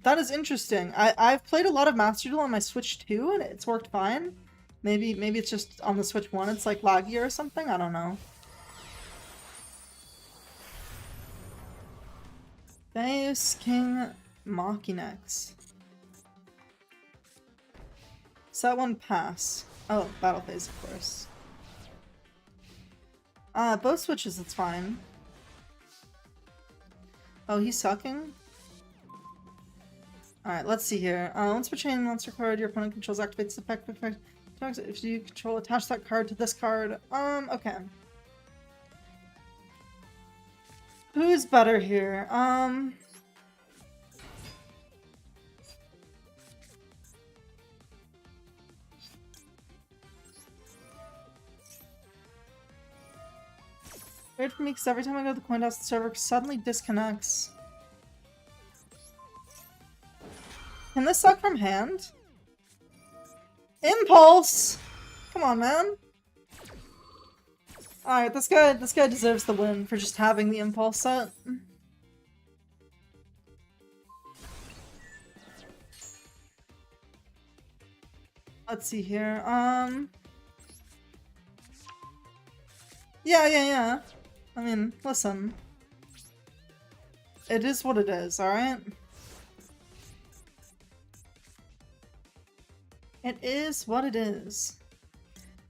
That is interesting. I've played a lot of Master Duel on my Switch too, and it's worked fine. Maybe it's just on the Switch 1 it's like laggy or something, I don't know. Deus King Machinex. Set 1 pass. Oh, battle phase, of course. Both switches, it's fine. Oh, he's sucking? Alright, let's see here. Once per chain monster card your opponent controls activates the effect. If you control, attach that card to this card. Okay. Who's better here? Weird for me because every time I go to the coin toss, the server suddenly disconnects. Can this suck from hand? Impulse! Come on, man. Alright, this guy deserves the win for just having the impulse set. Let's see here. Yeah. I mean, listen. It is what it is, alright? It is what it is.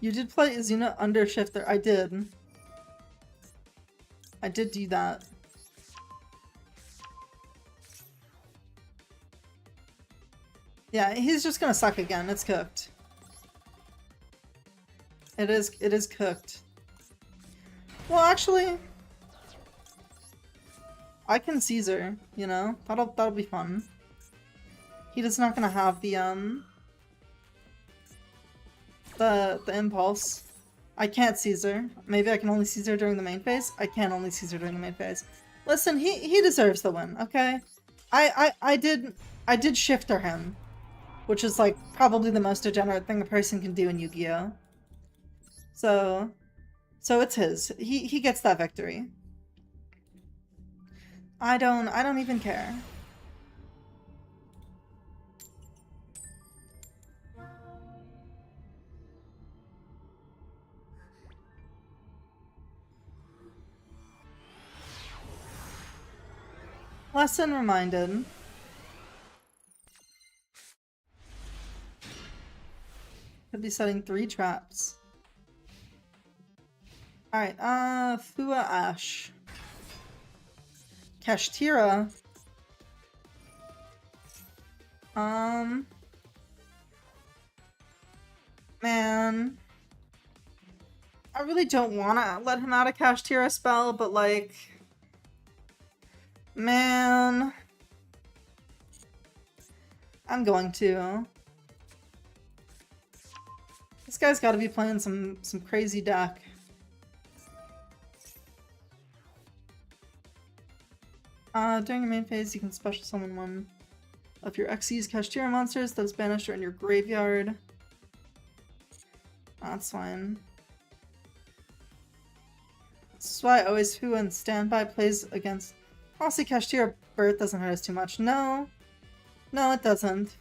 You did play Izuna under Shifter. I did. I did do that. Yeah, he's just gonna suck again. It's cooked. It is cooked. Well, actually, I can Caesar, you know? That'll be fun. He is not gonna have the impulse. I can't Caesar. Maybe I can only Caesar during the main phase? I can only Caesar during the main phase. Listen, he deserves the win, okay? I did Shifter him, which is like probably the most degenerate thing a person can do in Yu-Gi-Oh! So it's his. He gets that victory. I don't even care. Lesson reminded. Could be setting 3 traps. Alright, Fua Ash. Kashtira. Man. I really don't want to let him out of Kashtira spell, but like... Man. I'm going to. This guy's got to be playing some crazy deck. During your main phase, you can special summon one of your Xyz Kashtira monsters that is banished or in your graveyard. That's fine. This is why I always Fu and standby plays against... Honestly, Kashtira Birth doesn't hurt us too much. No. No, it doesn't.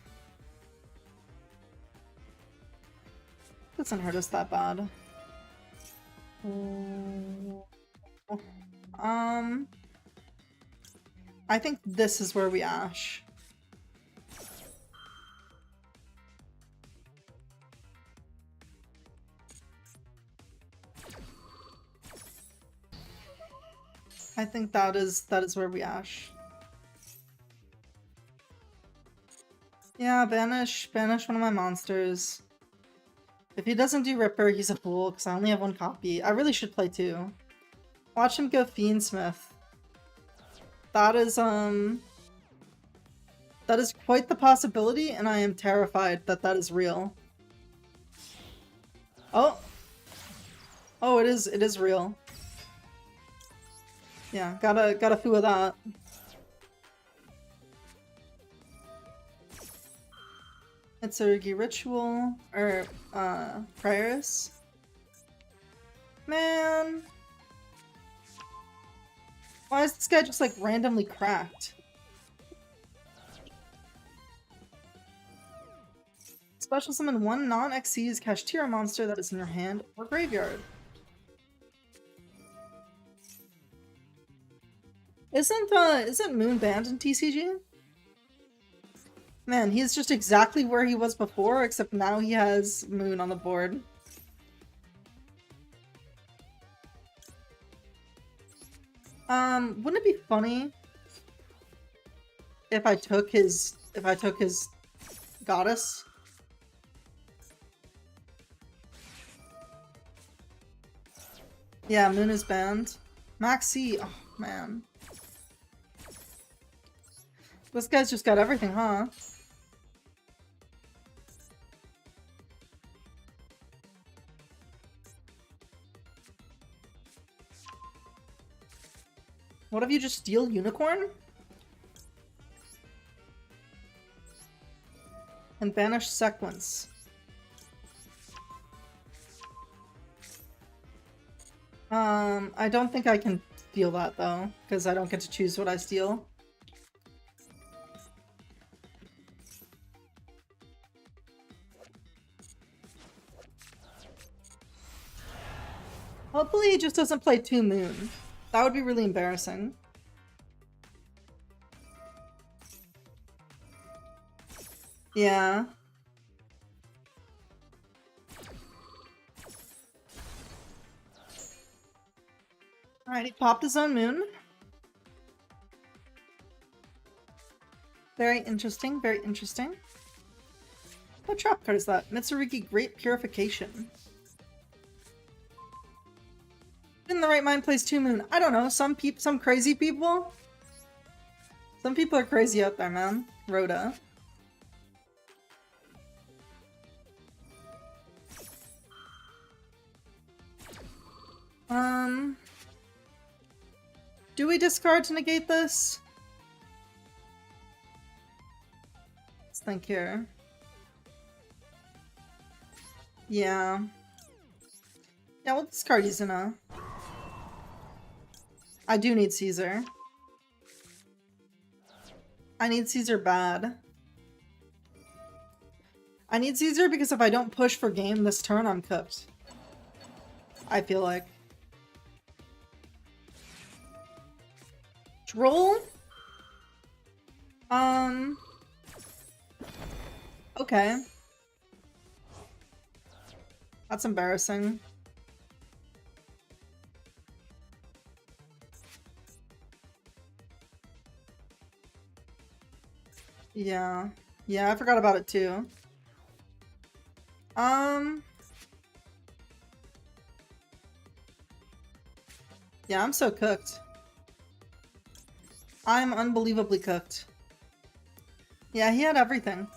Doesn't hurt us that bad. I think this is where we Ash. I think that is where we Ash. Yeah, banish one of my monsters. If he doesn't do Ripper, he's a fool, because I only have one copy. I really should play 2. Watch him go Fiendsmith. That is quite the possibility, and I am terrified that that is real. Oh! Oh, it is real. Yeah, gotta foo with that. Mitsurugi Ritual, or, Prayers. Man! Why is this guy just, like, randomly cracked? Special summon 1 non-Xyz Kashtira monster that is in your hand or graveyard. Isn't Moon banned in TCG? Man, he's just exactly where he was before, except now he has Moon on the board. Wouldn't it be funny if I took his goddess? Yeah, Moon is banned. Maxi, oh man. This guy's just got everything, huh? What if you just steal Unicorn? And banish Sequence. I don't think I can steal that though, because I don't get to choose what I steal. Hopefully he just doesn't play 2 Moon. That would be really embarrassing. Yeah. Alright, he popped his own Moon. Very interesting, very interesting. What trap card is that? Mitsurugi Great Purification. In the right mind plays 2 Moon. I don't know, some crazy people? Some people are crazy out there, man. Rhoda. Do we discard to negate this? Let's think here. Yeah. Yeah, we'll discard Izuna. I do need Caesar. I need Caesar bad. I need Caesar because if I don't push for game this turn, I'm cooked. I feel like. Droll? Okay. That's embarrassing. Yeah. Yeah, I forgot about it too. Yeah, I'm so cooked. I'm unbelievably cooked. Yeah, he had everything.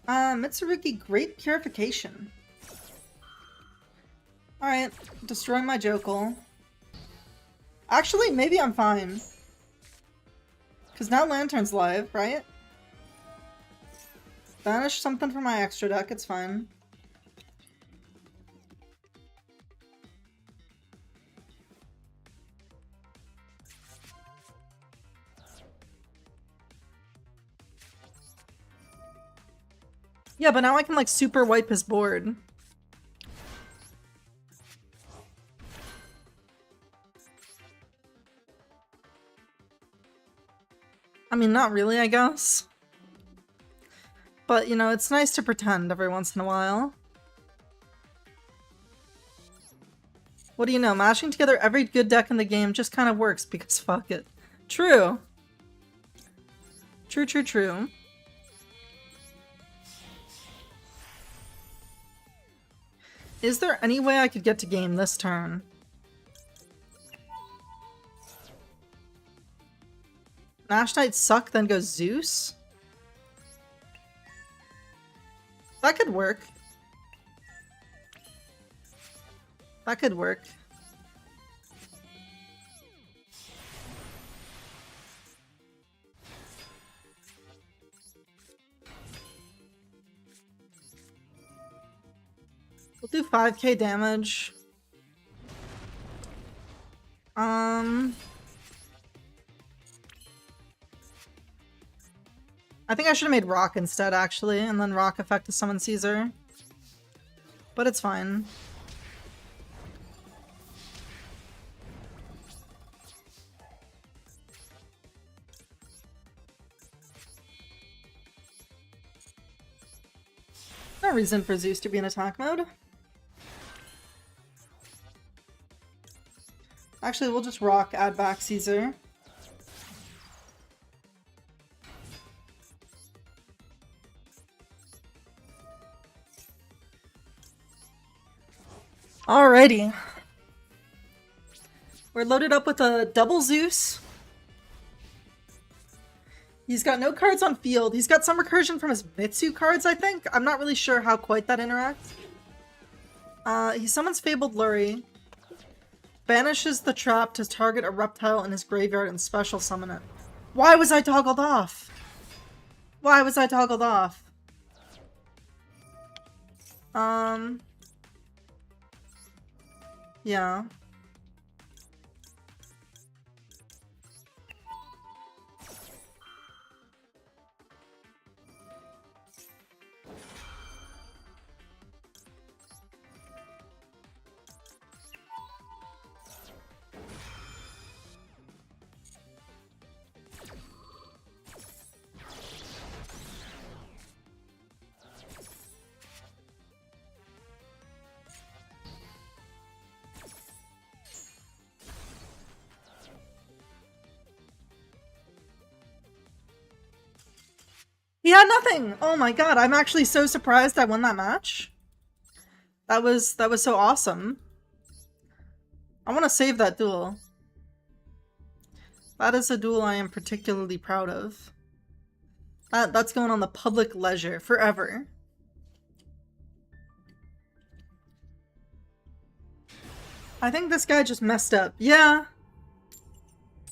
Mitsurugi Great Purification. Alright, destroy my Jokel. Actually, maybe I'm fine. Because now Lantern's live, right? Banish something from my extra deck, it's fine. Yeah, but now I can like super wipe his board. I mean, not really, I guess. But, you know, it's nice to pretend every once in a while. What do you know? Mashing together every good deck in the game just kind of works because fuck it. True. True, true, true. Is there any way I could get to game this turn? Nash Knights suck, then go Zeus? That could work. That could work. We'll do 5k damage. I think I should have made Rock instead, actually, and then Rock effect to summon Caesar. But it's fine. No reason for Zeus to be in attack mode. Actually, we'll just Rock, add back Caesar. Alrighty. We're loaded up with a double Zeus. He's got no cards on field. He's got some recursion from his Mitsu cards, I think. I'm not really sure how quite that interacts. He summons Fabled Lurie. Banishes the trap to target a reptile in his graveyard and special summon it. Why was I toggled off? Why was I toggled off? Yeah. He had nothing! Oh my god, I'm actually so surprised I won that match. That was so awesome. I want to save that duel. That is a duel I am particularly proud of. That's going on the public ledger forever. I think this guy just messed up. Yeah.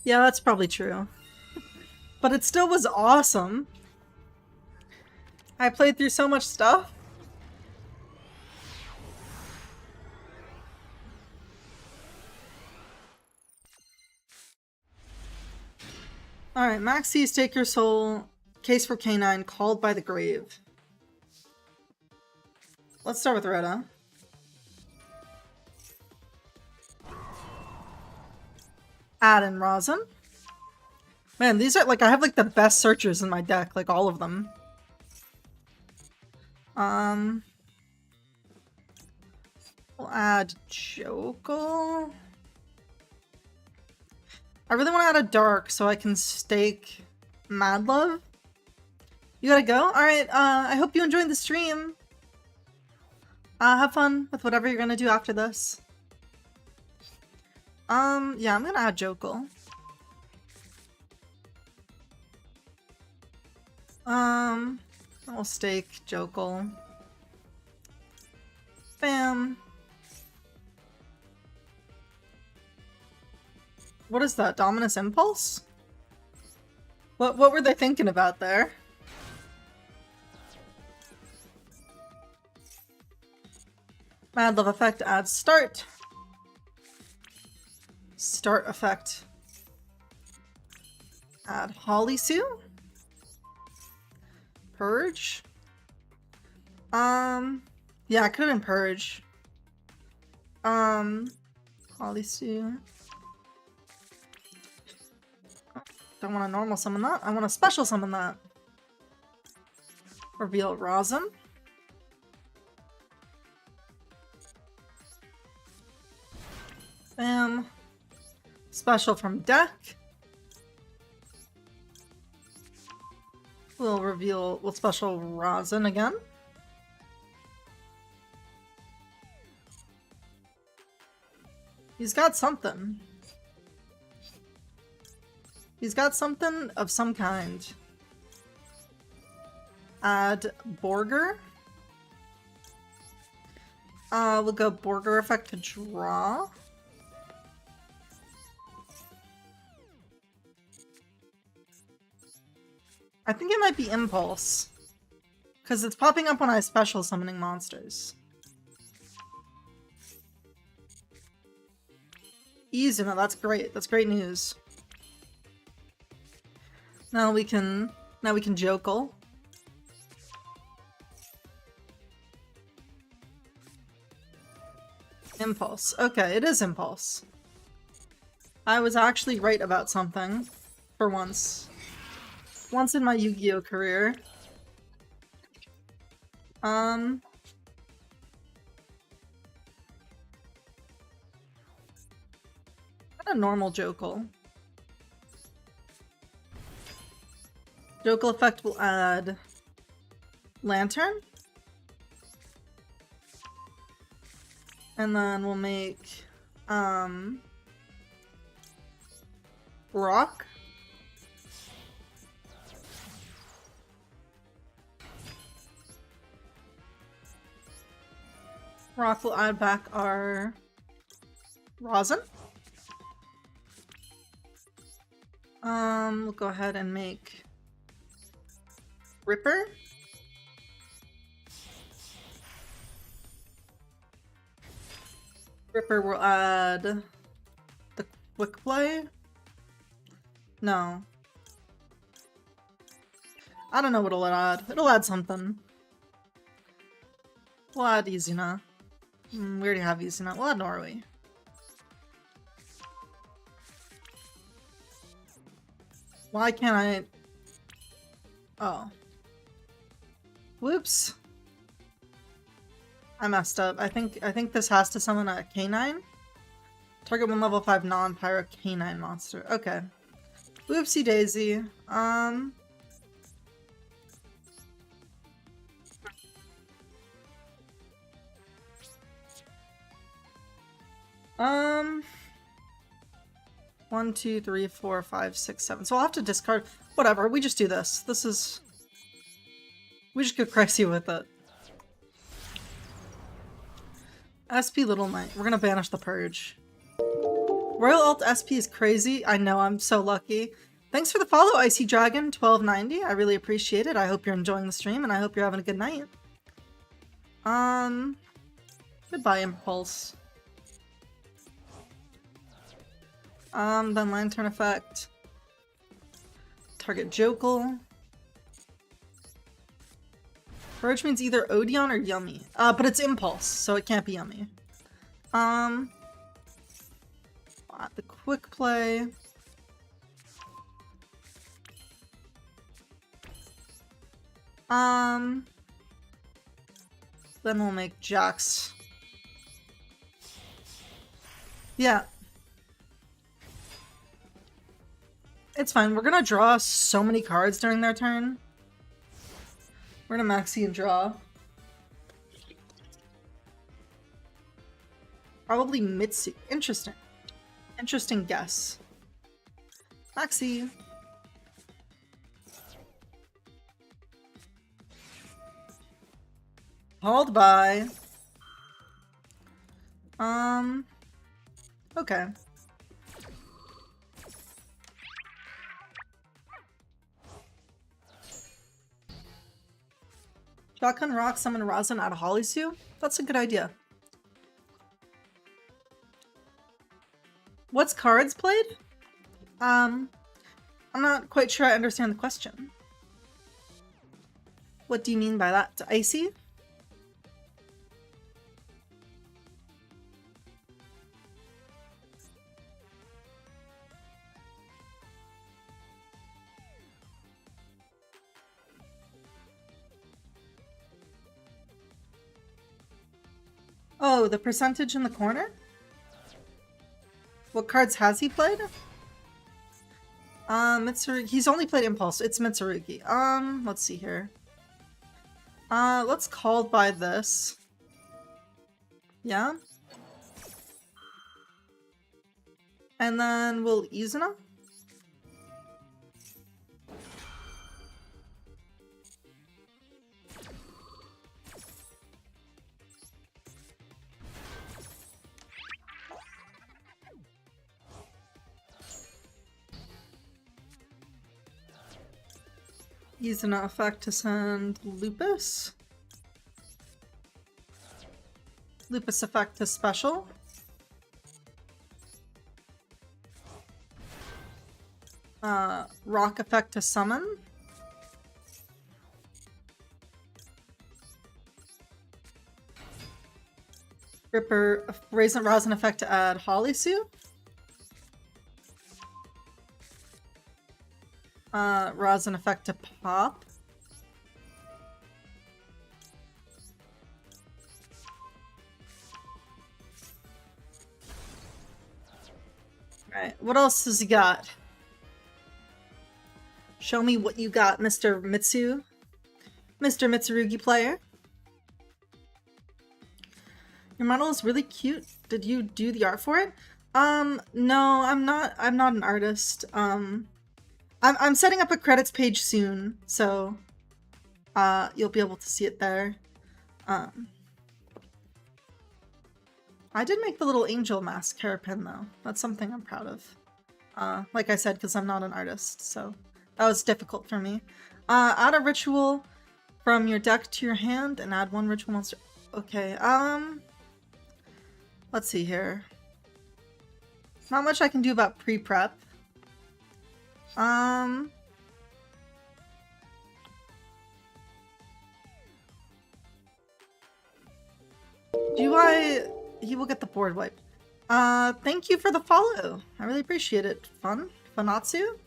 Yeah, that's probably true. But it still was awesome. I played through so much stuff. Alright, Maxie's Take Your Soul, Case for K9, Called by the Grave. Let's start with Retta. Add in Rosin. Man, these are like, I have like the best searchers in my deck, like all of them. We'll add Jokel. I really want to add a Dark so I can stake Mad Love. You gotta go? Alright, I hope you enjoyed the stream. Have fun with whatever you're gonna do after this. Yeah, I'm gonna add Jokel. I'll stake Jokel. Bam. What is that? Dominus Impulse? What were they thinking about there? Mad Love effect adds start. Start effect. Add Holly Sue. Purge. Yeah, it could have been Purge. Holly Sue. Don't want to normal summon that. I want to special summon that. Reveal Rosin. Bam. Special from deck. We'll special Rosin again. He's got something. He's got something of some kind. Add Borger. We'll go Borger effect to draw. I think it might be Impulse. Because it's popping up when I special summoning monsters. Izuna, that's great. That's great news. Now we can Jokel. Impulse. Okay, it is Impulse. I was actually right about something. For once. Once in my Yu-Gi-Oh career. What a normal Jokel. Jokel effect will add Lantern. And then we'll make Rock. Rock will add back our Rosin. We'll go ahead and make Ripper. Ripper will add the Quick Play. No. I don't know what it'll add. It'll add something. We'll add Izuna. We already have Izuna. We'll add Norway. Why can't I... Oh. Whoops. I messed up. I think this has to summon a K9. Target one level 5 non-pyro K9 monster. Okay. Whoopsie daisy. One, two, three, four, five, six, seven. So I'll have to discard. Whatever. We just do this. This is. We just go crazy with it. SP Little Knight. We're gonna banish the Purge. Royal Alt SP is crazy. I know, I'm so lucky. Thanks for the follow, Icy Dragon 1290. I really appreciate it. I hope you're enjoying the stream and I hope you're having a good night. Goodbye, Impulse. Then Lantern effect. Target Jokel. Purge means either Odeon or Yummy. But it's Impulse, so it can't be Yummy. The Quick Play. Then we'll make Jax. Yeah. It's fine. We're gonna draw so many cards during their turn. We're gonna maxi and draw. Probably Mitsu. Interesting. Interesting guess. Maxi. Hold by. Okay. Shotgun Rock, summon Rosin out of Hollysu? That's a good idea. What's cards played? I'm not quite sure I understand the question. What do you mean by that? Icy? Oh, the percentage in the corner? What cards has he played? Mitsurugi. He's only played Impulse. It's Mitsurugi. Let's see here. Let's call by this. Yeah? And then we'll Izuna. Izuna effect to send Lupus. Lupus effect to special. Rock effect to summon. Ripper Rosin effect to add Holisu. Rosin effect to pop. Alright, what else has he got? Show me what you got, Mr. Mitsu. Mr. Mitsurugi player. Your model is really cute. Did you do the art for it? No, I'm not an artist. I'm setting up a credits page soon, so you'll be able to see it there. I did make the little angel mask hairpin though. That's something I'm proud of. Like I said, because I'm not an artist, so that was difficult for me. Add a ritual from your deck to your hand and add one ritual monster. Okay, let's see here. Not much I can do about pre-prep. He will get the board wipe. Thank you for the follow. I really appreciate it. Funatsu?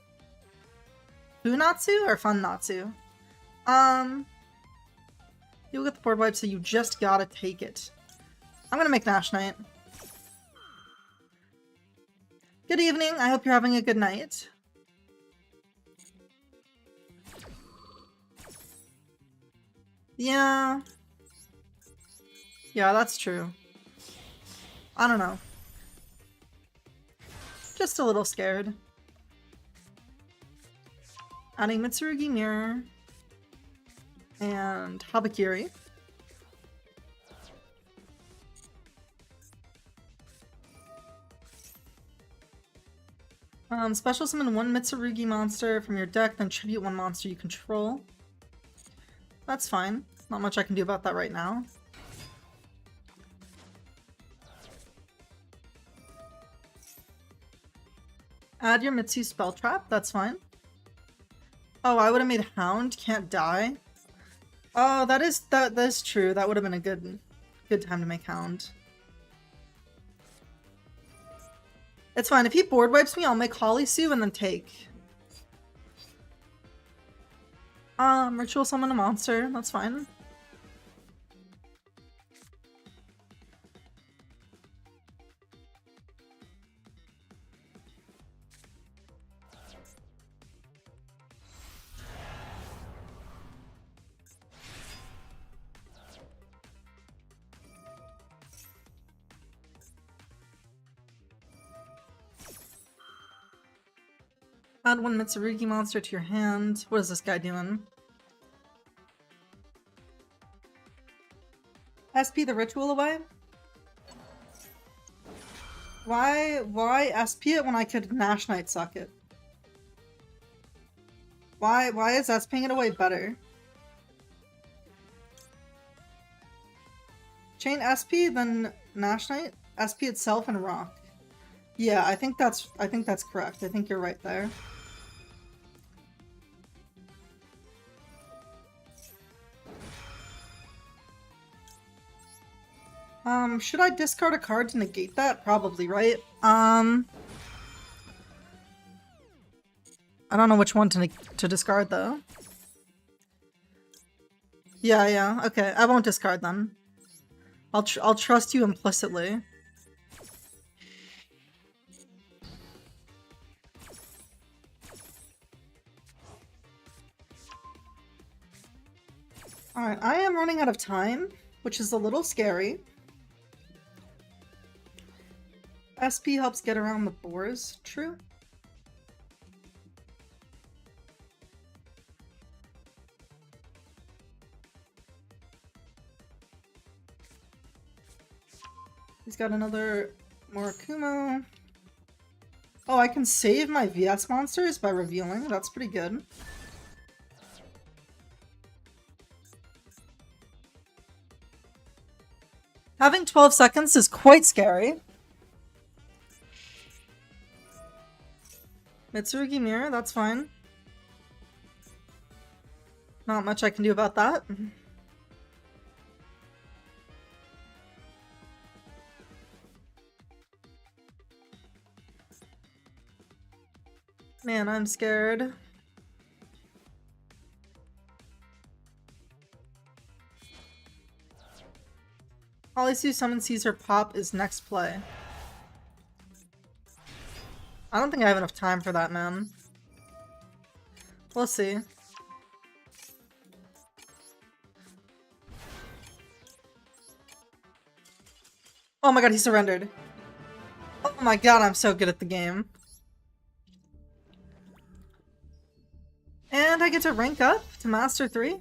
Funatsu or Funnatsu? You'll get the board wipe, so you just gotta take it. I'm gonna make Nash Knight. Good evening. I hope you're having a good night. Yeah. Yeah, that's true. I don't know. Just a little scared. Adding Mitsurugi Mirror. And Habakiri. Special summon one Mitsurugi monster from your deck, then tribute one monster you control. That's fine. Not much I can do about that right now. Add your Mitsu spell trap, that's fine. Oh, I would have made Hound can't die. Oh, that is true. That would have been a good time to make Hound. It's fine. If he board wipes me, I'll make Holisu and then take. Ritual summon a monster. That's fine. Add one Mitsurugi monster to your hand. What is this guy doing? SP the ritual away? Why SP it when I could Nash Knight suck it? Why is SPing it away better? Chain SP, then Nash Knight, SP itself, and Rock. Yeah, I think that's correct. I think you're right there. Should I discard a card to negate that? Probably, right? I don't know which one to discard though. Yeah, okay. I won't discard them. I'll trust you implicitly. Alright, I am running out of time, which is a little scary. SP helps get around the boars. True. He's got another Murakumo. Oh, I can save my VS monsters by revealing. That's pretty good. Having 12 seconds is quite scary. Mitsurugi Mirror, that's fine. Not much I can do about that. Man, I'm scared. Holly's summon Caesar pop is next play. I don't think I have enough time for that, man. We'll see. Oh my god, he surrendered. Oh my god, I'm so good at the game. And I get to rank up to Master 3.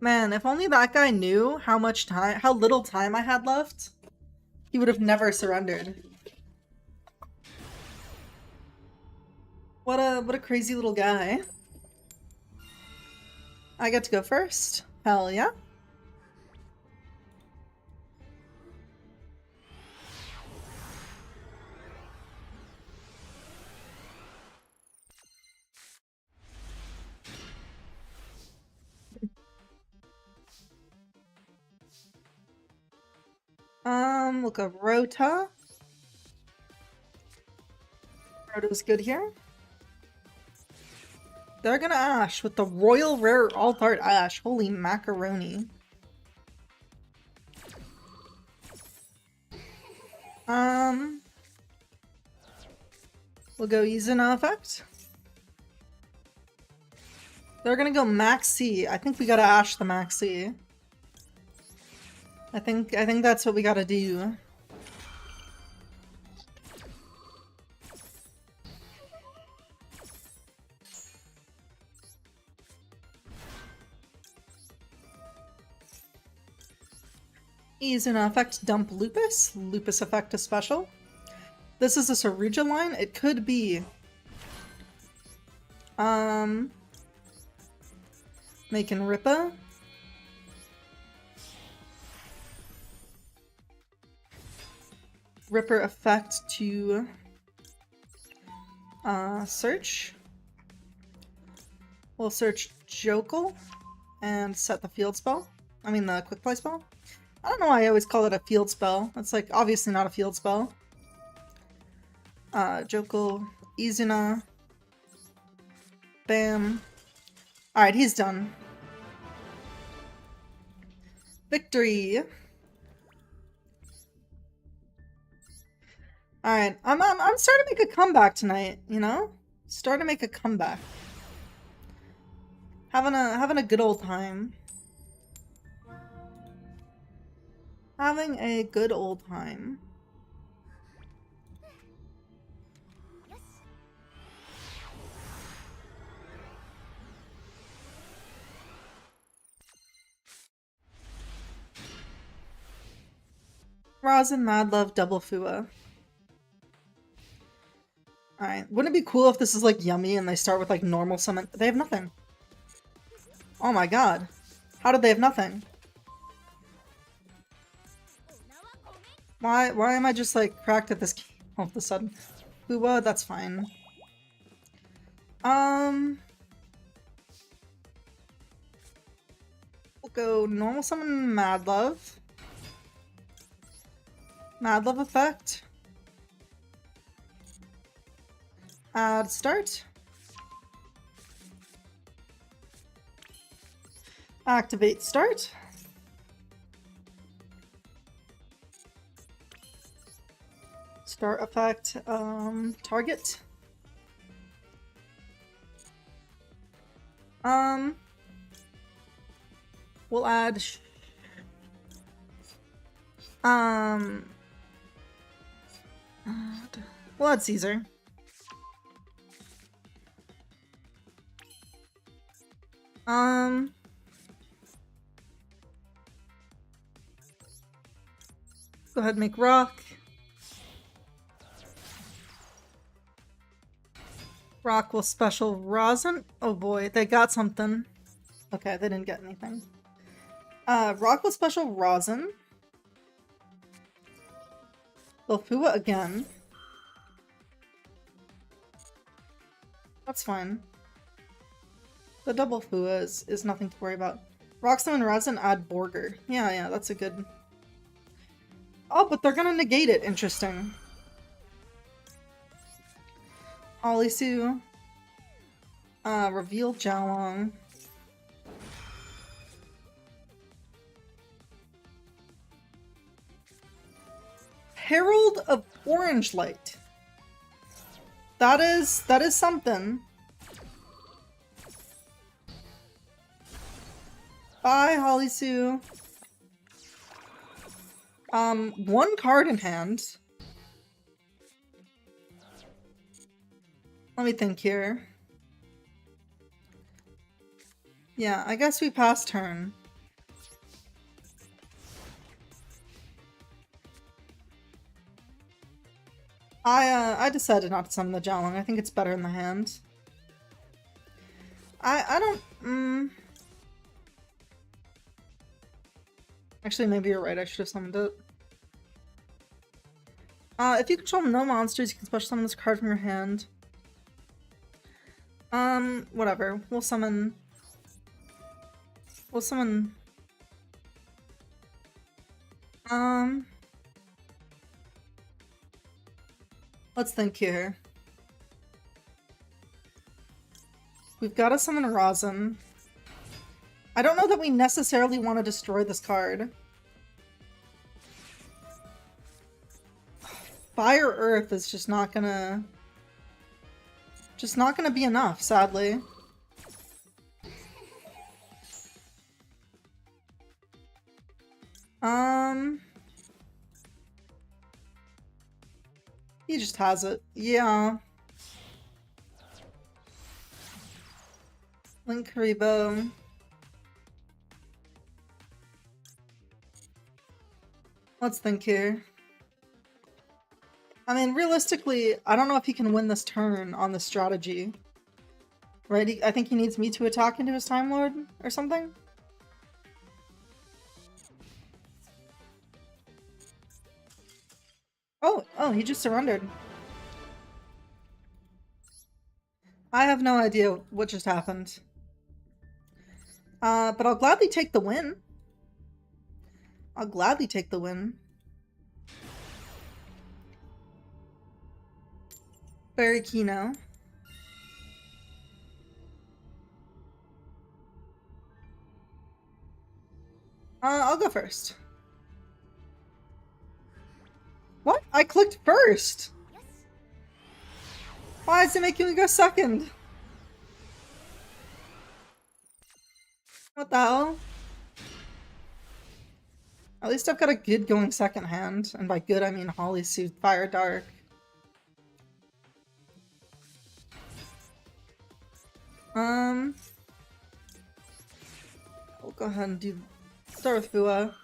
Man, if only that guy knew how little time I had left, he would have never surrendered. What a crazy little guy. I get to go first. Hell yeah. We'll go Rota. Rota's good here. They're gonna Ash with the Royal Rare Alt Art Ash. Holy macaroni. We'll go Izuna effect. They're gonna go Maxi. I think we gotta Ash the Maxi. I think that's what we gotta do. Izuna effect dump Lupus. Lupus effect is special. This is a Saruja line. It could be making Rippa. Ripper effect to search. We'll search Jokel and set the field spell. I mean the quick play spell. I don't know why I always call it a field spell. It's like obviously not a field spell. Jokel, Izuna. Bam. Alright, he's done. Victory! Alright, I'm starting to make a comeback tonight, you know? Starting to make a comeback. Having a good old time. Having a good old time. Rosin, Mad Love, Double Fua. Alright, wouldn't it be cool if this is like yummy and they start with like normal summon? They have nothing. Oh my god. How did they have nothing? Why am I just like cracked at this game all of a sudden? Fua, that's fine. We'll go normal summon Mad Love. Mad Love effect. Add start. Activate start. Start effect, target. We'll add We'll add Caesar. Go ahead and make rock. Rock will special rosin. Oh boy, they got something. Okay, they didn't get anything. Rock will special rosin. Lofua again. That's fine. The double Fua is nothing to worry about. Rockstone and rosin add Borger. Yeah, that's a good... Oh, but they're gonna negate it. Interesting. Olisu. Reveal Jalong. Herald of Orange Light. That is something. Bye, Holisu. One card in hand. Let me think here. Yeah, I guess we pass turn. I decided not to summon the Jalong. I think it's better in the hand. I don't... Actually, maybe you're right. I should have summoned it. If you control no monsters, you can special summon this card from your hand. Whatever. We'll summon... Let's think here. We've got to summon Rosin. I don't know that we necessarily want to destroy this card. Fire Earth is just not gonna be enough, sadly. He just has it. Yeah. Link Haribo. Let's think here. I mean, realistically, I don't know if he can win this turn on the strategy. Right? I think he needs me to attack into his Time Lord or something. Oh, he just surrendered. I have no idea what just happened. But I'll gladly take the win. I'll gladly take the win. Very Kino. I'll go first. What? I clicked first! Why is it making me go second? What the hell? At least I've got a good going second hand. And by good, I mean Holly Suit Fire Dark. We'll go ahead and start with Fua.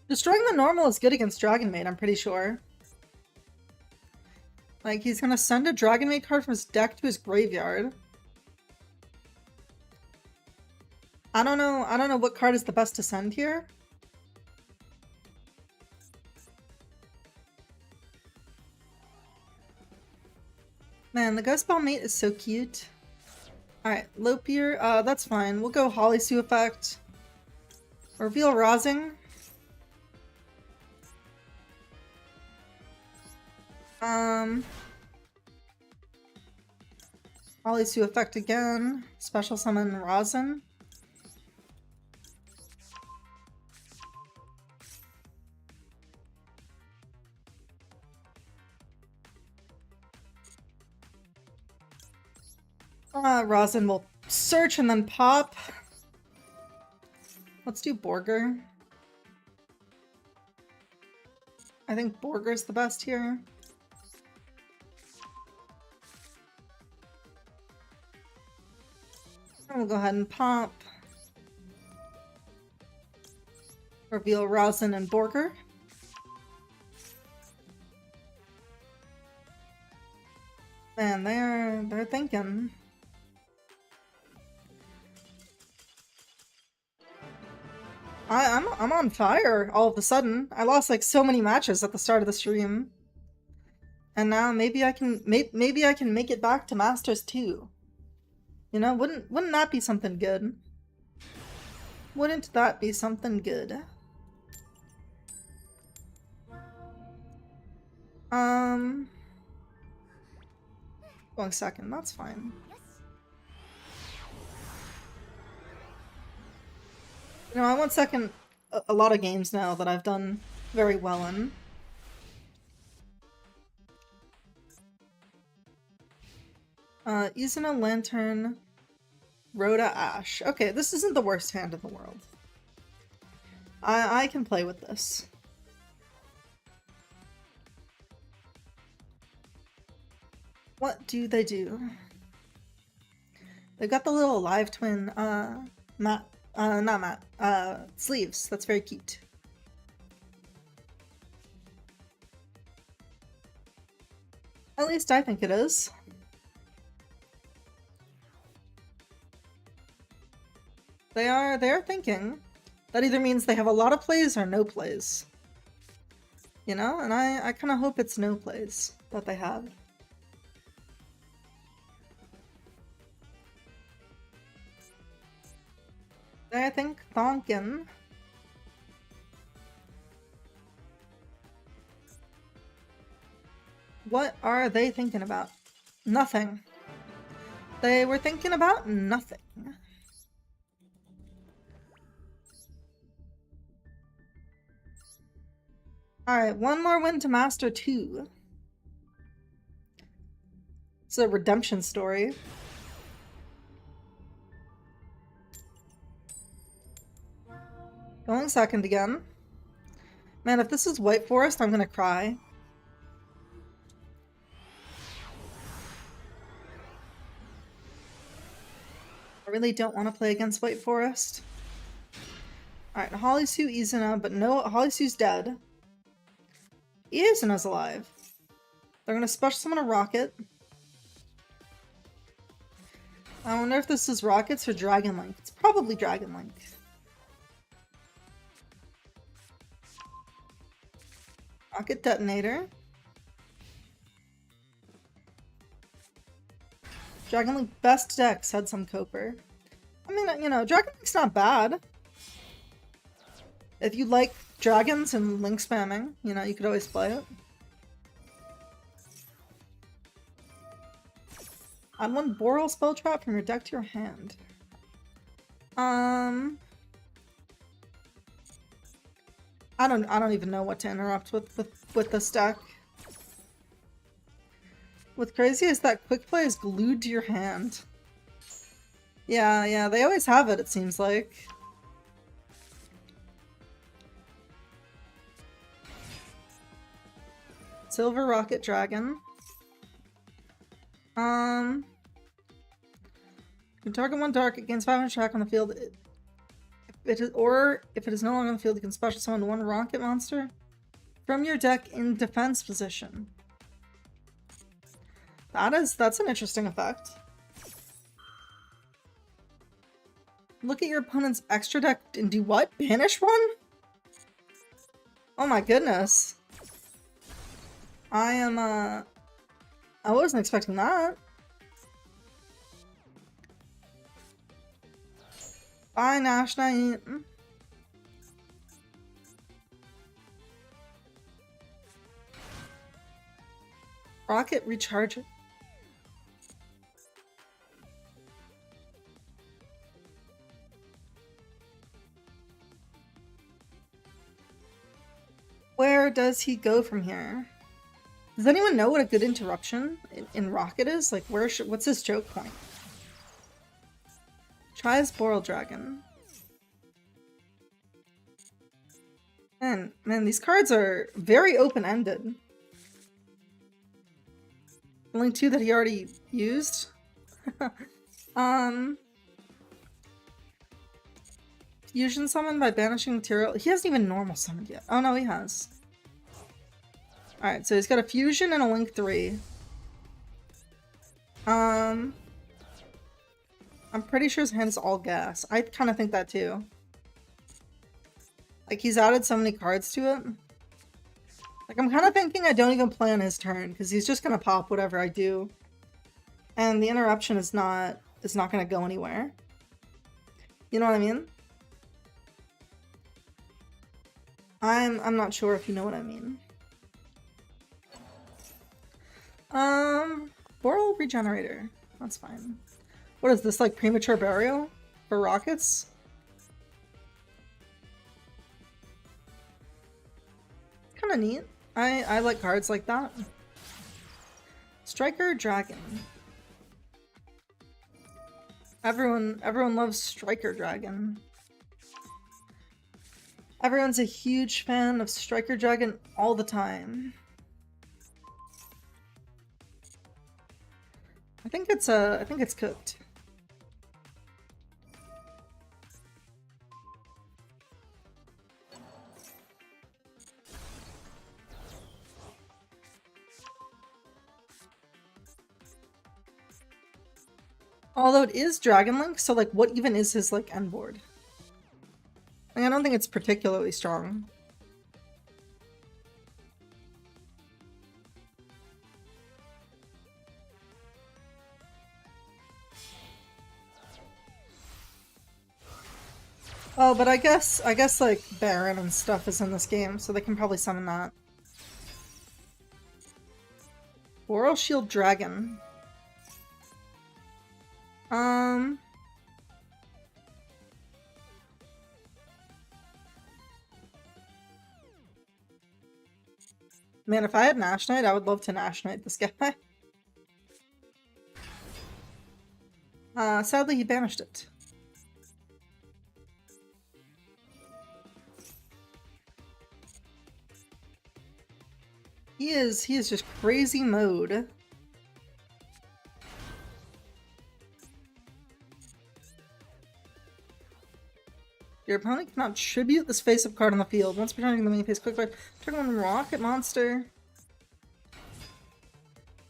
Destroying the normal is good against Dragon Maid, I'm pretty sure. Like, he's gonna send a Dragon Maid card from his deck to his graveyard. I don't know what card is the best to send here. Man, the Ghost Ball Mate is so cute. Alright, Lopier, that's fine. We'll go Holly Sue effect. Reveal Rosing. Holly Sue effect again. Special summon Rosin. Rosin will search and then pop. Let's do Borger. I think Borger's the best here. And we'll go ahead and pop. Reveal Rosin and Borger. Man, they're thinking. I'm on fire all of a sudden. I lost like so many matches at the start of the stream. And now maybe I can make it back to Masters 2. You know, wouldn't that be something good? Wouldn't that be something good? 1 second, that's fine. You know, I want second a lot of games now that I've done very well in. Izuna, Lantern, Rhoda, Ash. Okay, this isn't the worst hand in the world. I can play with this. What do they do? They've got the little live twin, sleeves. That's very cute. At least I think it is. They are thinking. That either means they have a lot of plays or no plays. You know? And I kind of hope it's no plays that they have. I think Thonkin. What are they thinking about? Nothing. They were thinking about nothing. Alright, one more win to Master 2. It's a redemption story. Going second again. Man, if this is White Forest, I'm gonna cry. I really don't want to play against White Forest. Alright, Holisu, Izuna, but no, Holisu's dead. Izuna's alive. They're gonna special summon a rocket. I wonder if this is rockets or Dragon Link. It's probably Dragon Link. Rocket detonator. Dragon Link best deck, said some Coper. I mean, you know, Dragon Link's not bad. If you like dragons and link spamming, you know, you could always play it. Add 1 Boral spell trap from your deck to your hand. I don't even know what to interrupt with this deck. What's crazy is that quick play is glued to your hand. Yeah, they always have it, it seems like. Silver Rocket Dragon. You target 1 dark, it gains 500 attack on the field. If it is no longer on the field, you can special summon 1 rocket monster from your deck in defense position. That's an interesting effect. Look at your opponent's extra deck and do what? Banish 1? Oh my goodness. I wasn't expecting that. Bye, Nash Knight. Rocket recharge it. Where does he go from here? Does anyone know what a good interruption in Rocket is? Like, what's his choke point? Tries Boral Dragon. Man, these cards are very open-ended. Only two that he already used. Fusion summon by banishing material. He hasn't even normal summoned yet. Oh no, he has. Alright, so he's got a fusion and a link 3. I'm pretty sure his hand is all gas. I kind of think that too. Like, he's added so many cards to it. Like, I'm kind of thinking I don't even play on his turn, because he's just gonna pop whatever I do. And the interruption is not gonna go anywhere. You know what I mean? I'm not sure if you know what I mean. Boral Regenerator. That's fine. What is this, like premature burial for rockets? Kind of neat. I like cards like that. Striker Dragon. Everyone loves Striker Dragon. Everyone's a huge fan of Striker Dragon all the time. I think it's cooked. Although it is Dragon Link, so like what even is his like end board? Like, I don't think it's particularly strong. Oh, but I guess like Baron and stuff is in this game, so they can probably summon that. Boral Shield Dragon. Man, if I had Nash Knight, I would love to Nash Knight this guy. Sadly, he banished it. He is just crazy mode. Your opponent cannot tribute this face-up card on the field. Once returning the main phase, quick card. Turn one rocket monster.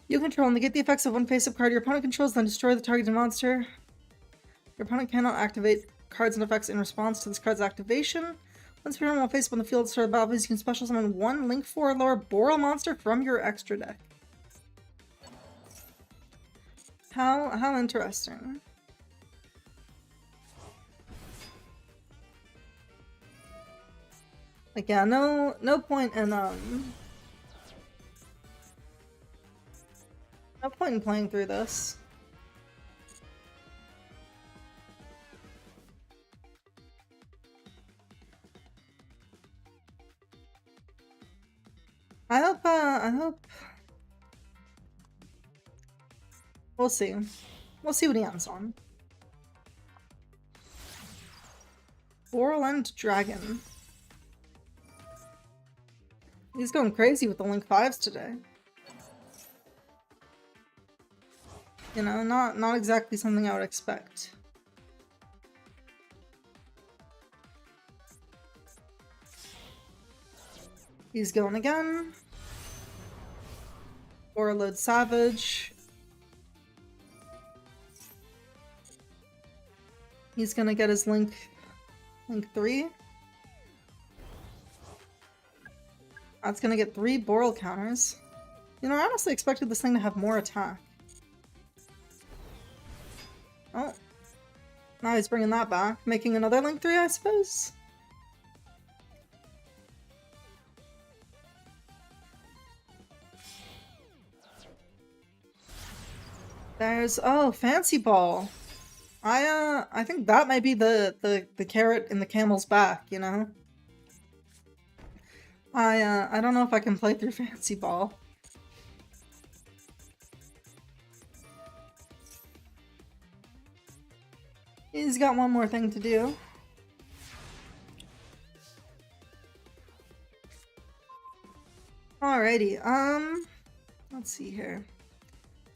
You control and negate the effects of one face-up card your opponent controls, then destroy the targeted monster. Your opponent cannot activate cards and effects in response to this card's activation. Once returning one face-up on the field, start the battle phase, you can special summon one Link 4 lower Boral monster from your extra deck. How interesting. Like, yeah, no point in no point in playing through this. I hope we'll see. We'll see what he ends on. Boral and Dragon. He's going crazy with the Link 5s today. You know, not exactly something I would expect. He's going again. Warlord Savage. He's gonna get his Link 3. That's gonna get 3 Boral counters. You know, I honestly expected this thing to have more attack. Oh. Now he's bringing that back. Making another Link 3, I suppose? There's... oh, Fancy Ball. I think that might be the carrot in the camel's back, you know? I don't know if I can play through Fancy Ball. He's got one more thing to do. Alrighty, let's see here.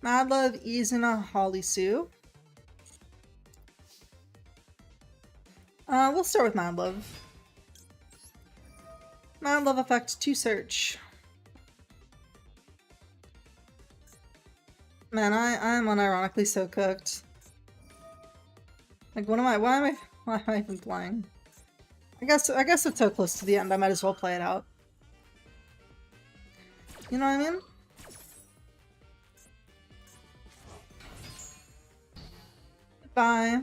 Mad Love, Izuna, Holly Sue. We'll start with Mad Love. Mad Love effect to search. Man, I'm unironically so cooked. Like, why am I even playing? I guess it's so close to the end, I might as well play it out. You know what I mean? Goodbye.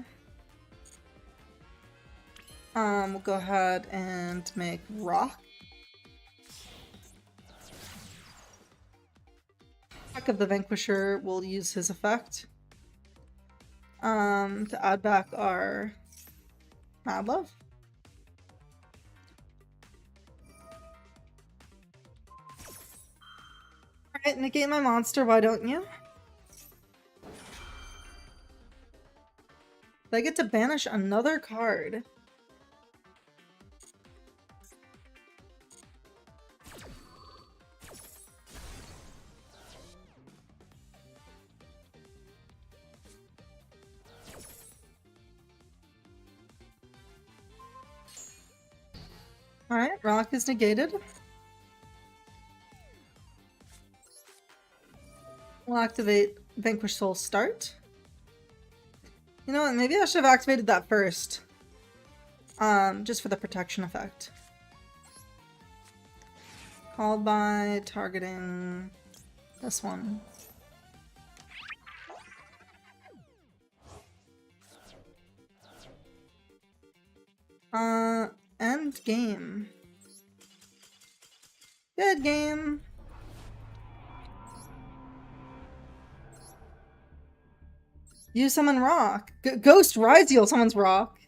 We'll go ahead and make rock. Back of the Vanquisher, we'll use his effect. To add back our Mad Love. Alright, negate my monster, why don't you? I get to banish another card. Alright, rock is negated. We'll activate Vanquish Soul Start. You know what, maybe I should have activated that first. Just for the protection effect. Called by targeting this one. End game. Good game. You summon rock. Ghost Ryzeal summons rock.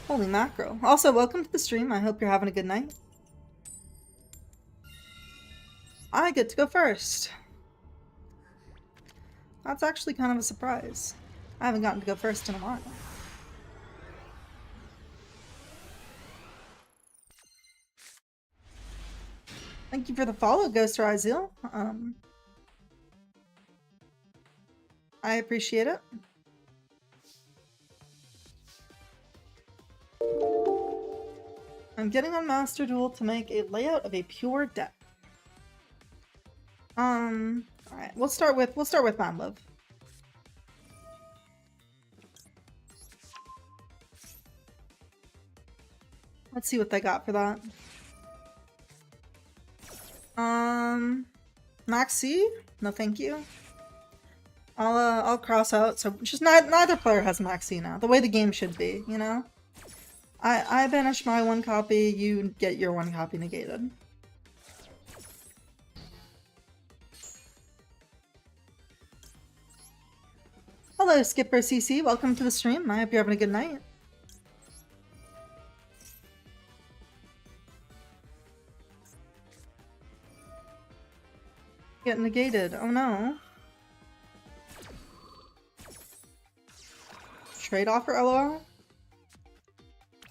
Holy macro. Also, welcome to the stream. I hope you're having a good night. I get to go first. That's actually kind of a surprise. I haven't gotten to go first in a while. Thank you for the follow, Ghost Ryzeal. I appreciate it. I'm getting on Master Duel to make a layout of a pure deck. Alright, we'll start with Mad Love. Let's see what they got for that. Maxi? No thank you. I'll cross out, so just neither player has Maxi now. The way the game should be, you know? I banish my one copy, you get your one copy negated. Hello, Skipper CC. Welcome to the stream. I hope you're having a good night. Get negated. Oh no. Trade offer, LOL?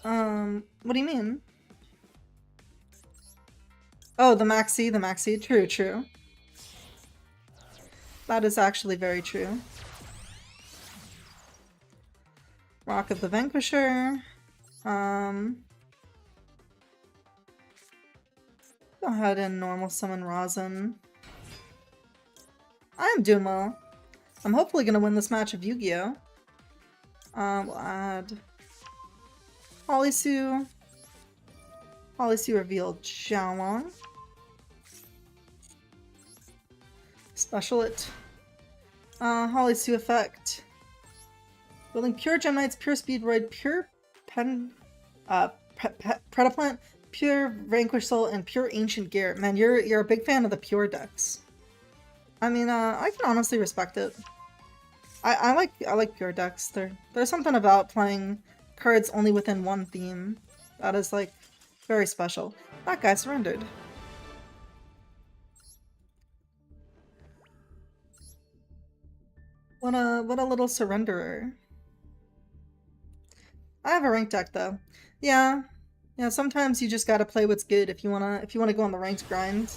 What do you mean? Oh, the Maxi. True. That is actually very true. Rock of the Vanquisher. Go ahead and normal summon Rosin. I am doing well. I'm hopefully gonna win this match of Yu-Gi-Oh! We'll add Holly Sue. Holly Sue revealed Xiaolong. Special it. Holly Sue effect. Building pure Gem Knights, pure Speedroid, pure Predaplant, pure Vanquish Soul, and pure Ancient Gear. Man, you're a big fan of the pure decks. I mean, I can honestly respect it. I like pure decks. There's something about playing cards only within one theme that is like very special. That guy surrendered. What a little surrenderer. I have a ranked deck though. Yeah. Yeah, sometimes you just gotta play what's good if you wanna go on the ranked grind.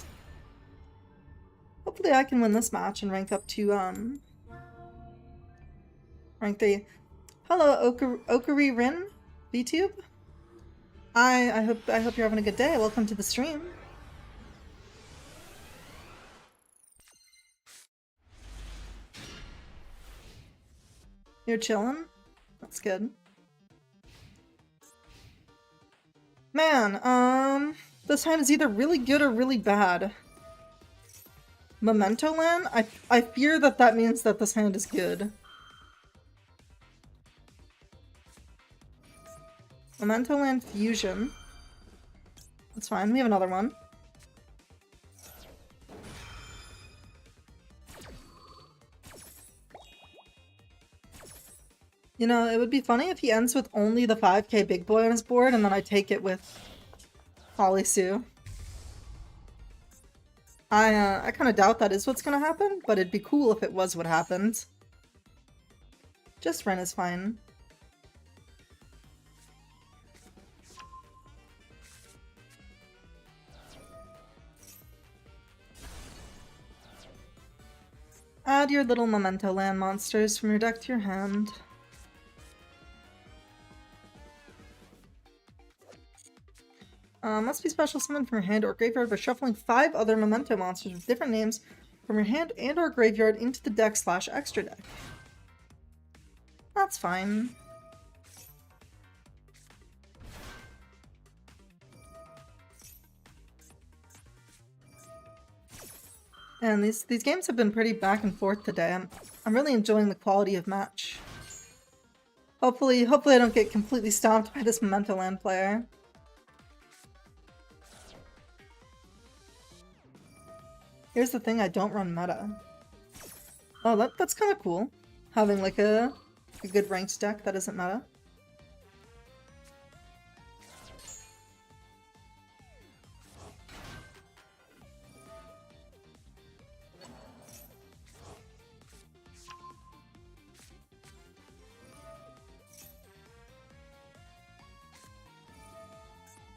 Hopefully I can win this match and rank up to rank 3. Hello, Okari Rin, VTube. I hope you're having a good day. Welcome to the stream. You're chilling? That's good. Man, this hand is either really good or really bad. Memento Land? I fear that means that this hand is good. Memento Land Fusion. That's fine, we have another one. You know, it would be funny if he ends with only the 5k big boy on his board and then I take it with Holly Sue. I kind of doubt that is what's gonna happen, but it'd be cool if it was what happened. Just Ren is fine. Add your little Memento Land monsters from your deck to your hand. Must be special summoned from your hand or graveyard by shuffling 5 other Memento monsters with different names from your hand and or graveyard into the deck / extra deck. That's fine. And these games have been pretty back and forth today. I'm really enjoying the quality of match. Hopefully I don't get completely stomped by this Memento Land player. Here's the thing, I don't run meta. Oh, that's kind of cool. Having like a good ranked deck that isn't meta.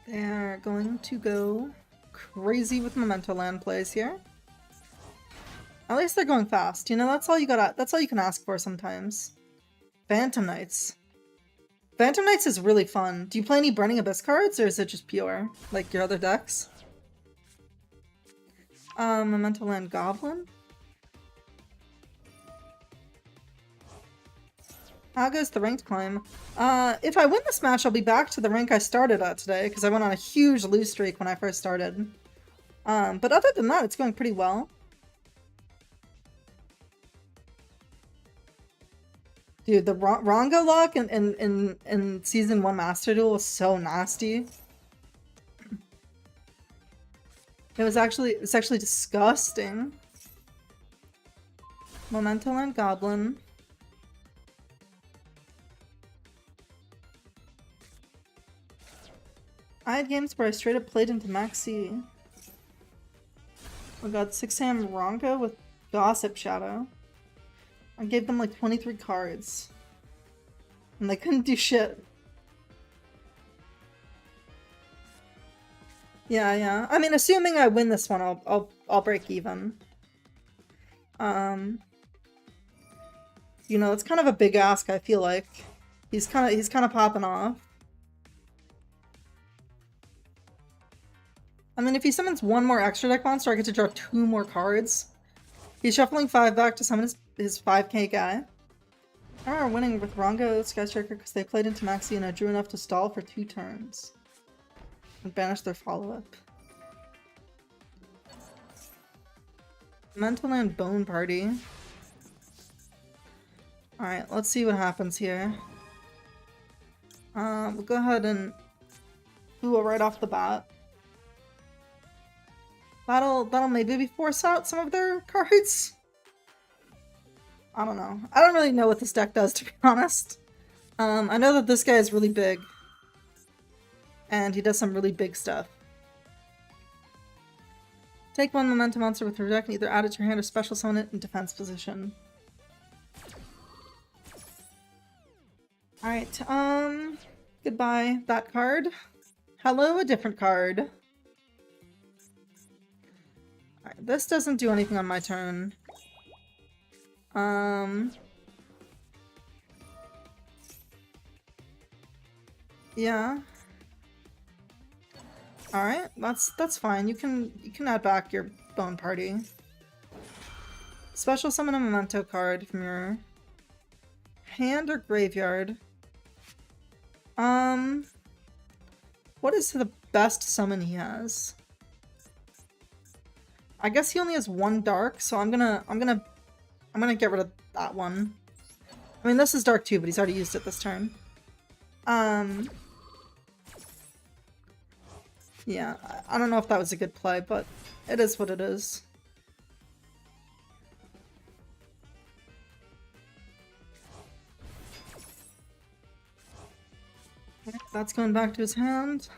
They're going to go crazy with Memento Land plays here. At least they're going fast, you know, that's all you can ask for sometimes. Phantom Knights. Phantom Knights is really fun. Do you play any Burning Abyss cards, or is it just pure? Like your other decks? Memento Land Goblin? How goes the ranked climb? If I win this match, I'll be back to the rank I started at today, because I went on a huge lose streak when I first started. But other than that, it's going pretty well. Dude, the Rongo lock in Season 1 Master Duel was so nasty. It's actually disgusting. Memento Land Goblin. I had games where I straight up played into Max C. Oh god, 6am Rongo with Gossip Shadow. I gave them like 23 cards. And they couldn't do shit. Yeah. I mean, assuming I win this one, I'll break even. You know, it's kind of a big ask, I feel like. He's kind of popping off. I mean, if he summons one more extra deck monster, I get to draw 2 more cards. He's shuffling 5 back to summon his 5k guy. I remember winning with Rongo Sky Striker because they played into Maxi and I drew enough to stall for 2 turns. And banish their follow-up. Mental Land Bone Party. Alright, let's see what happens here. We'll go ahead and do it right off the bat. That'll maybe force out some of their cards. I don't know. I don't really know what this deck does, to be honest. I know that this guy is really big. And he does some really big stuff. Take 1 Momentum monster with your deck and either add it to your hand or special summon it in defense position. Alright, Goodbye, that card. Hello, a different card. Alright, this doesn't do anything on my turn. Yeah. Alright, that's fine. You can add back your bone party. Special summon a memento card from your hand or graveyard. What is the best summon he has? I guess he only has one dark, so I'm gonna get rid of that one. I mean, this is dark too, but he's already used it this turn. Yeah, I don't know if that was a good play, but it is what it is. That's going back to his hand.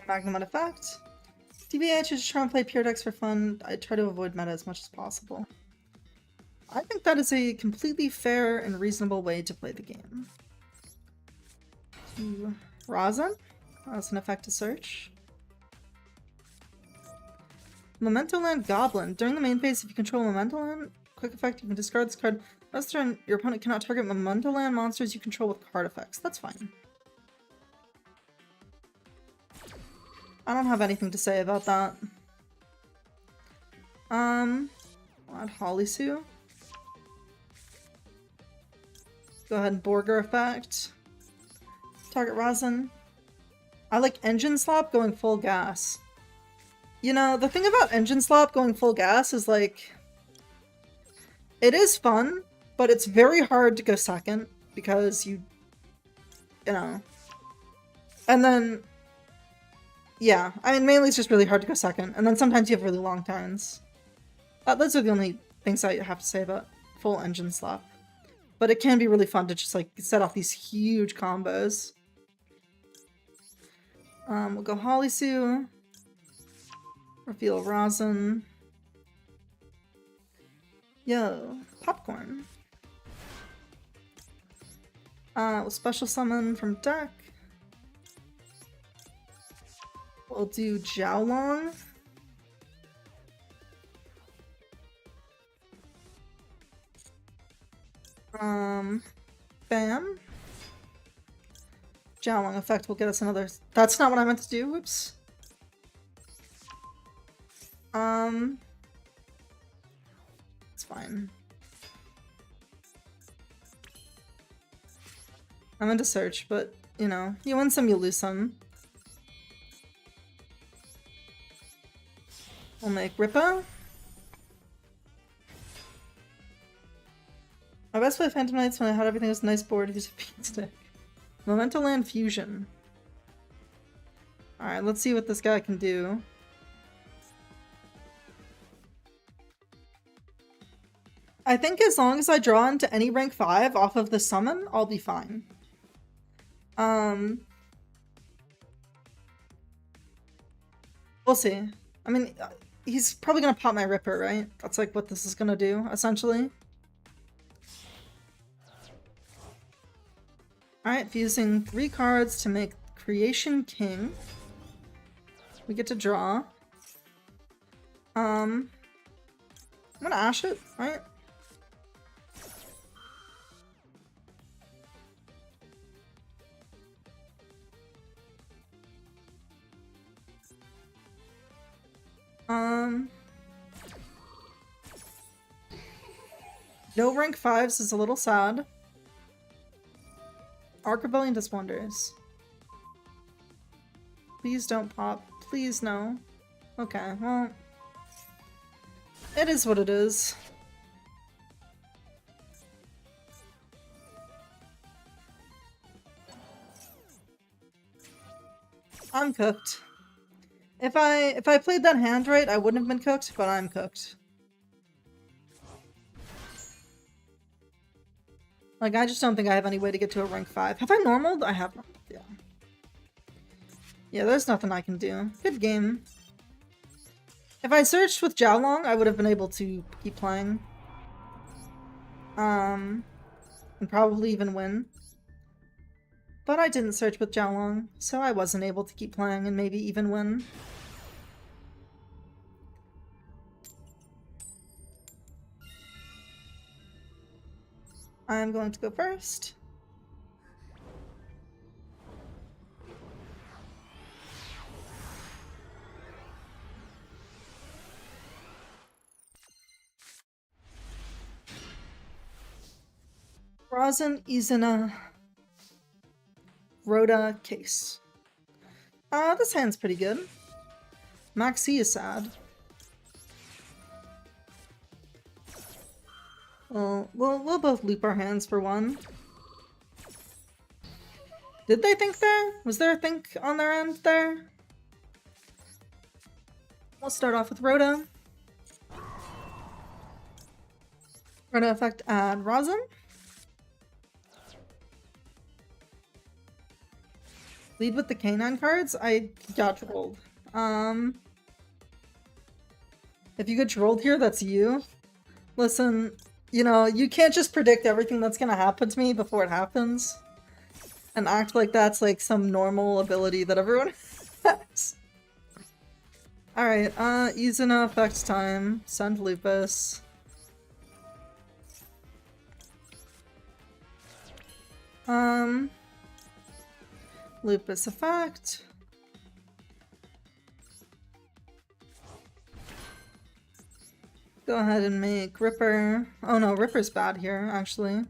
Magnum effect. DBH is trying to play pure decks for fun. I try to avoid meta as much as possible. I think that is a completely fair and reasonable way to play the game. Razan? That's an effect to search. Memento Land Goblin. During the main phase, if you control Memento Land, quick effect, you can discard this card. Last turn, your opponent cannot target Memento Land monsters you control with card effects. That's fine. I don't have anything to say about that. I'll add Hollysew. Go ahead and Borger effect. Target Razan. I like Engine Slop going full gas. You know, the thing about Engine Slop going full gas is like... It is fun, but it's very hard to go second because you know. And then... Yeah, I mean, mainly it's just really hard to go second. And then sometimes you have really long turns. Those are the only things I have to say about full Engine Slop. But it can be really fun to just, like, set off these huge combos. We'll go Hollysew. Reveal Razan. Yo, Popcorn. We'll special summon from deck. We'll do Jiaolong. Bam. Jiaolong effect will get us another... That's not what I meant to do, whoops. It's fine. I meant to search, but, you know, you win some, you lose some. We'll make Rippa. My best play Phantom Knights when I had everything was a nice board, use a beat stick. Memento Land Fusion. Alright, let's see what this guy can do. I think as long as I draw into any rank 5 off of the summon, I'll be fine. We'll see. I mean, he's probably gonna pop my Ripper, right? That's like what this is gonna do, essentially. Alright, fusing 3 cards to make Creation King. We get to draw. I'm gonna Ash it, right? No rank 5s is a little sad. Arc Rebellion does wonders. Please don't pop. Please no. Okay, well... It is what it is. I'm cooked. If I played that hand right, I wouldn't have been cooked, but I'm cooked. Like, I just don't think I have any way to get to a rank 5. Have I normaled? I have. Yeah. Yeah, there's nothing I can do. Good game. If I searched with Jiaolong, I would have been able to keep playing. And probably even win. But I didn't search with Jiaolong, so I wasn't able to keep playing and maybe even win. I'm going to go first. Rosin, Izuna, Rhoda, Case. This hand's pretty good. Maxi is sad. Well, we'll both loop our hands for one. Did they think there? Was there a think on their end there? We'll start off with Rhoda. Rhoda effect add Rosin. Lead with the K9 cards? I got trolled. If you get trolled here, that's you. Listen, you know, you can't just predict everything that's gonna happen to me before it happens. And act like that's like some normal ability that everyone has. Alright, Izuna effect time. Send Lupus. Lupus effect. Go ahead and make Ripper. Oh no, Ripper's bad here, actually.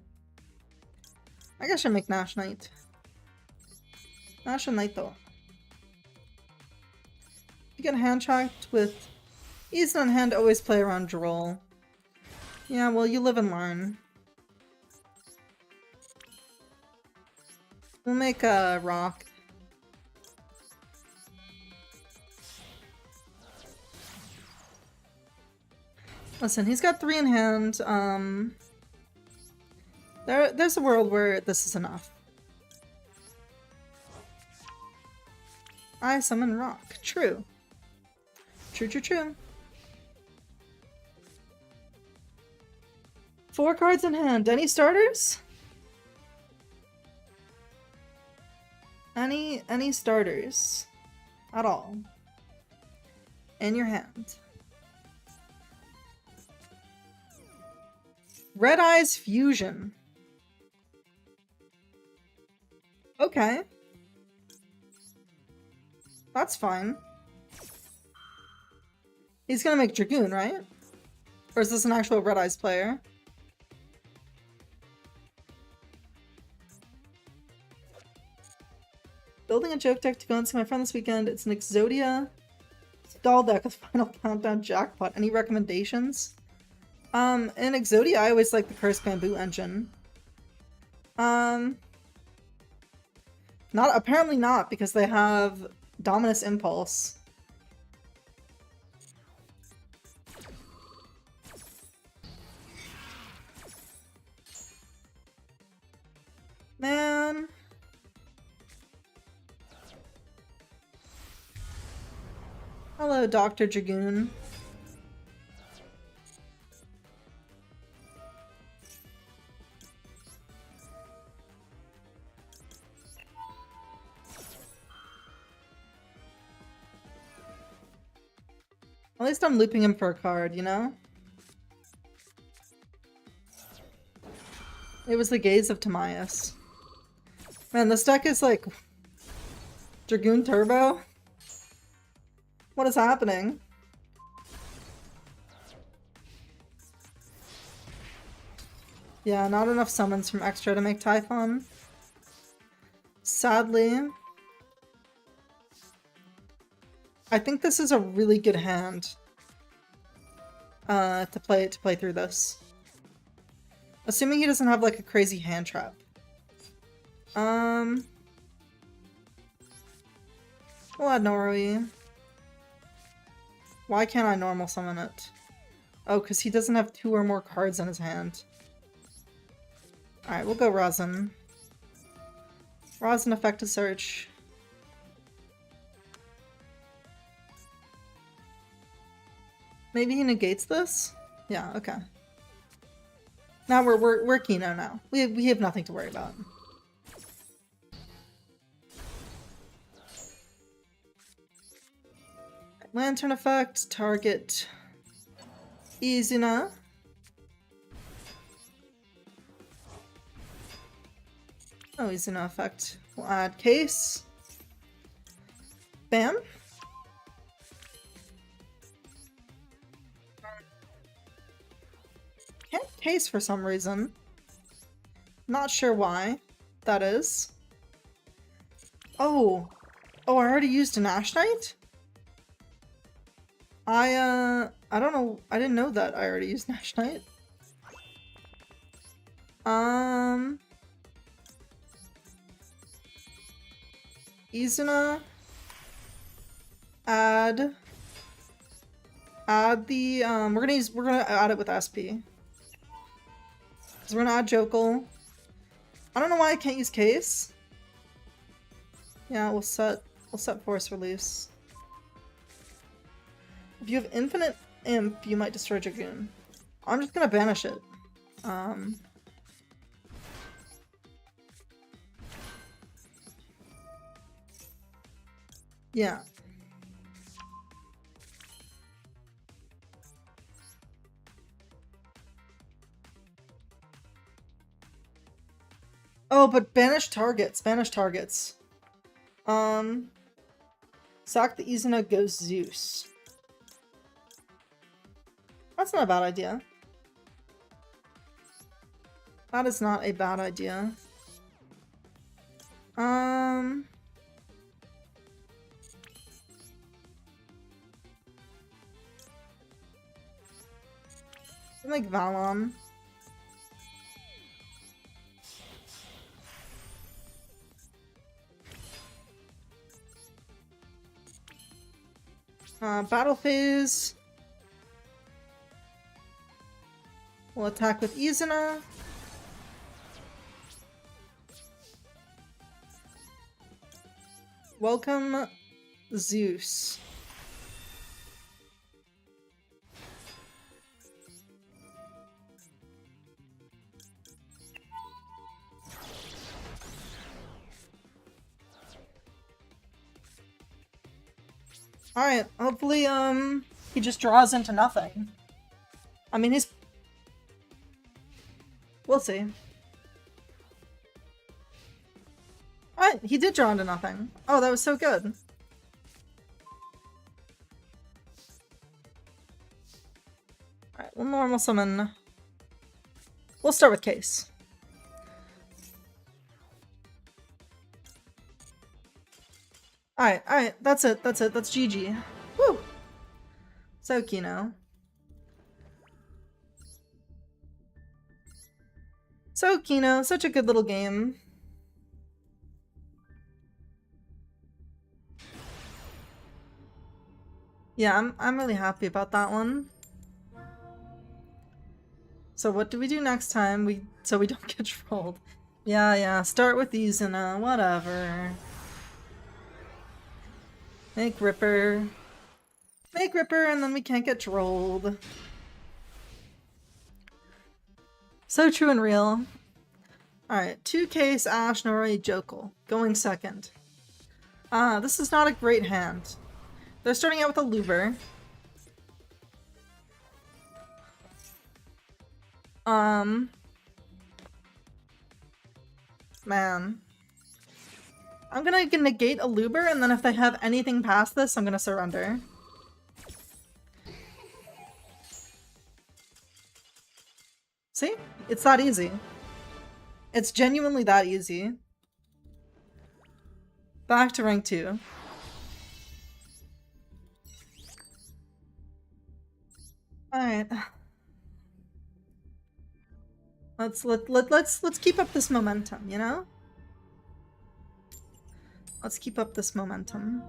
I guess I should make Nash Knight. Nash and Knight though. You get hand tracked with Ease on hand, always play around Droll. Yeah, well, you live and learn. We'll make a rock. Listen, he's got 3 in hand. There's a world where this is enough. I summon rock. True. True, true, true. 4 cards in hand. Any starters? Any starters at all in your hand? Red Eyes Fusion. Okay. That's fine. He's gonna make Dragoon, right? Or is this an actual Red Eyes player? Building a joke deck to go and see my friend this weekend. It's an Exodia stall deck with Final Countdown Jackpot. Any recommendations? In Exodia, I always like the Cursed Bamboo engine. Apparently not, because they have Dominus Impulse. Man. Hello, Dr. Dragoon. At least I'm looping him for a card, you know? It was the Gaze of Timaeus. Man, this deck is like Dragoon Turbo? What is happening? Yeah, not enough summons from extra to make Typhon. Sadly. I think this is a really good hand to play through this. Assuming he doesn't have like a crazy hand trap. We'll add Noroi. Why can't I normal summon it? Oh, because he doesn't have 2 or more cards in his hand. Alright, we'll go Rosin. Rosin effect to search. Maybe he negates this? Yeah, okay. Now we're Kino now. We have nothing to worry about. Lantern effect, target Izuna. Oh, Izuna effect. We'll add case. Bam. Can't case for some reason. Not sure why that is. Oh. Oh, I already used an Ash Knight? I don't know. I didn't know that I already used Ash Knight. Izuna. Add the, we're gonna add it with SP. Because we're gonna add Jokel. I don't know why I can't use case. Yeah, we'll set force release. If you have infinite imp, you might destroy Dragoon. I'm just gonna banish it. Yeah. Oh, but banish targets. Banish targets. Sack the Izuna, goes Zeus. That's not a bad idea. That is not a bad idea. Like Valon. Battle phase. We'll attack with Izuna. Welcome, Zeus. Alright, hopefully, he just draws into nothing. I mean, he's... We'll see. Alright, he did draw into nothing. Oh, that was so good. Alright, we'll normal summon... We'll start with Case. Alright, that's it, that's GG. Woo! So, Kino. So, Kino, such a good little game. Yeah, I'm really happy about that one. So what do we do next time? So we don't get trolled. Yeah, start with these and whatever. Make Ripper. Make Ripper and then we can't get trolled. So true and real. Alright, 2 Case, Ash, Nori, Jokel. Going second. This is not a great hand. They're starting out with a Luber. Man. I'm gonna negate a Luber, and then if they have anything past this, I'm gonna surrender. See? It's that easy. It's genuinely that easy. Back to rank 2. Alright. Let's keep up this momentum, you know? Let's keep up this momentum.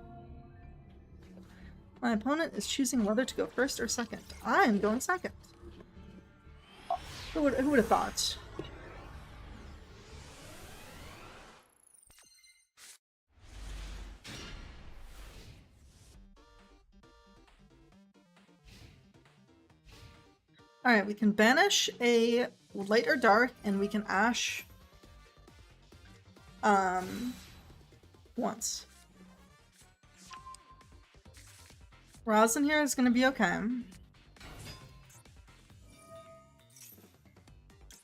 My opponent is choosing whether to go first or second. I am going second. Who would have thought? Alright, we can banish a light or dark, and we can Ash once. Rosin here is gonna be okay.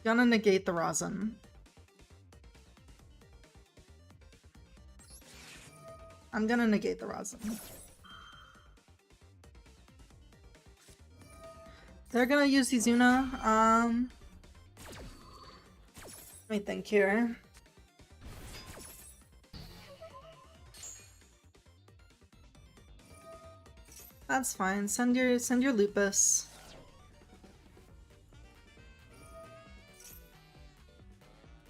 Gonna negate the Rosin. I'm gonna negate the Rosin. They're gonna use Izuna. Let me think here. That's fine. Send your Lupus.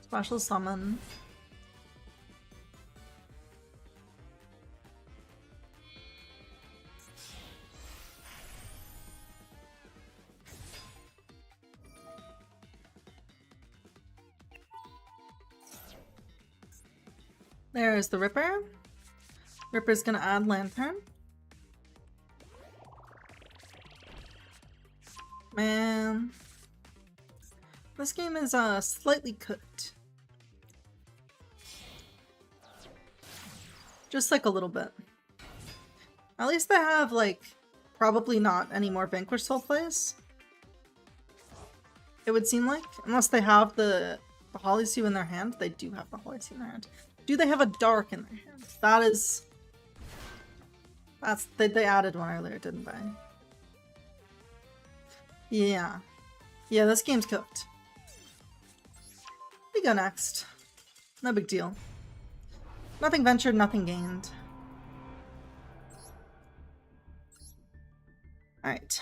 Special summon. There's the Ripper. Ripper's gonna add Lantern. Man. This game is slightly cooked. Just like a little bit. At least they have like probably not any more Vanquish Soul plays. It would seem like. Unless they have the Holly Sue in their hand. They do have the Holly Sue in their hand. Do they have a Dark in their hand? That is... They added one earlier, didn't they? Yeah. Yeah, this game's cooked. We go next. No big deal. Nothing ventured, nothing gained. Alright.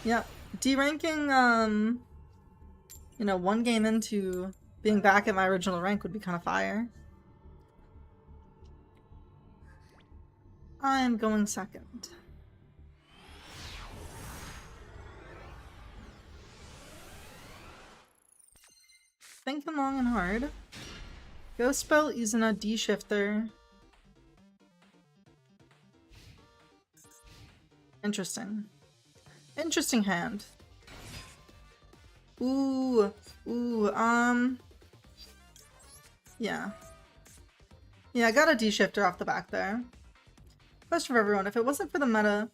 Yep. D-ranking, you know, one game into being back at my original rank would be kind of fire. I'm going second. Thinking long and hard. Ghost Spell, Izuna, D-Shifter. Interesting. Interesting hand. Ooh. Ooh, yeah. Yeah, I got a D-Shifter off the back there. Question for everyone. If it wasn't for the meta,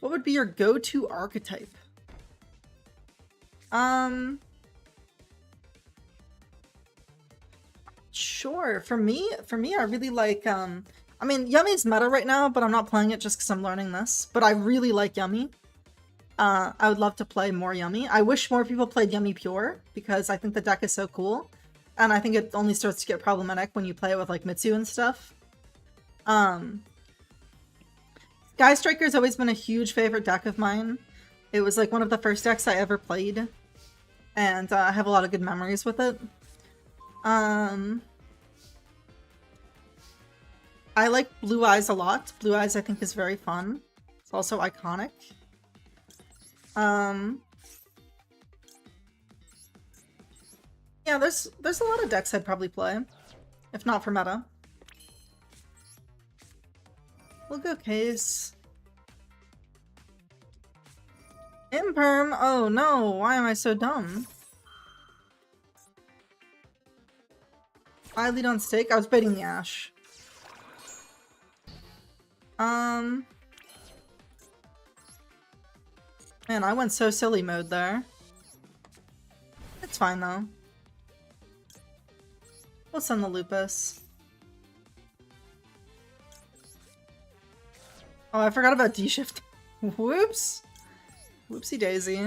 what would be your go-to archetype? Sure. For me, I really like, I mean, Yummy's meta right now, but I'm not playing it just because I'm learning this. But I really like Yummy. I would love to play more Yummy. I wish more people played Yummy Pure, because I think the deck is so cool. And I think it only starts to get problematic when you play it with, like, Mitsu and stuff. Sky Striker's always been a huge favorite deck of mine. It was, like, one of the first decks I ever played. And I have a lot of good memories with it. I like Blue Eyes a lot. Blue Eyes I think is very fun. It's also iconic. Yeah, there's a lot of decks I'd probably play, if not for meta. We'll go Case. Imperm? Oh no, why am I so dumb? I lead on stake? I was baiting the Ash. Man, I went so silly mode there. It's fine though. We'll send the Lupus. Oh, I forgot about D-Shift. Whoops. Whoopsie daisy.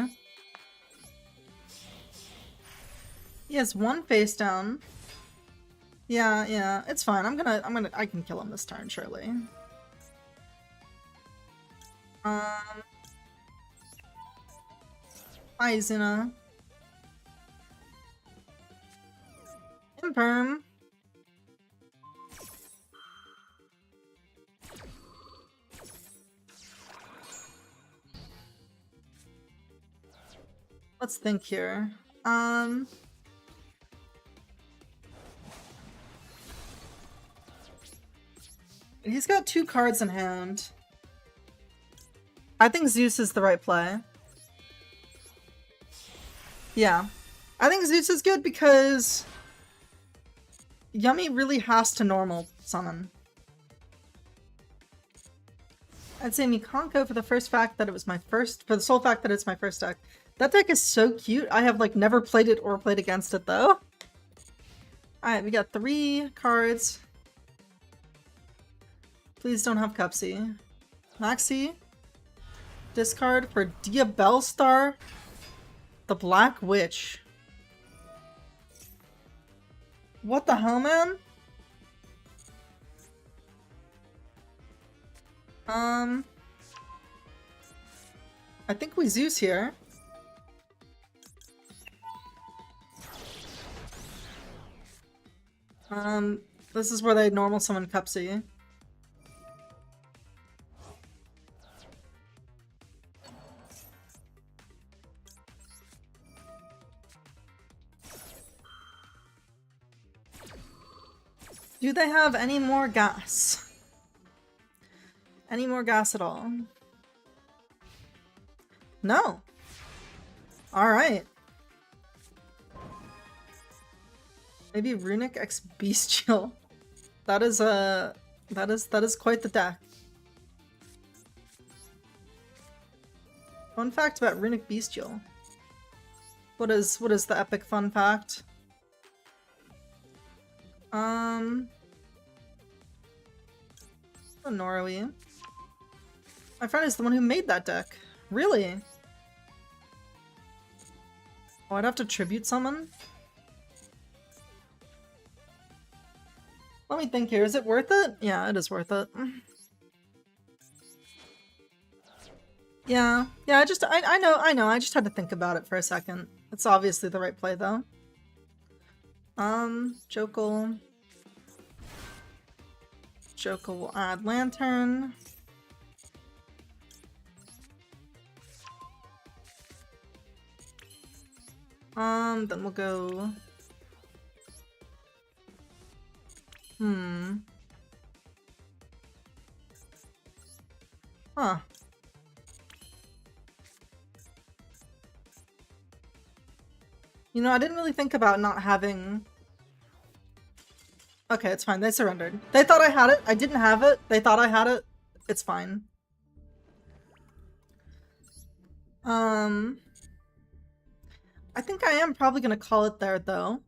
He has one face down. Yeah, it's fine. I can kill him this turn, surely. Hi, Izuna. Imperm. Let's think here. He's got 2 cards in hand. I think Zeus is the right play. Yeah. I think Zeus is good because Yummy really has to normal summon. I'd say Mikanko for the first fact that it was my first, for the sole fact that it's my first deck. That deck is so cute. I have like never played it or played against it though. Alright, we got 3 cards. Please don't have Cupsy. Maxi. Discard for Diabellstar. The Black Witch. What the hell, man? I think we Zeus here. This is where they normal summon Cupsy. Do they have any more gas? Any more gas at all? No. Alright. Maybe Runic X Bestial. That is quite the deck. Fun fact about Runic Bestial. What is the epic fun fact? Norway. My friend is the one who made that deck. Really? Oh, I'd have to tribute summon? Let me think here. Is it worth it? Yeah, it is worth it. Yeah. Yeah, I know. I just had to think about it for a second. It's obviously the right play, though. Jokel. Jokel will add Lantern. Then we'll go... Huh. You know, I didn't really think about not having... Okay, it's fine. They surrendered. They thought I had it. I didn't have it. They thought I had it. It's fine. I think I am probably gonna call it there, though.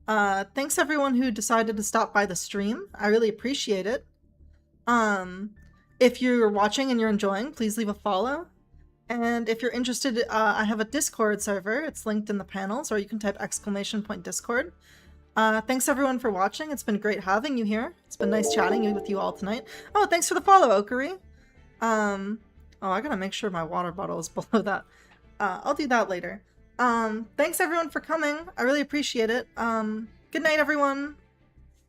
Thanks everyone who decided to stop by the stream. I really appreciate it. If you're watching and you're enjoying, please leave a follow. And if you're interested, I have a Discord server. It's linked in the panels, or you can type !Discord. Thanks everyone for watching. It's been great having you here. It's been nice chatting with you all tonight. Oh, thanks for the follow, Okari. Oh, I gotta make sure my water bottle is below that. I'll do that later. Thanks everyone for coming. I really appreciate it. Good night, everyone.